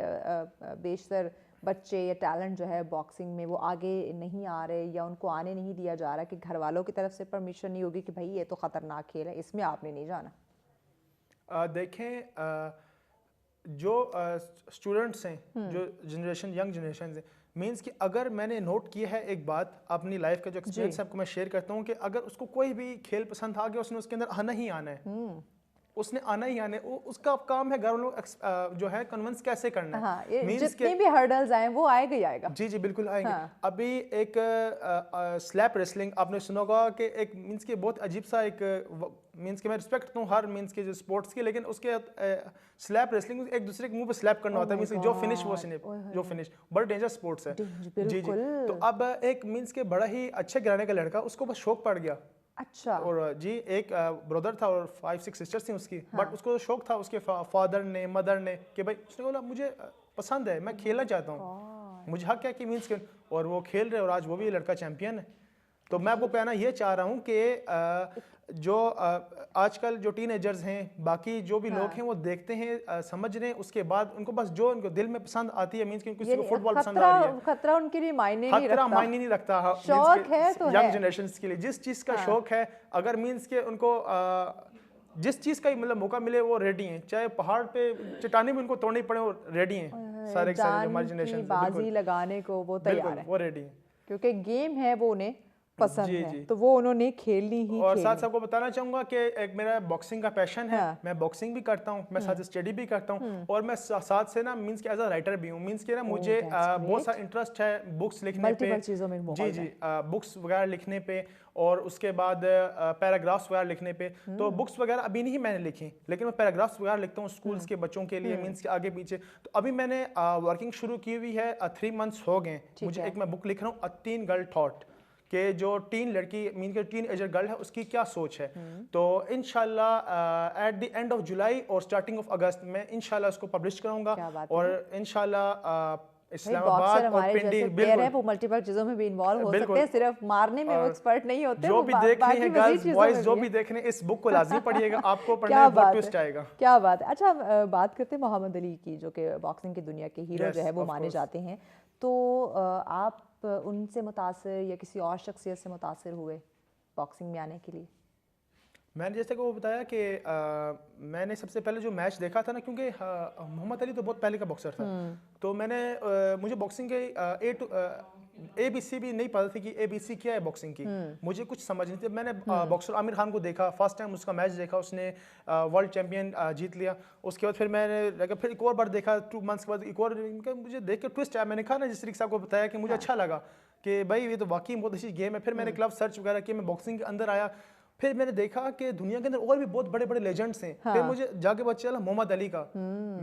बेशतर बच्चे या टैलेंट जो है बॉक्सिंग में वो आगे नहीं आ रहे, या उनको आने नहीं दिया जा रहा, कि घर वालों की तरफ से परमिशन नहीं होगी कि भाई ये तो ख़तरनाक खेल है, इसमें आपने नहीं जाना? देखें, जो स्टूडेंट्स हैं, जो जनरेशन, यंग जनरेशन है, मींस कि अगर मैंने नोट किया है एक बात, अपनी लाइफ का जो एक्सपीरियंस है आपको मैं शेयर करता हूँ, कि अगर उसको कोई भी खेल पसंद आ गया, उसने उसके अंदर आना ही आना है, उसने आना ही आना है, उसका काम है घर वालों जो है कन्विंस कैसे करना है। हाँ, जितने भी हर्डल्स आए वो आएगा ही आएगा। जी जी बिल्कुल आएंगे। अभी एक स्लैप रेसलिंग आपने सुना होगा, कि एक मींस के बहुत अजीब सा एक मींस के मैं रिस्पेक्ट करता हूँ हर मींस के जो स्पोर्ट्स की, लेकिन उसके स्लैप रेसलिंग एक दूसरे के मुंह पे स्लैप करना होता है, मींस जो फिनिश वो जो फिनिश, बड़ा डेंजर स्पोर्ट्स है। जी जी। तो अब एक मींस के बड़ा ही अच्छे घराने का लड़का, उसको बस शौक पड़ गया। अच्छा। और जी एक ब्रदर था और 5-6 सिस्टर्स थी उसकी, बट उसको शौक था उसके फादर ने, मदर ने, कि भाई उसने बोला मुझे पसंद है, मैं खेलना चाहता हूँ, मुझे हक है कि मींस के, और वो खेल रहे, और आज वो भी लड़का चैंपियन है। तो मैं आपको कहना ये चाह रहा हूँ कि जो आजकल जो टीनेजर्स हैं, बाकी जो भी लोग हैं, वो देखते हैं, समझ रहे हैं, उसके बाद उनको बस जो उनको दिल में पसंद आती है, मींस कि किसी को फुटबॉल पसंद आ रही है, खतरा उनके लिए मायने नहीं रखता, शौक है तो यंग जनरेशन के लिए जिस चीज का शौक है, अगर मींस के उनको जिस चीज का मतलब मौका मिले वो रेडी हैं, चाहे पहाड़ पे चट्टानी में उनको तोड़नी पड़े वो रेडी हैं, सारे हमारी जनरेशन बाजी लगाने को वो तैयार है, वो रेडी है, क्योंकि गेम है वो उन्हें पसंद है, तो वो उन्होंने खेलनी ही। और साथ सबको बताना चाहूंगा कि एक मेरा बॉक्सिंग का पैशन है, मैं बॉक्सिंग भी करता हूँ, मैं साथ स्टडी भी करता हूँ, और मैं साथ से ना मींस के एज अ राइटर भी हूँ, मींस के ना मुझे बहुत सा इंटरेस्ट है बुक्स लिखने पे, जी जी, बुक्स वगैरह लिखने पे, और उसके बाद पैराग्राफ्स वगैरह लिखने पे। तो बुक्स वगैरह अभी नहीं मैंने लिखी, लेकिन मैं पैराग्राफ्स वगैरह लिखता हूँ स्कूल्स के बच्चों के लिए, मींस के आगे पीछे। तो अभी मैंने वर्किंग शुरू की हुई है, 3 मंथ्स हो गए मुझे। एक मैं बुक लिख रहा हूँ, अ टीन गर्ल थॉट, कि जो टीन लड़की मीन के टीन एजर गर्ल है उसकी क्या सोच है। तो इंशाल्लाह at the end of July और स्टार्टिंग ऑफ अगस्त में इंशाल्लाह उसको पब्लिश करूंगा, और इंशाल्लाह इस्लामाबाद बॉक्सर और हमारे पिंडी, जैसे प्लेयर है बिल्कुल वो मल्टीपल चीजों में भी इन्वॉल्व हो सकते बिल्कुल। हैं, सिर्फ मारने में वो और एक्सपर्ट नहीं होते, जो वो भी देख रही बाकी है मजीद गर्ल्स चीजों बॉयज में जो भी भी है। देख रहे हैं इस बुक को लाजमी पढ़िएगा, आपको पढ़ने क्या में बहुत बात ट्विस्ट है, आएगा। क्या बात है। अच्छा बात करते हैं मोहम्मद अली की, जो कि बॉक्सिंग की दुनिया के हीरो Yes, जो है वो of माने course. जाते हैं, तो आप उनसे मुतासिर या किसी और शख्सियत से मुतासिर हुए बॉक्सिंग में आने के लिए? मैंने जैसे कि वो बताया कि मैंने सबसे पहले जो मैच देखा था ना, क्योंकि मोहम्मद अली तो बहुत पहले का बॉक्सर था, तो मैंने मुझे बॉक्सिंग के ABC भी नहीं पता थी कि ABC क्या है बॉक्सिंग की, मुझे कुछ समझ नहीं थी। मैंने बॉक्सर आमिर खान को देखा, फर्स्ट टाइम उसका मैच देखा, उसने वर्ल्ड चैंपियन जीत लिया। उसके बाद फिर मैंने फिर एक और बार देखा 2 मंथ्स के बाद, एक और मुझे देख के ट्विस्ट आया। मैंने कहा ना, जिस तरीके से आपको बताया कि मुझे अच्छा लगा कि भाई ये तो वाकई बहुत अच्छी गेम है। फिर मैंने क्लब सर्च वगैरह किया, मैं बॉक्सिंग के अंदर आया, फिर मैंने देखा कि दुनिया के अंदर और भी बहुत बड़े बड़े लेजेंड्स हैं। फिर मुझे जाके पता चला मोहम्मद अली का,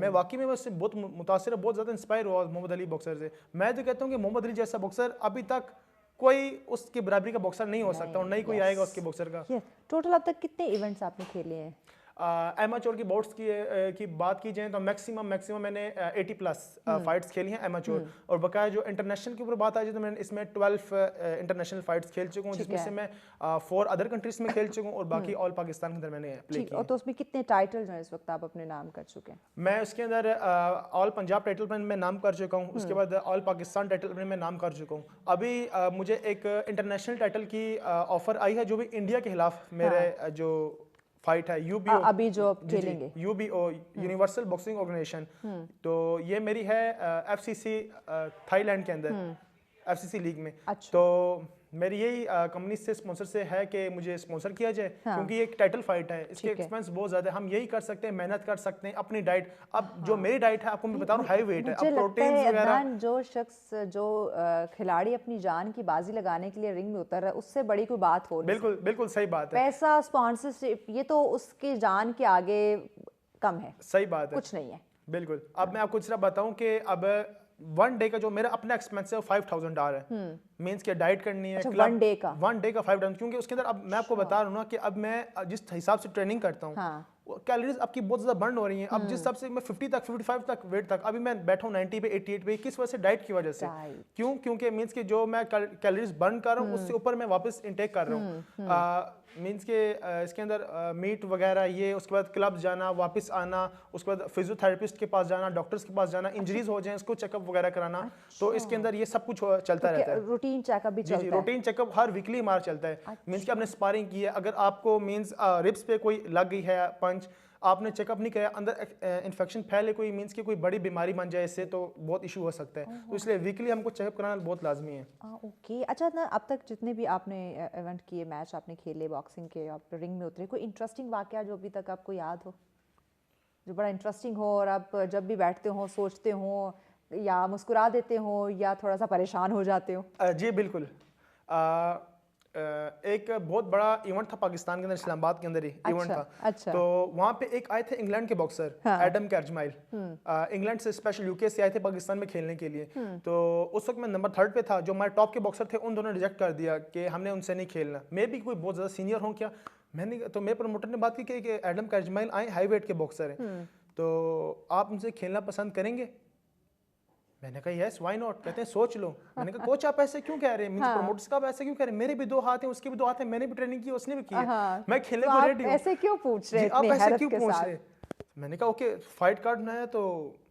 मैं वाकई में उससे बहुत मुतासिर, बहुत ज़्यादा इंस्पायर हुआ मोहम्मद अली बॉक्सर से। मैं तो कहता हूँ कि मोहम्मद अली जैसा बॉक्सर अभी तक कोई उसकी बराबरी का बॉक्सर नहीं हो सकता, और नहीं कोई आएगा उसके बॉक्सर का। टोटल अब तक कितने इवेंट्स आपने खेले हैं? एमेच्योर की बोर्ड्स की बात की जाए तो मैक्सिमम मैंने 80+ फाइट्स खेली हैं एमेच्योर, और बकाया जो इंटरनेशनल के ऊपर बात आ जाए तो मैंने इसमें 12 इंटरनेशनल फाइट्स खेल चुका हूँ, जिसमें से मैं 4 अदर कंट्रीज में खेल चुका हूँ, और बाकी ऑल पाकिस्तान के अंदर मैंने प्ले ठीक, किया। और तो उसमें कितने टाइटल जो है इस वक्त आप अपने नाम कर चुके हैं? मैं उसके अंदर ऑल पंजाब टाइटल रन में नाम कर चुका हूँ, उसके बाद ऑल पाकिस्तान टाइटल रन में नाम कर चुका हूँ। अभी मुझे एक इंटरनेशनल टाइटल की ऑफर आई है, जो भी इंडिया के खिलाफ मेरे जो फाइट है यूबीओ, अभी जो आप खेलेंगे यूबीओ यूनिवर्सल बॉक्सिंग ऑर्गेनाइजेशन, तो ये मेरी है FCC थाईलैंड के अंदर, FCC लीग में। अच्छा। तो मेरी यही कंपनी से स्पॉन्सर से है कि मुझे स्पॉन्सर किया जाए, क्योंकि ये एक टाइटल फाइट है, इसके एक्सपेंस बहुत ज्यादा है। हम यही कर सकते हैं, मेहनत कर सकते हैं, अपनी डाइट। अब जो मेरी डाइट है आपको मैं बता रहा हूँ, हाई वेट है, अब प्रोटीन वगैरह। जो शख्स, जो खिलाड़ी अपनी जान की बाजी लगाने के लिए रिंग में उतर रहा है, उससे बड़ी कोई बात हो नहीं। बिल्कुल बिल्कुल सही बात है। पैसा, स्पॉन्सरशिप, ये तो उसकी जान के आगे कम है, सही बात है, कुछ नहीं है। बिल्कुल। अब मैं आपको दूसरा बताऊं कि अब 1 डे का जो मेरा अपना एक्सपेंस है वो $5,000 है। मीन्स के डाइट करनी है, अच्छा, क्लब 1 डे का 1 डे का $5, क्योंकि उसके अंदर अब मैं आपको बता रहा हूँ ना कि अब मैं जिस हिसाब से ट्रेनिंग करता हूँ, कैलोरीज आपकी बहुत ज़्यादा बर्न हो रही हैं। अब जिस हिसाब से मैं 50 तक 55 तक वेट तक, अभी मैं बैठा हूँ 90 पे 88 पे, किस वजह से? डाइट की वजह से। क्यों? क्योंकि मीन्स के जो मैं कैलोरीज बर्न कर रहा हूँ उससे ऊपर मैं वापस इनटेक कर रहा हूँ। मीन्स के इसके अंदर मीट वगैरह ये, उसके बाद क्लब जाना, वापस आना, उसके बाद फिजियोथेरेपिस्ट के पास जाना, डॉक्टर्स के पास जाना, इंजरीज हो जाए इसको चेकअप वगैरह कराना। तो इसके अंदर ये सब कुछ चलता रहता है। रूटीन चेकअप भी चलता है? रूटीन चेकअप हर वीकली हमारा चलता है। मीन्स कि आपने स्पारिंग की है, अगर आपको मीन्स रिब्स पे कोई लग गई है पंच, आपने चेकअप नहीं किया, अंदर इन्फेक्शन फैले कोई, मीन्स की कोई बड़ी बीमारी बन जाए इससे, तो बहुत इशू हो सकता है। तो इसलिए वीकली हमको चेकअप कराना बहुत लाजमी है। ओके। अच्छा ना, अब तक जितने भी आपने इवेंट किए, मैच आपने खेले बॉक्सिंग के, आप रिंग में उतरे, कोई इंटरेस्टिंग वाकया जो अभी तक आपको याद हो, जो बड़ा इंटरेस्टिंग हो और आप जब भी बैठते हो सोचते हो, या मुस्कुरा देते हो, या थोड़ा सा परेशान हो जाते हो? जी बिल्कुल। एक बहुत बड़ा इवेंट था पाकिस्तान के अंदर, इस्लामाबाद के अंदर ही इवेंट था। अच्छा। तो वहाँ पे एक आए थे इंग्लैंड के बॉक्सर एडम कैर्जमाइल, इंग्लैंड से स्पेशल UK से आए थे पाकिस्तान में खेलने के लिए। तो उस वक्त मैं नंबर 3 पे था। जो हमारे टॉप के बॉक्सर थे उन दोनों ने रिजेक्ट कर दिया कि हमने उनसे नहीं खेलना। मैं भी कोई बहुत ज़्यादा सीनियर हूँ क्या, मैंने तो मेरे प्रमोटर ने बात की कि एडम कैर्जमाइल आए, हाई वेट के बॉक्सर हैं, तो आप उनसे खेलना पसंद करेंगे? मैंने कहा यस व्हाई नॉट। कहते हैं सोच लो। मैंने कहा कोच आप ऐसे क्यों कह रहे हैं? मींस प्रमोटर्स का ऐसे क्यों कह रहे हैं? मेरे भी 2 हाथ हैं, उसके भी 2 हाथ हैं, मैंने भी ट्रेनिंग की, उसने भी की है, मैं खेलने को रेडी हूं। ऐसे क्यों पूछ रहे हैं? आप ऐसे क्यों पूछ रहे हैं? मैंने कहा ओके, फाइट कार्ड बनाया तो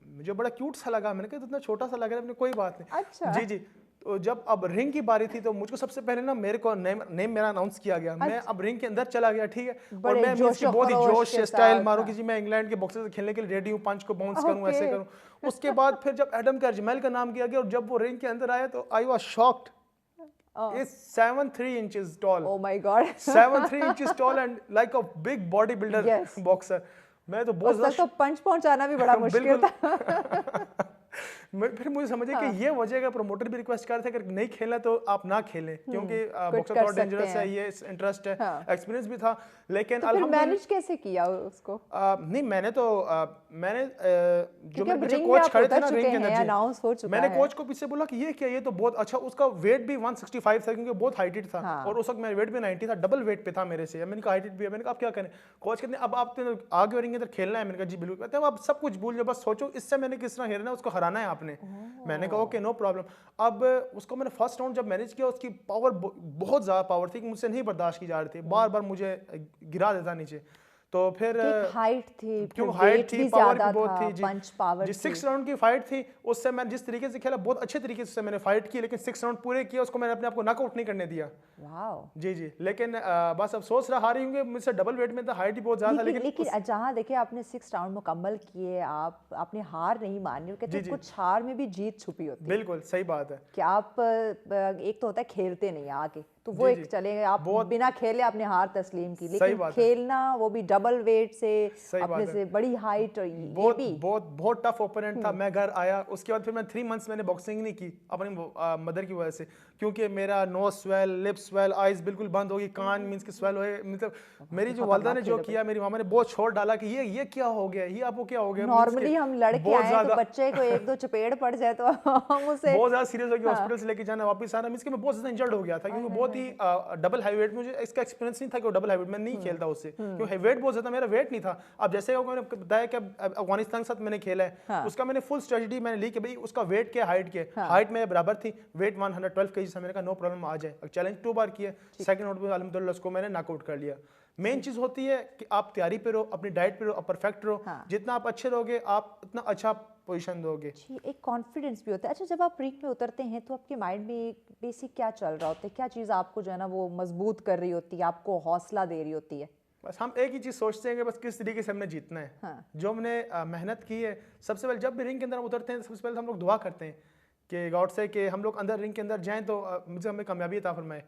मुझे बड़ा क्यूट सा लगा। मैंने कहा इतना छोटा सा लग रहा है, कोई बात नहीं। अच्छा। जी। तो जब अब रिंग की बारी थी तो मुझको सबसे पहले ना मेरे को नेम मेरा अनाउंस किया गया। मैं अब रिंग के अंदर चला गया, ठीक है, और मैं बहुत ही जोश से स्टाइल मारूं कि जी मैं इंग्लैंड के बॉक्सर से खेलने के लिए रेडी हूं, पंच को बाउंस करूं, ऐसे करूं। उसके बाद फिर जब एडम कैर्जमाइल का नाम किया गया और जब वो रिंग के अंदर आया तो I was shocked. Is 7'3" tall. Oh my God. 7'3" tall and like a big bodybuilder boxer. मैं तो बहुत तो पंच पहुंचाना भी बड़ा मुश्किल था। फिर मुझे समझे कि ये वजह का प्रमोटर भी रिक्वेस्ट कर रहे थे कि नहीं खेलना तो आप ना खेलें, क्योंकि बॉक्सर थोड़ा डेंजरस है, ये इंटरेस्ट है, एक्सपीरियंस भी था। लेकिन तो फिर मैनेज कैसे किया उसको? नहीं मैंने जो मेरे पीछे रिंग कोच खड़े थे ना, चुके रिंग के हैं, अंदर अनाउंस हो चुका मैंने है। कोच को पीछे बोला कि ये क्या, ये तो बहुत अच्छा। उसका वेट भी 165 था, क्योंकि बहुत हाइटेड था, और उस वक्त मेरा वेट भी 90 था, डबल वेट पे था मेरे से। मैंने कहा हाइटेड भी है। मैंने कहा आप क्या करें? कोच कहते हैं अब आप आगे रिंग के अंदर खेलना है। मैंने कहा जी बिल्कुल। कहते हैं अब सब कुछ भूल जाओ, बस सोचो इससे मैंने किस तरह खेलना है, उसको हराना है आपने। आपने। मैंने कहा ओके नो प्रॉब्लम। अब उसको मैंने फर्स्ट राउंड जब मैनेज किया, उसकी पावर बहुत ज़्यादा पावर थी कि मुझसे नहीं बर्दाश्त की जा रही थी, बार बार मुझे गिरा देता नीचे। तो फिर हाइट थी, क्यों हाइट थी, पावर भी बहुत थी जी, पंच पावर जी 6 राउंड की फाइट थी। उससे मैं जिस तरीके से खेला बहुत अच्छे तरीके से मैंने फाइट की, लेकिन 6 राउंड पूरे किए, उसको मैंने अपने आप को नॉकआउट नहीं करने दिया। वाओ। जी जी, लेकिन बस अफसोस रहा हारी हूँ, मुझसे डबल वेट में था, हाइट ही बहुत ज्यादा था, लेकिन जहाँ देखिए आपने 6 राउंड मुकम्मल किए, आपने हार नहीं मानी, कहते कुछ हार में भी जीत छुपी होती है। बिल्कुल सही बात है कि आप एक तो होता है खेलते नहीं आके, तो वो एक चलेगा, आप बिना खेले आपने हार तस्लीम की, लेकिन खेलना वो भी डबल वेट से, अपने से बड़ी हाइट, बहुत टफ ओपोनेंट था। मैं घर आया, उसके बाद फिर मैं 3 मंथ्स मैंने बॉक्सिंग नहीं की अपनी मदर की वजह से, क्योंकि मेरा nose swell, lip swell, eyes बिल्कुल बंद हो गई, कान मींस के स्वेल हुए। मतलब मेरी जो वालदा ने जो किया, मेरी मामा ने बहुत छोड़ डाला कि ये क्या हो गया, ये आपको क्या हो गया। नॉर्मली हम लड़के आए तो बच्चे को 1-2 चपेड़ पड़ जाए तो हम उसे बहुत ज्यादा सीरियस हो गया, हॉस्पिटल से लेके जाना, वापस आना, मींस के मैं बहुत ज्यादा इंजर्ड हो गया था, क्योंकि बहुत ही डबल हाईवेट, मुझे इसका एक्सपीरियंस नहीं था कि डबल हाईवेट में नहीं खेलता उससे, क्योंकि हाईवेट बहुत ज्यादा मेरा वेट नहीं था। अब जैसे मैंने बताया कि अफगानिस्तान के साथ मैंने खेला है, उसका मैंने फुल स्ट्रेटजी मैंने ली कि भाई उसका वेट क्या, हाइट क्या, हाइट मेरे बराबर थी, वेट 112 kg था, मैंने कहा नो प्रॉब्लम आ जाए। चैलेंज 2 बार किया, सेकंड राउंड में अल्हम्दुलिल्लाह उसको मैंने नॉकआउट कर लिया। मेन चीज होती है कि आप तैयारी पे रहो, अपनी डाइट पे रहो, आप परफेक्ट रहो, जितना आप अच्छे रहोगे आप उतना अच्छा पोजीशन दोगे। एक कॉन्फिडेंस भी होता है। अच्छा, जब आप रिंग में उतरते हैं तो आपके माइंड में एक बेसिक क्या चल रहा होता है, क्या चीज़ आपको जो है ना वो मजबूत कर रही होती है, आपको हौसला दे रही होती है? बस हम एक ही चीज़ सोचते हैं कि बस किस तरीके से हमने जीतना है। जो हमने मेहनत की है, सबसे पहले जब भी रिंग के अंदर उतरते हैं सबसे पहले हम लोग दुआ करते हैं कि गॉड से कि हम लोग अंदर रिंग के अंदर जाएं तो मुझे हमें कामयाबी अता फरमाए।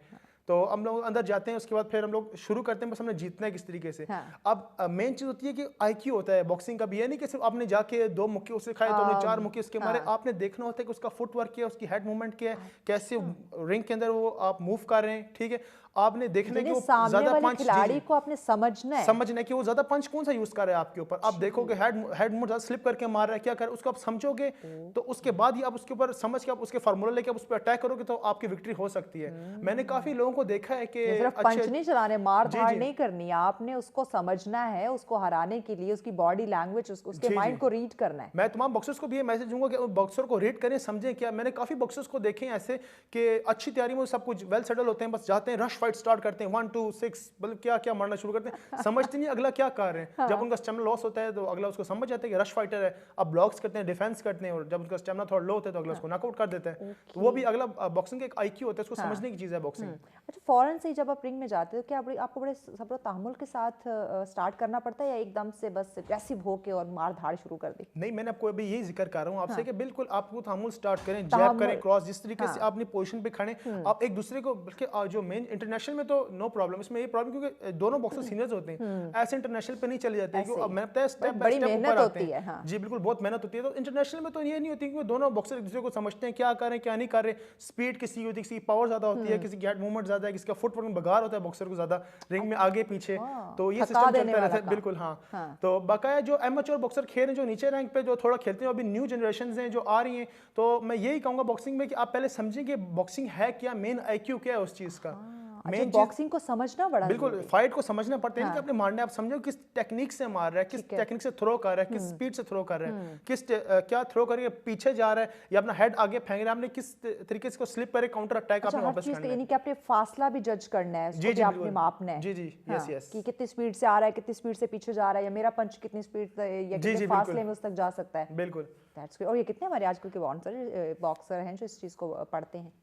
तो हम लोग अंदर जाते हैं, उसके बाद फिर हम लोग शुरू करते हैं, बस हमने जीतना है किस तरीके से। अब मेन चीज़ होती है कि आईक्यू होता है बॉक्सिंग का भी, ये नहीं कि सिर्फ आपने जाके 2 मुक्के उससे खाए तो आपने 4 मुक्के उसके मारे। आपने देखना होता है कि उसका फुटवर्क क्या है, उसकी हेड मूवमेंट क्या है, कैसे रिंग के अंदर वो आप मूव कर रहे हैं, ठीक है। आपने देखना कि वो ज्यादा पंच, खिलाड़ी को आपने समझना है कि वो ज्यादा पंच कौन सा यूज कर रहा है आपके ऊपर। आप देखोगे हेड मूव ज्यादा स्लिप करके मार रहा है, क्या कर रहा है, उसको आप समझोगे तो उसके बाद ही आप उसके ऊपर समझ के आप उसके फार्मूला लेके आप उस पर अटैक करोगे तो आपकी विक्ट्री हो सकती है। मैंने काफी लोगों को देखा है कि सिर्फ पंच नहीं चलाने, मार धाड़ नहीं करनी, आपने उसको समझना है, उसको हराने के लिए उसकी बॉडी लैंग्वेज, उसके माइंड को रीड करना है। मैं तमाम बॉक्सर्स को भी ये मैसेज दूंगा कि बॉक्सर को रीड करें, समझें क्या। मैंने काफी बॉक्सर्स को देखे हैं ऐसे कि अच्छी तैयारी में सब कुछ वेल सेटल होते हैं, बस जाते हैं रश फाइट स्टार्ट करते हैं, 1 2 6 मतलब क्या क्या मारना शुरू करते हैं, समझते नहीं अगला क्या कर रहे हैं। जब उनका स्टेमिना लॉस होता है तो अगला उसको समझ जाता है कि रश फाइटर है, अब ब्लॉक्स करते हैं, डिफेंस करते हैं, और जब उनका स्टेमिना थोड़ा लो होता है तो अगला उसको नॉकआउट कर देता है। तो वो भी अगला बॉक्सिंग का एक आईक्यू होता है, उसको समझने की चीज है बॉक्सिंग। अच्छा, फौरन से जब आप रिंग में जाते हो क्या आपको बड़े सब्र और तहम्मुल के साथ स्टार्ट करना पड़ता है, या एकदम से बस एग्रेसिव होके और मार धाड़ शुरू कर दी? नहीं, मैंने आपको अभी यही जिक्र कर रहा हूँ आपसे कि बिल्कुल आपको तहम्मुल स्टार्ट करें, जैब करें, क्रॉस, जिस तरीके से आप अपनी पोजीशन पे खड़े आप एक दूसरे को, बल्कि जो मेन इंटरनेशनल में तो नो प्रॉब्लम, इसमें ये प्रॉब्लम क्योंकि दोनों बॉक्सर सीनियर्स होते हैं, ऐसे इंटरनेशनल पे नहीं चले जाते क्योंकि अब मैं पता है स्टेप बाय स्टेप ऊपर आते हैं। जी बिल्कुल, बहुत मेहनत होती है। तो इंटरनेशनल में तो ये नहीं होती क्योंकि दोनों बॉक्सर एक दूसरे को समझते हैं क्या कर रहे हैं क्या नहीं कर रहे। स्पीड किसी होती है, किसी पावर ज्यादा होती है, किसी की हेड मूवमेंट ज्यादा है, किसी का फुटवर्क बगार होता है बॉक्सर को ज्यादा रिंग में आगे पीछे, तो ये सिस्टम चलता रहता है। बिल्कुल हाँ। तो बाकाया जो एमेच्योर बॉक्सर खेल रहे हैं, जो नीचे रैंक पे जो थोड़ा खेलते हैं, अभी न्यू जनरेशन हैं जो आ रही हैं, तो मैं यही कहूंगा बॉक्सिंग में कि आप पहले समझें कि बॉक्सिंग है क्या, मेन आईक्यू क्या है उस चीज का। मेन बॉक्सिंग को समझना बड़ा, बिल्कुल फाइट को समझना पड़ता है कि अपने मारने, आप समझो किस टेक्निक से मार रहा है, किस टेक्निक से थ्रो कर रहा है, किस स्पीड से थ्रो कर रहा है, किस क्या थ्रो करके पीछे जा रहा है या अपना हेड आगे फेंक रहा है, आपने किस तरीके से स्लिप करे, काउंटर अटैक आपने वापस करना है। यानी कि आपने फासला भी जज करना है, उसको भी आपने मापना है। जी यस यस, कि कितनी स्पीड से आ रहा है, कितनी स्पीड से पीछे जा रहा है, या मेरा पंच कितनी स्पीड या कितने फासले में उस तक जा सकता है। बिल्कुल, दैट्स गुड। और ये कितने हमारे आजकल के बॉक्सर हैं जो इस चीज को पढ़ते हैं?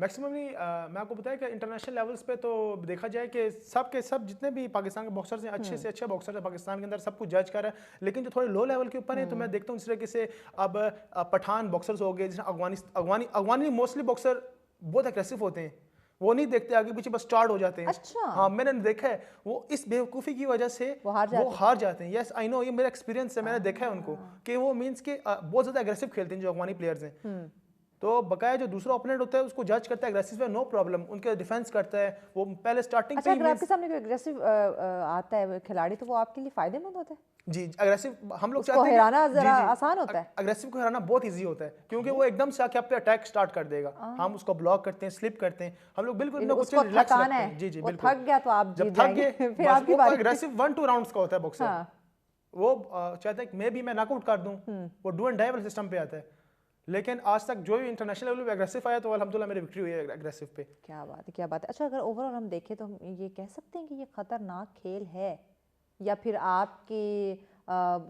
मैक्सिममली मैं आपको बताया कि इंटरनेशनल लेवल्स पे तो देखा जाए कि सब के सब जितने भी पाकिस्तान के बॉक्सर्स हैं, अच्छे से अच्छे बॉक्सर हैं पाकिस्तान के अंदर, सब कुछ जज कर रहा है। लेकिन जो थोड़े लो लेवल के ऊपर हैं तो मैं देखता हूँ इस तरीके से अब पठान बॉक्सर्स हो गए, जैसे अफगानी मोस्टली बॉक्सर बहुत एग्रेसिव होते हैं, वो नहीं देखते आगे पीछे, बस स्टार्ट हो जाते हैं। अच्छा। हाँ, मैंने देखा है वो इस बेवकूफ़ी की वजह से वो हार जाते हैं। यस आई नो, ये मेरा एक्सपीरियंस है, मैंने देखा है उनको कि वो मीन्स के बहुत ज़्यादा एग्रेसिव खेलते हैं जो अफगानी प्लेयर्स हैं। तो बकाया जो दूसरा ओपोनेंट होता है उसको जज करता है एग्रेसिव है, नो प्रॉब्लम, उनके डिफेंस करता है वो पहले स्टार्टिंग पे। अगर आपके सामने कोई एग्रेसिव आता है खिलाड़ी तो वो आपके लिए फायदेमंद होता है? जी, एग्रेसिव हम लोग चाहते हैं, हराना जरा आसान होता है, एग्रेसिव को हराना बहुत इजी होता है क्योंकि वो एकदम से आके आप पे अटैक स्टार्ट कर देगा। हम उसको ब्लॉक करते हैं, स्लिप करते हैं, हम लोग बिल्कुल उसको रिलैक्स रखते हैं। जी बिल्कुल, थक गया तो आप जीत जाएंगे, फिर आपकी बारी। एग्रेसिव 1-2 राउंड्स का होता है बॉक्सर, वो चाहता है कि मैं नॉकआउट कर दूं, वो डू एंड डाई वाले सिस्टम पे आता है। लेकिन आज तक जो भी इंटरनेशनल लेवल पे एग्रेसिव आया तो अल्हम्दुलिल्लाह मेरी विक्ट्री हुई है एग्रेसिव पे। क्या बात है, क्या बात है। अच्छा, अगर ओवरऑल हम देखें तो हम ये कह सकते हैं कि ये खतरनाक खेल है, या फिर आपकी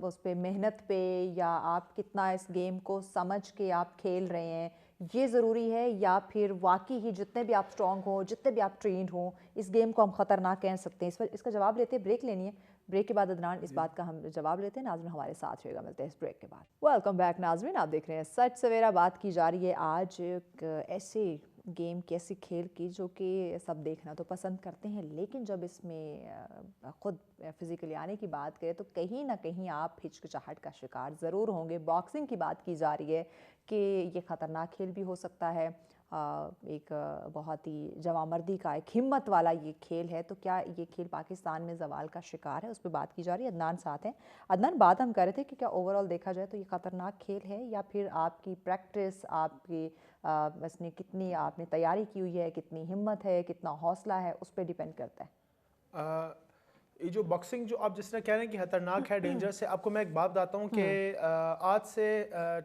उस पे मेहनत पे, या आप कितना इस गेम को समझ के आप खेल रहे हैं, ये ज़रूरी है, या फिर वाकई ही जितने भी आप स्ट्रॉन्ग हो, जितने भी आप ट्रेंड हो, इस गेम को हम ख़तरनाक कह सकते हैं? इसका जवाब लेते हैं, ब्रेक लेनी है। ब्रेक के बाद अदनान इस बात का हम जवाब लेते हैं। नाज़रीन हमारे साथ रहेगा, मिलते हैं इस ब्रेक के बाद। वेलकम बैक नाज़रीन, आप देख रहे हैं सच सवेरा। बात की जा रही है आज एक ऐसे गेम की, ऐसी खेल की जो कि सब देखना तो पसंद करते हैं, लेकिन जब इसमें ख़ुद फिज़िकली आने की बात करें तो कहीं ना कहीं आप हिचकिचाहट का शिकार ज़रूर होंगे। बॉक्सिंग की बात की जा रही है कि ये ख़तरनाक खेल भी हो सकता है, एक बहुत ही जवामर्दी का, एक हिम्मत वाला ये खेल है। तो क्या ये खेल पाकिस्तान में ज़वाल का शिकार है, उस पर बात की जा रही है। अदनान साथ हैं। अदनान, बात हम कर रहे थे कि क्या ओवरऑल देखा जाए तो ये ख़तरनाक खेल है, या फिर आपकी प्रैक्टिस, आपकी इसने कितनी आपने तैयारी की हुई है, कितनी हिम्मत है, कितना हौसला है, उस पर डिपेंड करता है। ये जो बॉक्सिंग जो आप जिस तरह कह रहे हैं कि खतरनाक है, डेंजरस है, आपको मैं एक बात बताता हूँ कि आज से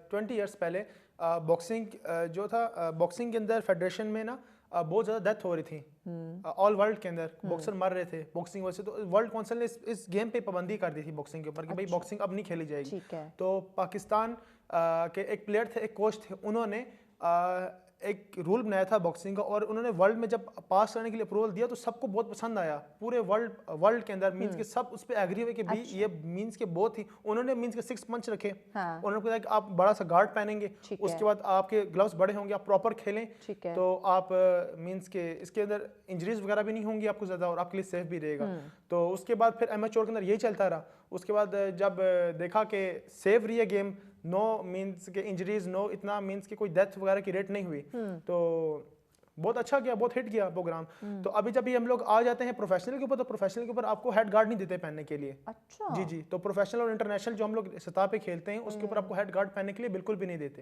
20 ईयर्स पहले बॉक्सिंग जो था, बॉक्सिंग के अंदर फेडरेशन में ना बहुत ज़्यादा डेथ हो रही थी ऑल वर्ल्ड के अंदर, बॉक्सर मर रहे थे बॉक्सिंग वजह से। तो वर्ल्ड काउंसिल ने इस गेम पे पाबंदी कर दी थी बॉक्सिंग के ऊपर कि भाई बॉक्सिंग अब नहीं खेली जाएगी। तो पाकिस्तान के एक प्लेयर थे, एक कोच थे, उन्होंने एक रूल बनाया था बॉक्सिंग का, और उन्होंने वर्ल्ड में जब पास करने के लिए अप्रूवल दिया तो सबको बहुत पसंद आया पूरे वर्ल्ड के अंदर। मींस के सब उस पर एग्री हुए कि भी ये मींस के बहुत ही, उन्होंने मींस के 6 पंच रखे। उन्होंने कहा कि आप बड़ा सा गार्ड पहनेंगे, उसके बाद आपके ग्लव्स बड़े होंगे, आप प्रॉपर खेलें तो आप मींस के इसके अंदर इंजरीज वगैरह भी नहीं होंगी आपको ज़्यादा, और आपके लिए सेफ भी रहेगा। तो उसके बाद फिर एमेच्योर के अंदर यही चलता रहा। उसके बाद जब देखा कि सेफ रही है गेम, नो मींस के इंजरीज, नो इतना मींस के कोई डेथ वगैरह की रेट नहीं हुई, तो बहुत अच्छा किया, बहुत हिट किया प्रोग्राम। तो अभी जब भी हम लोग आ जाते हैं प्रोफेशनल के ऊपर, तो प्रोफेशनल के ऊपर आपको हेड गार्ड नहीं देते पहनने के लिए। अच्छा। जी जी, तो प्रोफेशनल और इंटरनेशनल जो हम लोग सतह पे खेलते हैं उसके ऊपर आपको हेड गार्ड पहनने के लिए बिल्कुल भी नहीं देते।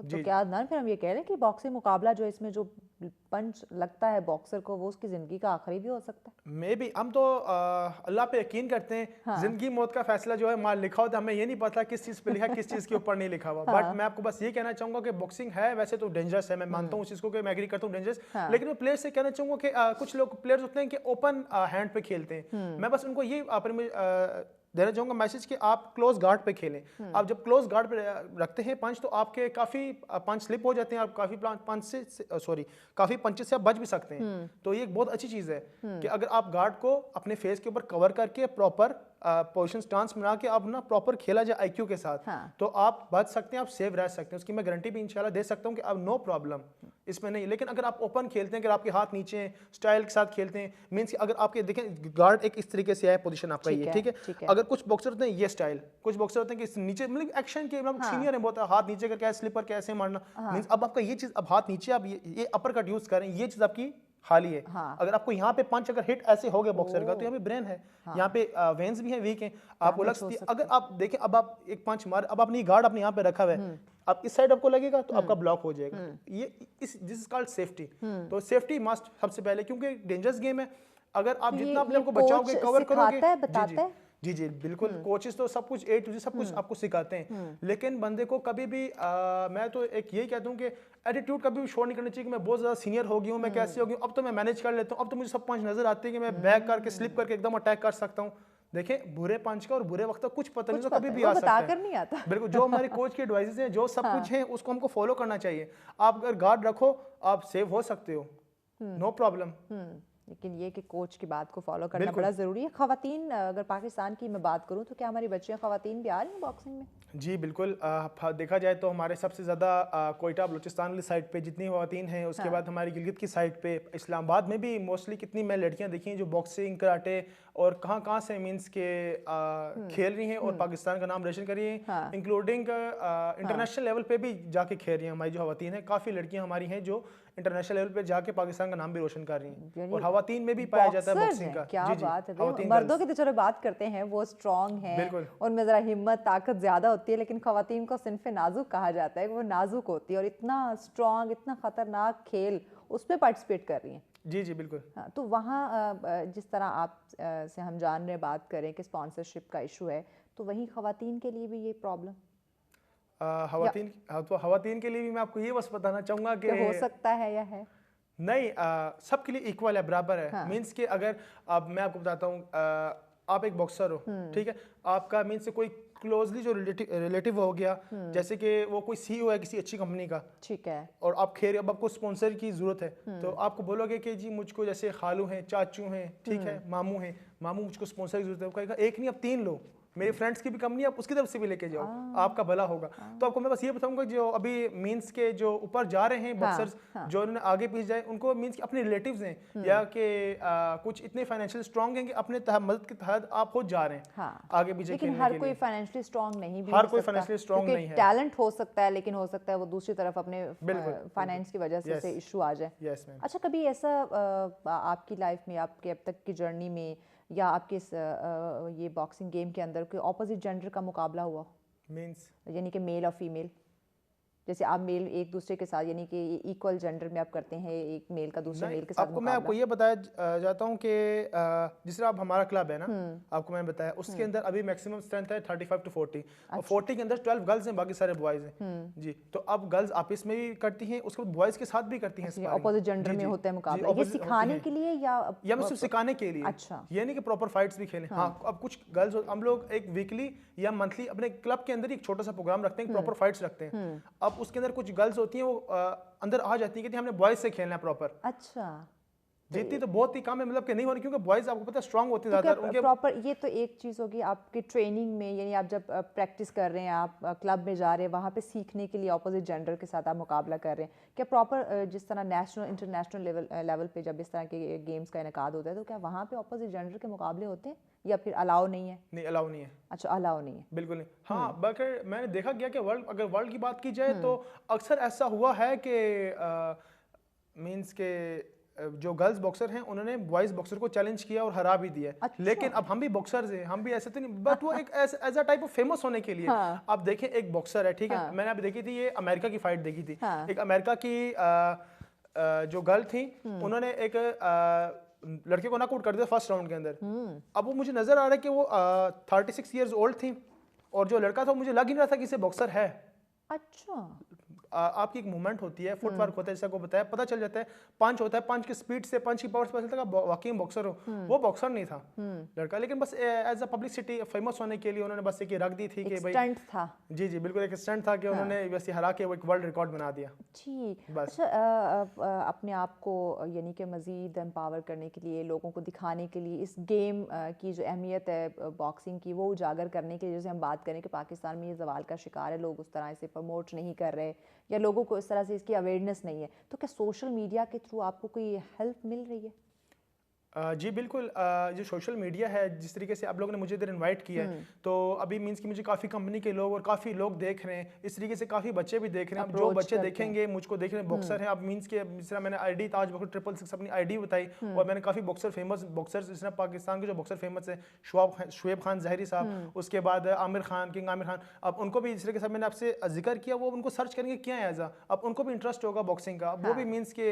तो क्या अदनान फिर हम ये कह रहे हैं कि बॉक्सिंग मुकाबला जो इसमें जो पंच लगता है बॉक्सर को, वो उसकी जिंदगी का आखिरी भी हो सकता है? मे बी, हम तो अल्लाह पे यकीन करते हैं। जिंदगी मौत का फैसला जो है माल लिखा होता है, हमें ये नहीं पता किस चीज़ पे लिखा, किस चीज़ के ऊपर नहीं लिखा हुआ। बट मैं आपको बस ये कहना चाहूंगा कि बॉक्सिंग है वैसे तो डेंजरस है, मैं मानता हूँ उस चीज़ को, कि मैं एग्री करता हूँ डेंजरस। लेकिन मैं प्लेयर से कहना चाहूंगा कि कुछ लोग प्लेयर्स होते हैं कि ओपन हैंड पे खेलते हैं। मैं बस उनको ये देना चाहूंगा मैसेज कि आप क्लोज गार्ड पे खेलें। आप जब क्लोज गार्ड पे रखते हैं पंच, तो आपके काफी पंच स्लिप हो जाते हैं, आप काफी पंचेस से आप बच भी सकते हैं। तो ये एक बहुत अच्छी चीज है कि अगर आप गार्ड को अपने फेस के ऊपर कवर करके प्रॉपर पोजीशन स्टांस बना के आप ना प्रॉपर खेला जाए आईक्यू के साथ, तो आप बच सकते हैं, आप सेव रह सकते हैं। उसकी मैं गारंटी भी इंशाल्लाह दे सकता हूं कि अब नो प्रॉब्लम इसमें नहीं। लेकिन अगर आप ओपन खेलते हैं, अगर आपके हाथ नीचे स्टाइल के साथ खेलते हैं, मींस अगर आपके देखें गार्ड एक इस तरीके से है पोजीशन आपका, ये ठीक है। अगर कुछ बॉक्सर होते हैं ये स्टाइल, कुछ बॉक्सर होते हैं कि नीचे मतलब एक्शन के सीनियर है बहुत, हाथ नीचे करके स्लिपर कैसे मारना, मींस अब आपका ये चीज, अब हाथ नीचे आप ये अपर कट यूज करें, ये चीज आपकी खाली है। अगर आपको यहाँ पे पंच अगर हिट ऐसे हो गया बॉक्सर का, तो यहाँ पे ब्रेन है, यहाँ पे वेन्स भी हैं वीक हैं, आपको लग सकती है। अगर आप देखें, अब आप एक पंच मार, अब अपनी गार्ड अपने यहाँ पे रखा हुआ है, अब इस साइड आपको लगेगा तो आपका ब्लॉक हो जाएगा। ये दिस इज कॉल्ड सेफ्टी। तो सेफ्टी मस्ट सबसे पहले, क्योंकि डेंजरस गेम है। अगर आप जितना अपने को बचाओगे, कवर करोगे, जी जी बिल्कुल, कोचेस तो सब कुछ A to Z सब कुछ आपको सिखाते हैं। लेकिन बंदे को कभी भी मैं तो एक यही कहता हूँ कि एटीट्यूड कभी भी शो नहीं करना चाहिए कि मैं बहुत ज्यादा सीनियर हो गई हूँ, मैं कैसे हो गई हूँ, अब तो मैं मैनेज कर लेता हूँ, अब तो मुझे सब पंच नजर आते हैं कि मैं बैक करके स्लिप करके एकदम अटैक कर सकता हूँ। देखें, बुरे पंच का और बुरे वक्त का कुछ पता नहीं, तो कभी भी आ सकता है, नहीं आता। बिल्कुल, जो हमारे कोच के एडवाइसेस हैं, जो सब कुछ है, उसको हमको फॉलो करना चाहिए। आप अगर गार्ड रखो, आप सेव हो सकते हो, नो प्रॉब्लम। लेकिन ये कि कोच की बात को फॉलो करना बड़ा ज़रूरी है। ख़वातीन, अगर पाकिस्तान की मैं बात करूं तो क्या हमारी बच्चियां ख़वातीन भी आ रही हैं बॉक्सिंग में? जी बिल्कुल, देखा जाए तो हमारे सबसे ज़्यादा कोयटा बलूचिस्तान वाली साइड पे जितनी ख़वातीन हैं, उसके बाद हमारी गिलगित की साइड पे, इस्लामाबाद में भी मोस्टली कितनी मैं लड़कियां देखी हैं जो बॉक्सिंग, कराटे और कहाँ से मींस के खेल रही हैं और पाकिस्तान का नाम रोशन कर रही हैं, इंक्लूडिंग इंटरनेशनल लेवल पे भी जाके खेल रही हैं। हमारी जो ख़वातीन हैं, काफ़ी लड़कियाँ हमारी हैं जो इंटरनेशनल लेवल पे जाके पाकिस्तान का नाम भी रोशन कर रही हैं, और ख़वातीन में भी पाया जाता है बॉक्सिंग का। क्या बात है। मर्दों की तो चलो बात करते हैं, वो स्ट्रॉन्ग हैं, उनमें जरा हिम्मत ताकत ज्यादा होती है, लेकिन ख़वातीन को सिन्फ़े नाजुक कहा जाता है, वो नाजुक होती है, और इतना स्ट्रॉन्ग, इतना खतरनाक खेल, उस पर पार्टिसिपेट कर रही हैं। जी जी बिल्कुल। हाँ, तो वहाँ जिस तरह आप से हम जान रहे, बात करें कि स्पॉन्सरशिप का इशू है, तो वहीं खवातीन के लिए भी ये प्रॉब्लम खवातीन के लिए भी मैं आपको ये बस बताना चाहूँगा कि हो सकता है या है नहीं, सबके लिए इक्वल है, बराबर है। हाँ। मीन्स कि अगर अब मैं आपको बताता हूँ, आप एक बॉक्सर हो, ठीक है, आपका मीन्स से कोई क्लोजली जो रिलेटिव हो गया, जैसे कि वो कोई सीईओ है किसी अच्छी कंपनी का, ठीक है, और आप खेल अब आपको स्पॉन्सर की जरूरत है, तो आपको बोलोगे कि जी मुझको जैसे खालू हैं, चाचू हैं, ठीक है, मामू हैं, मामू मुझको स्पॉन्सर की जरूरत है, वो कहेगा एक नहीं अब 3 लो, मेरे फ्रेंड्स की भी कंपनी आप उसकी तरफ से भी लेके जाओ, आपका भला होगा। तो आपको मैं बस ये बताऊंगा जो अभी मींस के जो ऊपर जा रहे हैं बॉक्सर्स, जो उन्होंने आगे पीछे जाए, उनको मींस अपने रिलेटिव्स हैं या कि कुछ इतने फाइनेंशियल स्ट्रांग हैं कि अपने मदद के तहत आप खुद जा रहे हैं आगे पीछे। लेकिन हर कोई फाइनेंशियली स्ट्रांग नहीं भी हर कोई फाइनेंशियली स्ट्रांग नहीं है। टैलेंट हो सकता है, लेकिन हो सकता है वो दूसरी तरफ अपने फाइनेंस की वजह से इशू आ जाए। अच्छा, कभी ऐसा आपकी लाइफ में, आपके अब तक की जर्नी में या आपके ये बॉक्सिंग गेम के अंदर कोई ऑपोजिट जेंडर का मुकाबला हुआ, मींस यानी कि मेल और फीमेल, जैसे आप मेल एक दूसरे के साथ, यानी कि इक्वल जेंडर में आप करते हैं, एक मेल का दूसरे मेल के साथ आपको मैं आपको ये बताया जाता हूँ कि जिस तरह अब हमारा क्लब है ना, आपको मैंने बताया उसके अंदर अभी मैक्सिमम स्ट्रेंथ है 35 to 40, और 40 के अंदर 12 गर्ल्स हैं, बाकी सारे बॉयज हैं जी। तो अब गर्ल्स आपस में भी करती हैं, उसके बाद बॉयज के साथ भी करती हैं, ऑपोजिट जेंडर में होता है मुकाबला, ये सिखाने के लिए या सिर्फ सिखाने के लिए? अच्छा, ये नहीं कि प्रॉपर फाइट्स भी खेलें। हाँ, अब कुछ गर्ल्स हम लोग एक वीकली या मंथली अपने क्लब के अंदर एक छोटा सा प्रोग्राम रखते हैं, प्रॉपर फाइट्स रखते हैं। अब उसके अंदर कुछ गर्ल्स होती हैं, वो अंदर आ जाती है कि हमने बॉयज से खेलना है प्रॉपर। अच्छा, जीतती तो बहुत ही कम है, मतलब कि नहीं हो रही, क्योंकि बॉयज आपको पता है स्ट्रांग होते हैं ज्यादा उनके प्रॉपर। ये तो एक चीज़ होगी आपकी ट्रेनिंग में, यानी आप जब प्रैक्टिस कर रहे हैं, आप क्लब में जा रहे हैं, वहाँ पे सीखने के लिए ऑपोजिट जेंडर के साथ आप मुकाबला कर रहे हैं, क्या प्रॉपर जिस तरह नेशनल इंटरनेशनल लेवल पे जब इस तरह के गेम्स का इनेकाद होता है, तो क्या वहाँ पे ऑपोजिट जेंडर के मुकाबले होते हैं या फिर अलाउ नहीं है? नहीं, अलाउ नहीं है। अच्छा, अलाउ नहीं है, बिल्कुल नहीं। हाँ, बल्कि मैंने देखा गया कि अगर वर्ल्ड की बात की जाए तो अक्सर ऐसा हुआ है कि मींस के जो गर्ल्स बॉक्सर हैं उन्होंने बॉयज बॉक्सर को चैलेंज किया और हरा भी दिया। अच्छा। लेकिन अब हम भी बॉक्सर्स हैं, हम भी ऐसे तो नहीं, बट वो एक as a type of famous होने के लिए। आप देखें एक बॉक्सर है, ठीक है, मैंने अभी देखी थी, ये अमेरिका की फाइट देखी थी, एक अमेरिका की जो गर्ल थी, उन्होंने एक लड़के को नॉकआउट कर दिया फर्स्ट राउंड के अंदर। अब वो मुझे नजर आ रहा है कि वो 36 ईयर्स ओल्ड थी, और जो लड़का था मुझे लग ही नहीं रहा था कि इसे बॉक्सर है। अच्छा, आपकी एक मूवमेंट होती है, फुटवर्क होता है, जैसा को बताया, पता चल जाता है, पंच होता है, पंच की स्पीड से, पंच की पावर से पता चलता है कि वाकई में बॉक्सर हो। वो बॉक्सर नहीं था लड़का, लेकिन बस एज अ पब्लिसिटी फेमस होने के लिए उन्होंने बस एक रख दी थी कि भाई स्टंट था। जी जी, बिल्कुल एक स्टंट था कि उन्होंने वैसे हरा के वो एक वर्ल्ड रिकॉर्ड बना दिया। ठीक। बस। अच्छा, अपने आप को यानी कि मज़ीद एम्पावर करने के लिए, लोगों को दिखाने के लिए, इस गेम की जो अहमियत है बॉक्सिंग की, वो उजागर करने के लिए, जैसे हम बात करें कि पाकिस्तान में ये जवाल का शिकार है, लोग उस तरह से प्रमोट नहीं कर रहे या लोगों को इस तरह से इसकी अवेयरनेस नहीं है, तो क्या सोशल मीडिया के थ्रू आपको कोई हेल्प मिल रही है? जी बिल्कुल, जो सोशल मीडिया है, जिस तरीके से आप लोगों ने मुझे इधर इनवाइट किया है, तो अभी मींस कि मुझे काफ़ी कंपनी के लोग और काफ़ी लोग देख रहे हैं, इस तरीके से काफ़ी बच्चे भी देख रहे हैं। अब जो बच्चे देखेंगे मुझको देख रहे हैं बॉक्सर हैं, अब मींस के जिस तरह मैंने आईडी ताज बॉक्सर 666 अपनी आईडी बताई, और मैंने काफ़ी बॉक्सर फेमस बॉक्सर्स, जिस तरह पाकिस्तान के जो बॉक्सर फेमस है, शुएब खान ज़हरी साहब, उसके बाद आमिर खान, किंग आमिर खान, अब उनको भी जिस तरीके से मैंने आपसे जिक्र किया, वो उनको सर्च करेंगे क्या है ऐसा, अब उनको भी इंटरेस्ट होगा बॉक्सिंग का, वो भी मींस के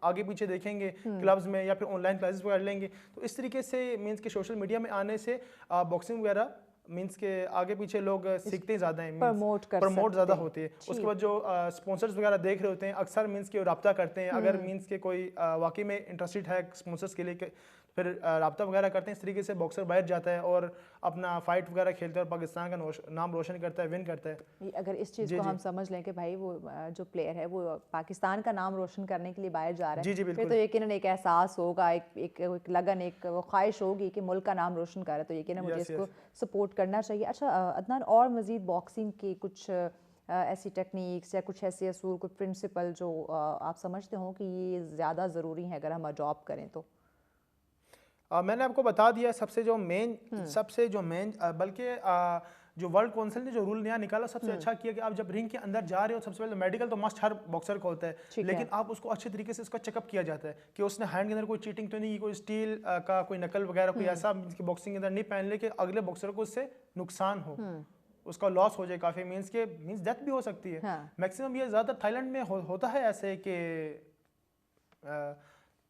आगे पीछे देखेंगे क्लब्स में या फिर ऑनलाइन क्लासेस वगैरह लेंगे। तो इस तरीके से मींस के सोशल मीडिया में आने से बॉक्सिंग वगैरह मींस के आगे पीछे लोग सीखते ज़्यादा हैं, प्रमोट ज़्यादा होती है। उसके बाद जो स्पॉन्सर्स वगैरह देख रहे होते हैं, अक्सर मींस के रब्ता करते हैं, अगर मींस के कोई वाकई में इंटरेस्टेड है स्पॉन्सर्स के लिए, फिर रब्ता वगैरह करते हैं। इस तरीके से बॉक्सर बाहर जाता है और अपना फाइट वगैरह खेलता है और पाकिस्तान का नाम रोशन करता है, विन करता है। अगर इस चीज़ को हम समझ लें कि भाई वो जो प्लेयर है वो पाकिस्तान का नाम रोशन करने के लिए बाहर जा रहा है, फिर तो यकीनन एक एहसास होगा, एक लगन, एक ख्वाहिश होगी कि मुल्क का नाम रोशन कर रहा है, तो यकीनन मुझे इसको सपोर्ट करना चाहिए। अच्छा अदनान, और मज़ीद बॉक्सिंग की कुछ ऐसी टेक्निक्स या कुछ ऐसे असूल, कुछ प्रिंसिपल जो आप समझते हो कि ये ज़्यादा ज़रूरी है अगर हम अडॉप्ट करें तो? मैंने आपको बता दिया सबसे जो मेन बल्कि जो वर्ल्ड काउंसिल ने जो रूल नया निकाला, सबसे अच्छा किया कि आप जब रिंग के अंदर जा रहे हो, सबसे पहले मेडिकल तो मस्ट हर बॉक्सर को होता है, लेकिन आप उसको अच्छे तरीके से उसका चेकअप किया जाता है कि उसने हैंड के अंदर कोई चीटिंग तो नहीं की, कोई स्टील का कोई नकल वगैरह कोई ऐसा बॉक्सिंग के अंदर नहीं पहन ले कि अगले बॉक्सर को उससे नुकसान हो, उसका लॉस हो जाए काफ़ी, मींस डेथ भी हो सकती है। मैक्सिमम ये ज़्यादातर थाईलैंड में होता है ऐसे कि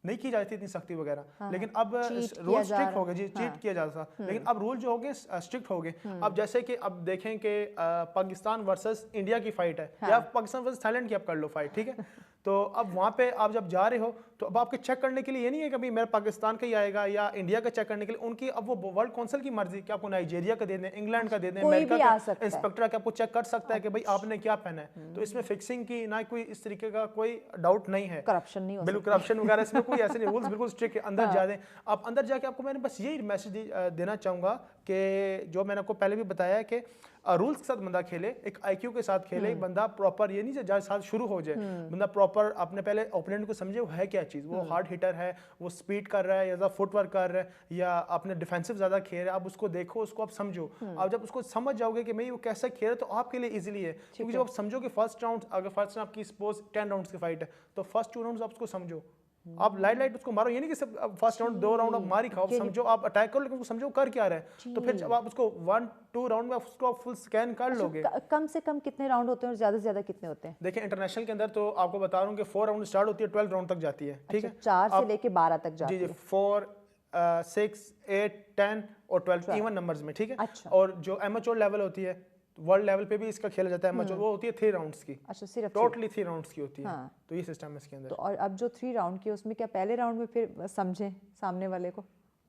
नहीं की जाती इतनी सख्ती वगैरह, लेकिन अब cheat रूल किया जा स्ट्रिक्ट रहा हो गए जी, चीट किया जाता था, लेकिन अब रूल जो हो गए स्ट्रिक्ट हो गए। अब जैसे कि अब देखें कि पाकिस्तान वर्सेस इंडिया की फाइट है, या पाकिस्तान वर्सेस थाईलैंड की आप कर लो फाइट, ठीक है। तो अब वहाँ पे आप जब जा रहे हो तो अब आपके चेक करने के लिए ये नहीं है कि अभी मेरा पाकिस्तान का ही आएगा या इंडिया का चेक करने के लिए, उनकी अब वो वर्ल्ड काउंसिल की मर्जी कि आपको नाइजीरिया का दे दें, इंग्लैंड का दे दें, कोई अमेरिका भी आ का सकता है। इंस्पेक्टर आके आपको चेक कर सकता है कि भाई आपने क्या पहना है। तो इसमें फिक्सिंग की ना कोई इस तरीके का कोई डाउट नहीं है, करप्शन नहीं हो बिल्कुल करप्शन वगैरह इसमें कोई ऐसे नहीं, रूल्स बिल्कुल स्ट्रिक्ट है। अंदर जा दें आप, अंदर जाके आपको मैंने बस यही मैसेज देना चाहूँगा कि जो मैंने आपको पहले भी बताया है कि रूल्स के साथ बंदा खेले, एक आईक्यू के साथ खेले, बंदा प्रॉपर ये नहीं जहाँ साथ शुरू हो जाए, बंदा प्रॉपर अपने पहले ओपोनेंट को समझे वो है क्या चीज़, वो हार्ड हिटर है, वो स्पीड कर रहा है या फुटवर्क कर रहा है या अपने डिफेंसिव ज़्यादा खेल रहा है, आप उसको देखो, उसको आप समझो। आप जब उसको समझ जाओगे कि भाई वो कैसा खेल रहा है तो आपके लिए ईजिली है, क्योंकि जब आप समझोगे फर्स्ट राउंड, अगर फर्स्ट राउंड आपकी सपोज 10 राउंड्स की फाइट है तो फर्स्ट 2 राउंड्स आप उसको समझो, आप लाइट उसको मारो, ये नहीं कि सब फर्स्ट राउंड 2 राउंड आप मार ही खाओ, समझो आप अटैक करो, लेकिन उसको समझो कर क्या रहा है। तो फिर जब आप उसको 1-2 राउंड में उसको आप फुल स्कैन कर लोगे। कम से कम कितने राउंड होते हैं और ज्यादा से ज्यादा कितने होते हैं? देखिए इंटरनेशनल के अंदर तो आपको बता रहा हूँ कि 4 राउंड स्टार्ट होती है, 12 राउंड तक जाती है, ठीक है। 4 से लेके 12 तक जाती जी है। 4 6 8 10 और 12 इवन नंबर्स में, ठीक है। अच्छा। और जो एमेच्योर लेवल होती है, वर्ल्ड लेवल पे भी इसका खेला जाता है एमेच्योर, वो होती है 3 राउंड्स की। अच्छा, सिर्फ टोटली 3 राउंड्स की होती है। हाँ। तो ये सिस्टम है इसके अंदर। तो और अब जो 3 राउंड की उसमें क्या पहले राउंड में फिर समझें सामने वाले को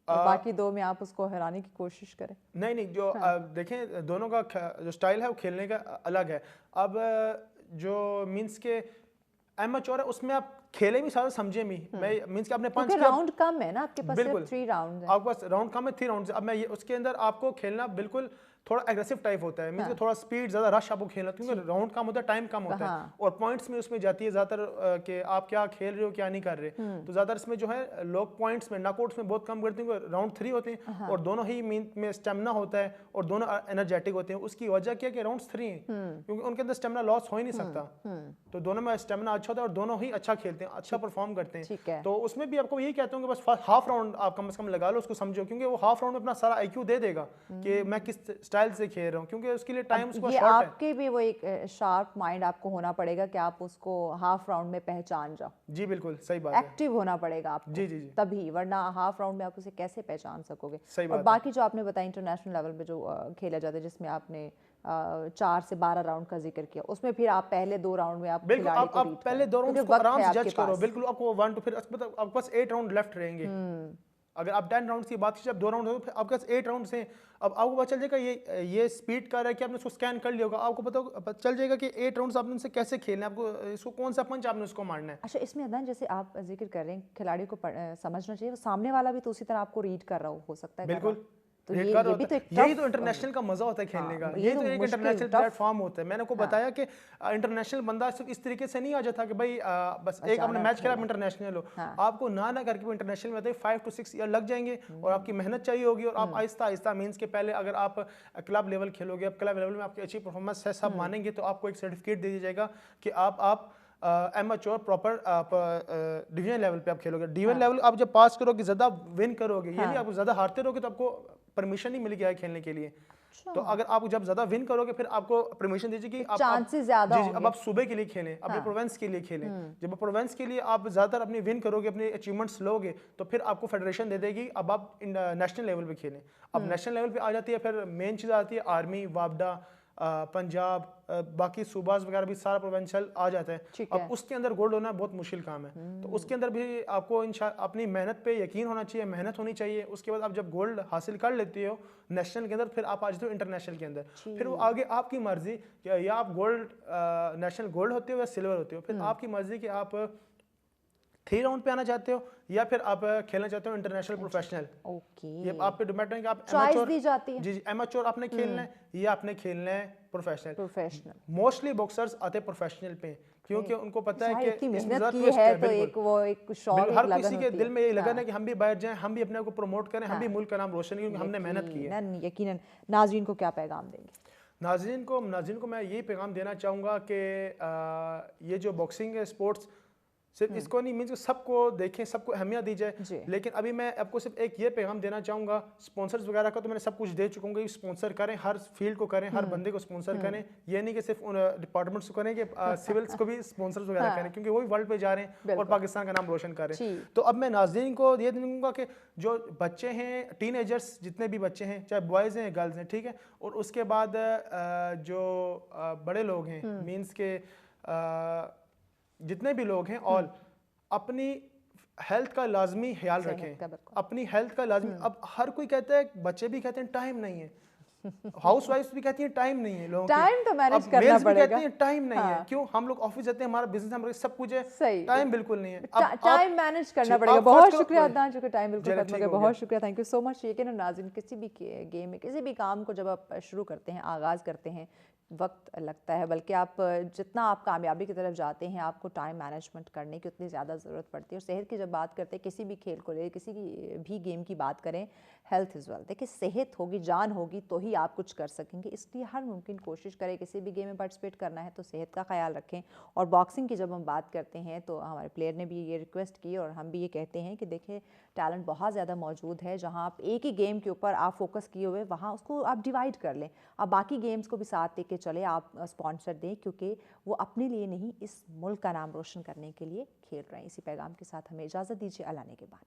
और बाकी 2 में आप उसको हराने की कोशिश करें? नहीं जो देखें दोनों का जो स्टाइल है वो खेलने का अलग है। अब जो मींस के एमेच्योर है उसमें आप खेले भी सारा समझे भी, मैं मींस कि आपने क्योंकि राउंड कम है ना आपके पास, बिल्कुल सिर्फ 3 राउंड है। आपके पास राउंड कम है, 3 राउंड। अब मैं ये उसके अंदर आपको खेलना बिल्कुल थोड़ा एग्रेसिव टाइप होता है, मींस कि थोड़ा स्पीड ज्यादा रश आपको खेलना, क्योंकि राउंड कम होता है, टाइम कम होता है, और पॉइंट्स में उसमें जाती है ज्यादातर कि आप क्या खेल रहे हो क्या नहीं कर रहे। तो ज्यादातर इसमें जो है लोग पॉइंट्स में नॉकआउट्स में बहुत कम करते हैं, राउंड 3 होते हैं और दोनों ही में स्टेमिना होता है और दोनों एनर्जेटिक होते हैं। उसकी वजह क्या है कि राउंड 3 है, क्योंकि उनके अंदर स्टेमिना लॉस हो ही नहीं सकता, तो दोनों में स्टेमिना अच्छा होता है और दोनों ही अच्छा खेलते हैं, अच्छा परफॉर्म करते हैं। तो उसमें भी आपको यही कहता हूँ कि बस हाफ राउंड आप कम से कम लगा लो, उसको समझो, क्योंकि वो हाफ राउंड में अपना सारा आईक्यू दे देगा कि मैं किस स्टाइल से खेल रहा हूँ, क्योंकि उसके लिए टाइम उसको शॉर्ट है। आपके भी वो एक शार्प माइंड आपको होना पड़ेगा कि आप उसको हाफ राउंड में पहचान जाओ। जी बिल्कुल सही बात है, एक्टिव होना पड़ेगा आपको। जी तभी, वरना हाफ राउंड में आप उसे कैसे पहचान सकोगे। सही और बात बाकी जो आपने बताया इंटरनेशनल लेवल पे जो खेला जाता है, जिसमें आपने 4 से 12 राउंड का जिक्र किया, उसमें फिर आप पहले 2 राउंड में आप बिल्कुल आप पहले 2 राउंड को आराम से जज करो, बिल्कुल आपको 1 2 फिर आपके पास 8 राउंड लेफ्ट रहेंगे। अगर आप 10 राउंड की बात कीजिए, जब 2 राउंड हो फिर आपके पास 8 राउंड हैं। अब आपको पता चल जाएगा ये स्पीड कर रहा है कि आपने उसको स्कैन कर लिया होगा, आपको पता चल जाएगा कि 8 राउंड्स आपने उनसे कैसे खेलना है, आपको इसको कौन सा पंच आपने उसको मारना है। अच्छा, इसमें अदनान जैसे आप जिक्र कर रहे हैं खिलाड़ी को समझना चाहिए, सामने वाला भी तो उसी तरह आपको रीड कर रहा हो सकता है। बिल्कुल, तो यही तो इंटरनेशनल का मजा होता है खेलने का, यही तो एक इंटरनेशनल प्लेटफॉर्म होता है। मैंने आपको बताया कि इंटरनेशनल बंदा सिर्फ इस तरीके से नहीं आ जाता कि भाई बस एक आपने मैच खेला आप इंटरनेशनल हो, आपको ना करके वो इंटरनेशनल में 5 to 6 ईयर लग जाएंगे और आपकी मेहनत चाहिए होगी, और आप आहिस्ता आहिस्ता मींस के पहले अगर आप क्लब लेवल खेलोगे, अब क्लब लेवल में आपकी अच्छी परफॉर्मेंस है, सब मानेंगे, तो आपको एक सर्टिफिकेट दे दिया जाएगा कि आप एमेच्योर प्रॉपर डिवीजन लेवल पे आप खेलोगे। डिवीजन लेवल आप जब पास करोगे, ज्यादा विन करोगे, ये नहीं आप ज्यादा हारते रहोगे तो आपको परमिशन नहीं मिलेगी आगे खेलने के लिए। तो अगर आप जब ज्यादा विन करोगे फिर आपको परमिशन दीजिए कि आप चांसेस ज्यादा होंगे। अब आप सूबे के लिए खेलें, अपने प्रोविंस के लिए खेलें। जब प्रोविंस के लिए आप ज्यादातर अपनी विन करोगे, अपने अचीवमेंट्स लोगे, तो फिर आपको फेडरेशन दे देगी अब आप नेशनल लेवल पे खेलें। अब नेशनल लेवल पे आ जाती है फिर मेन चीज आती है आर्मी, वापडा, पंजाब, बाकी सूबाज वगैरह भी सारा प्रोविंशियल आ जाता है। अब उसके अंदर गोल्ड होना बहुत मुश्किल काम है, तो उसके अंदर भी आपको अपनी मेहनत पे यकीन होना चाहिए, मेहनत होनी चाहिए। उसके बाद आप जब गोल्ड हासिल कर लेते हो नेशनल के अंदर, फिर आप आ जाते हो इंटरनेशनल के अंदर, फिर वो आगे आपकी मर्जी या आप गोल्ड नेशनल गोल्ड होते हो या सिल्वर होते हो, फिर आपकी मर्जी कि आप 3 राउंड पे आना चाहते हो या फिर आप खेलना चाहते हो इंटरनेशनल प्रोफेशनल। ये आप पे डिपेंड है कि आप चॉइस दी जाती है। जी एमेच्योर आपने खेलना है या आपने खेलना है प्रोफेशनल। मोस्टली बॉक्सर्स आते प्रोफेशनल पे, क्योंकि उनको पता है कि इतनी मेहनत की है तो एक शौक, हर किसी के दिल में ये लगन है कि हम भी बाहर जाएं, हम भी अपने को प्रमोट करें, हम भी मुल्क का नाम रोशन करें, क्योंकि हमने मेहनत की है। यकीनन। नाज़रीन को क्या पैगाम देंगे? नाज़रीन को मैं यही पैगाम देना चाहूँगा कि ये जो बॉक्सिंग है स्पोर्ट्स, सिर्फ इसको नहीं मीन्स सबको देखें, सबको अहमियत दी जी। जाए। लेकिन अभी मैं आपको सिर्फ एक ये पैगाम देना चाहूँगा, स्पॉन्सर्स वगैरह का तो मैंने सब कुछ दे चुका हूँ, स्पॉन्सर करें, हर फील्ड को करें, हर बंदे को स्पॉन्सर करें। ये नहीं कि सिर्फ उन डिपार्टमेंट्स को करें कि सिविल्स को भी स्पॉन्सर्स वगैरह करें, क्योंकि वो भी वर्ल्ड पे जा रहे हैं और पाकिस्तान का नाम रोशन कर रहे हैं। तो अब मैं नाज़रीन को ये दूंगा कि जो बच्चे हैं, टीनेजर्स जितने भी बच्चे हैं, चाहे बॉयज़ हैं गर्ल्स हैं, ठीक है, और उसके बाद जो बड़े लोग हैं, मीन्स के जितने भी लोग हैं, ऑल अपनी हेल्थ का लाजमी ख्याल रखें, अपनी हेल्थ का लाजमी। अब हर कोई कहता है, बच्चे भी कहते हैं टाइम नहीं है, हाउस वाइफ भी कहती है टाइम नहीं है, लोगों टाइम तो मैनेज करना मेल्स भी पड़ेगा। कहते हैं टाइम नहीं है। क्यों? हम लोग ऑफिस जाते हैं, हमारा बिजनेस, हमारा सब कुछ है, टाइम बिल्कुल नहीं है। टाइम मैनेज करना पड़ेगा। बहुत शुक्रिया अदनान, चूंकि टाइम बिल्कुल खत्म हो गया। बहुत शुक्रिया, थैंक यू सो मच। यकीन नाज़रीन, किसी भी गेम में, किसी भी काम को जब आप शुरू करते हैं, आगाज़ करते हैं, वक्त लगता है, बल्कि आप जितना आप कामयाबी की तरफ जाते हैं, आपको टाइम मैनेजमेंट करने की उतनी ज़्यादा ज़रूरत पड़ती है। और सेहत की जब बात करते हैं, किसी भी खेल को ले, किसी भी गेम की बात करें, हेल्थ इज़ वेल्थ। देखिए, सेहत होगी, जान होगी तो ही आप कुछ कर सकेंगे। इसलिए हर मुमकिन कोशिश करें, किसी भी गेम में पार्टिसिपेट करना है तो सेहत का ख्याल रखें। और बॉक्सिंग की जब हम बात करते हैं तो हमारे प्लेयर ने भी ये रिक्वेस्ट की और हम भी ये कहते हैं कि देखिए, टैलेंट बहुत ज़्यादा मौजूद है। जहाँ आप एक ही गेम के ऊपर आप फोकस किए हुए, वहाँ उसको आप डिवाइड कर लें, आप बाकी गेम्स को भी साथ लेके चले, आप स्पॉन्सर दें, क्योंकि वो अपने लिए नहीं, इस मुल्क का नाम रोशन करने के लिए खेल रहे हैं। इसी पैगाम के साथ हमें इजाज़त दीजिए। अल्लाह ने के बाद।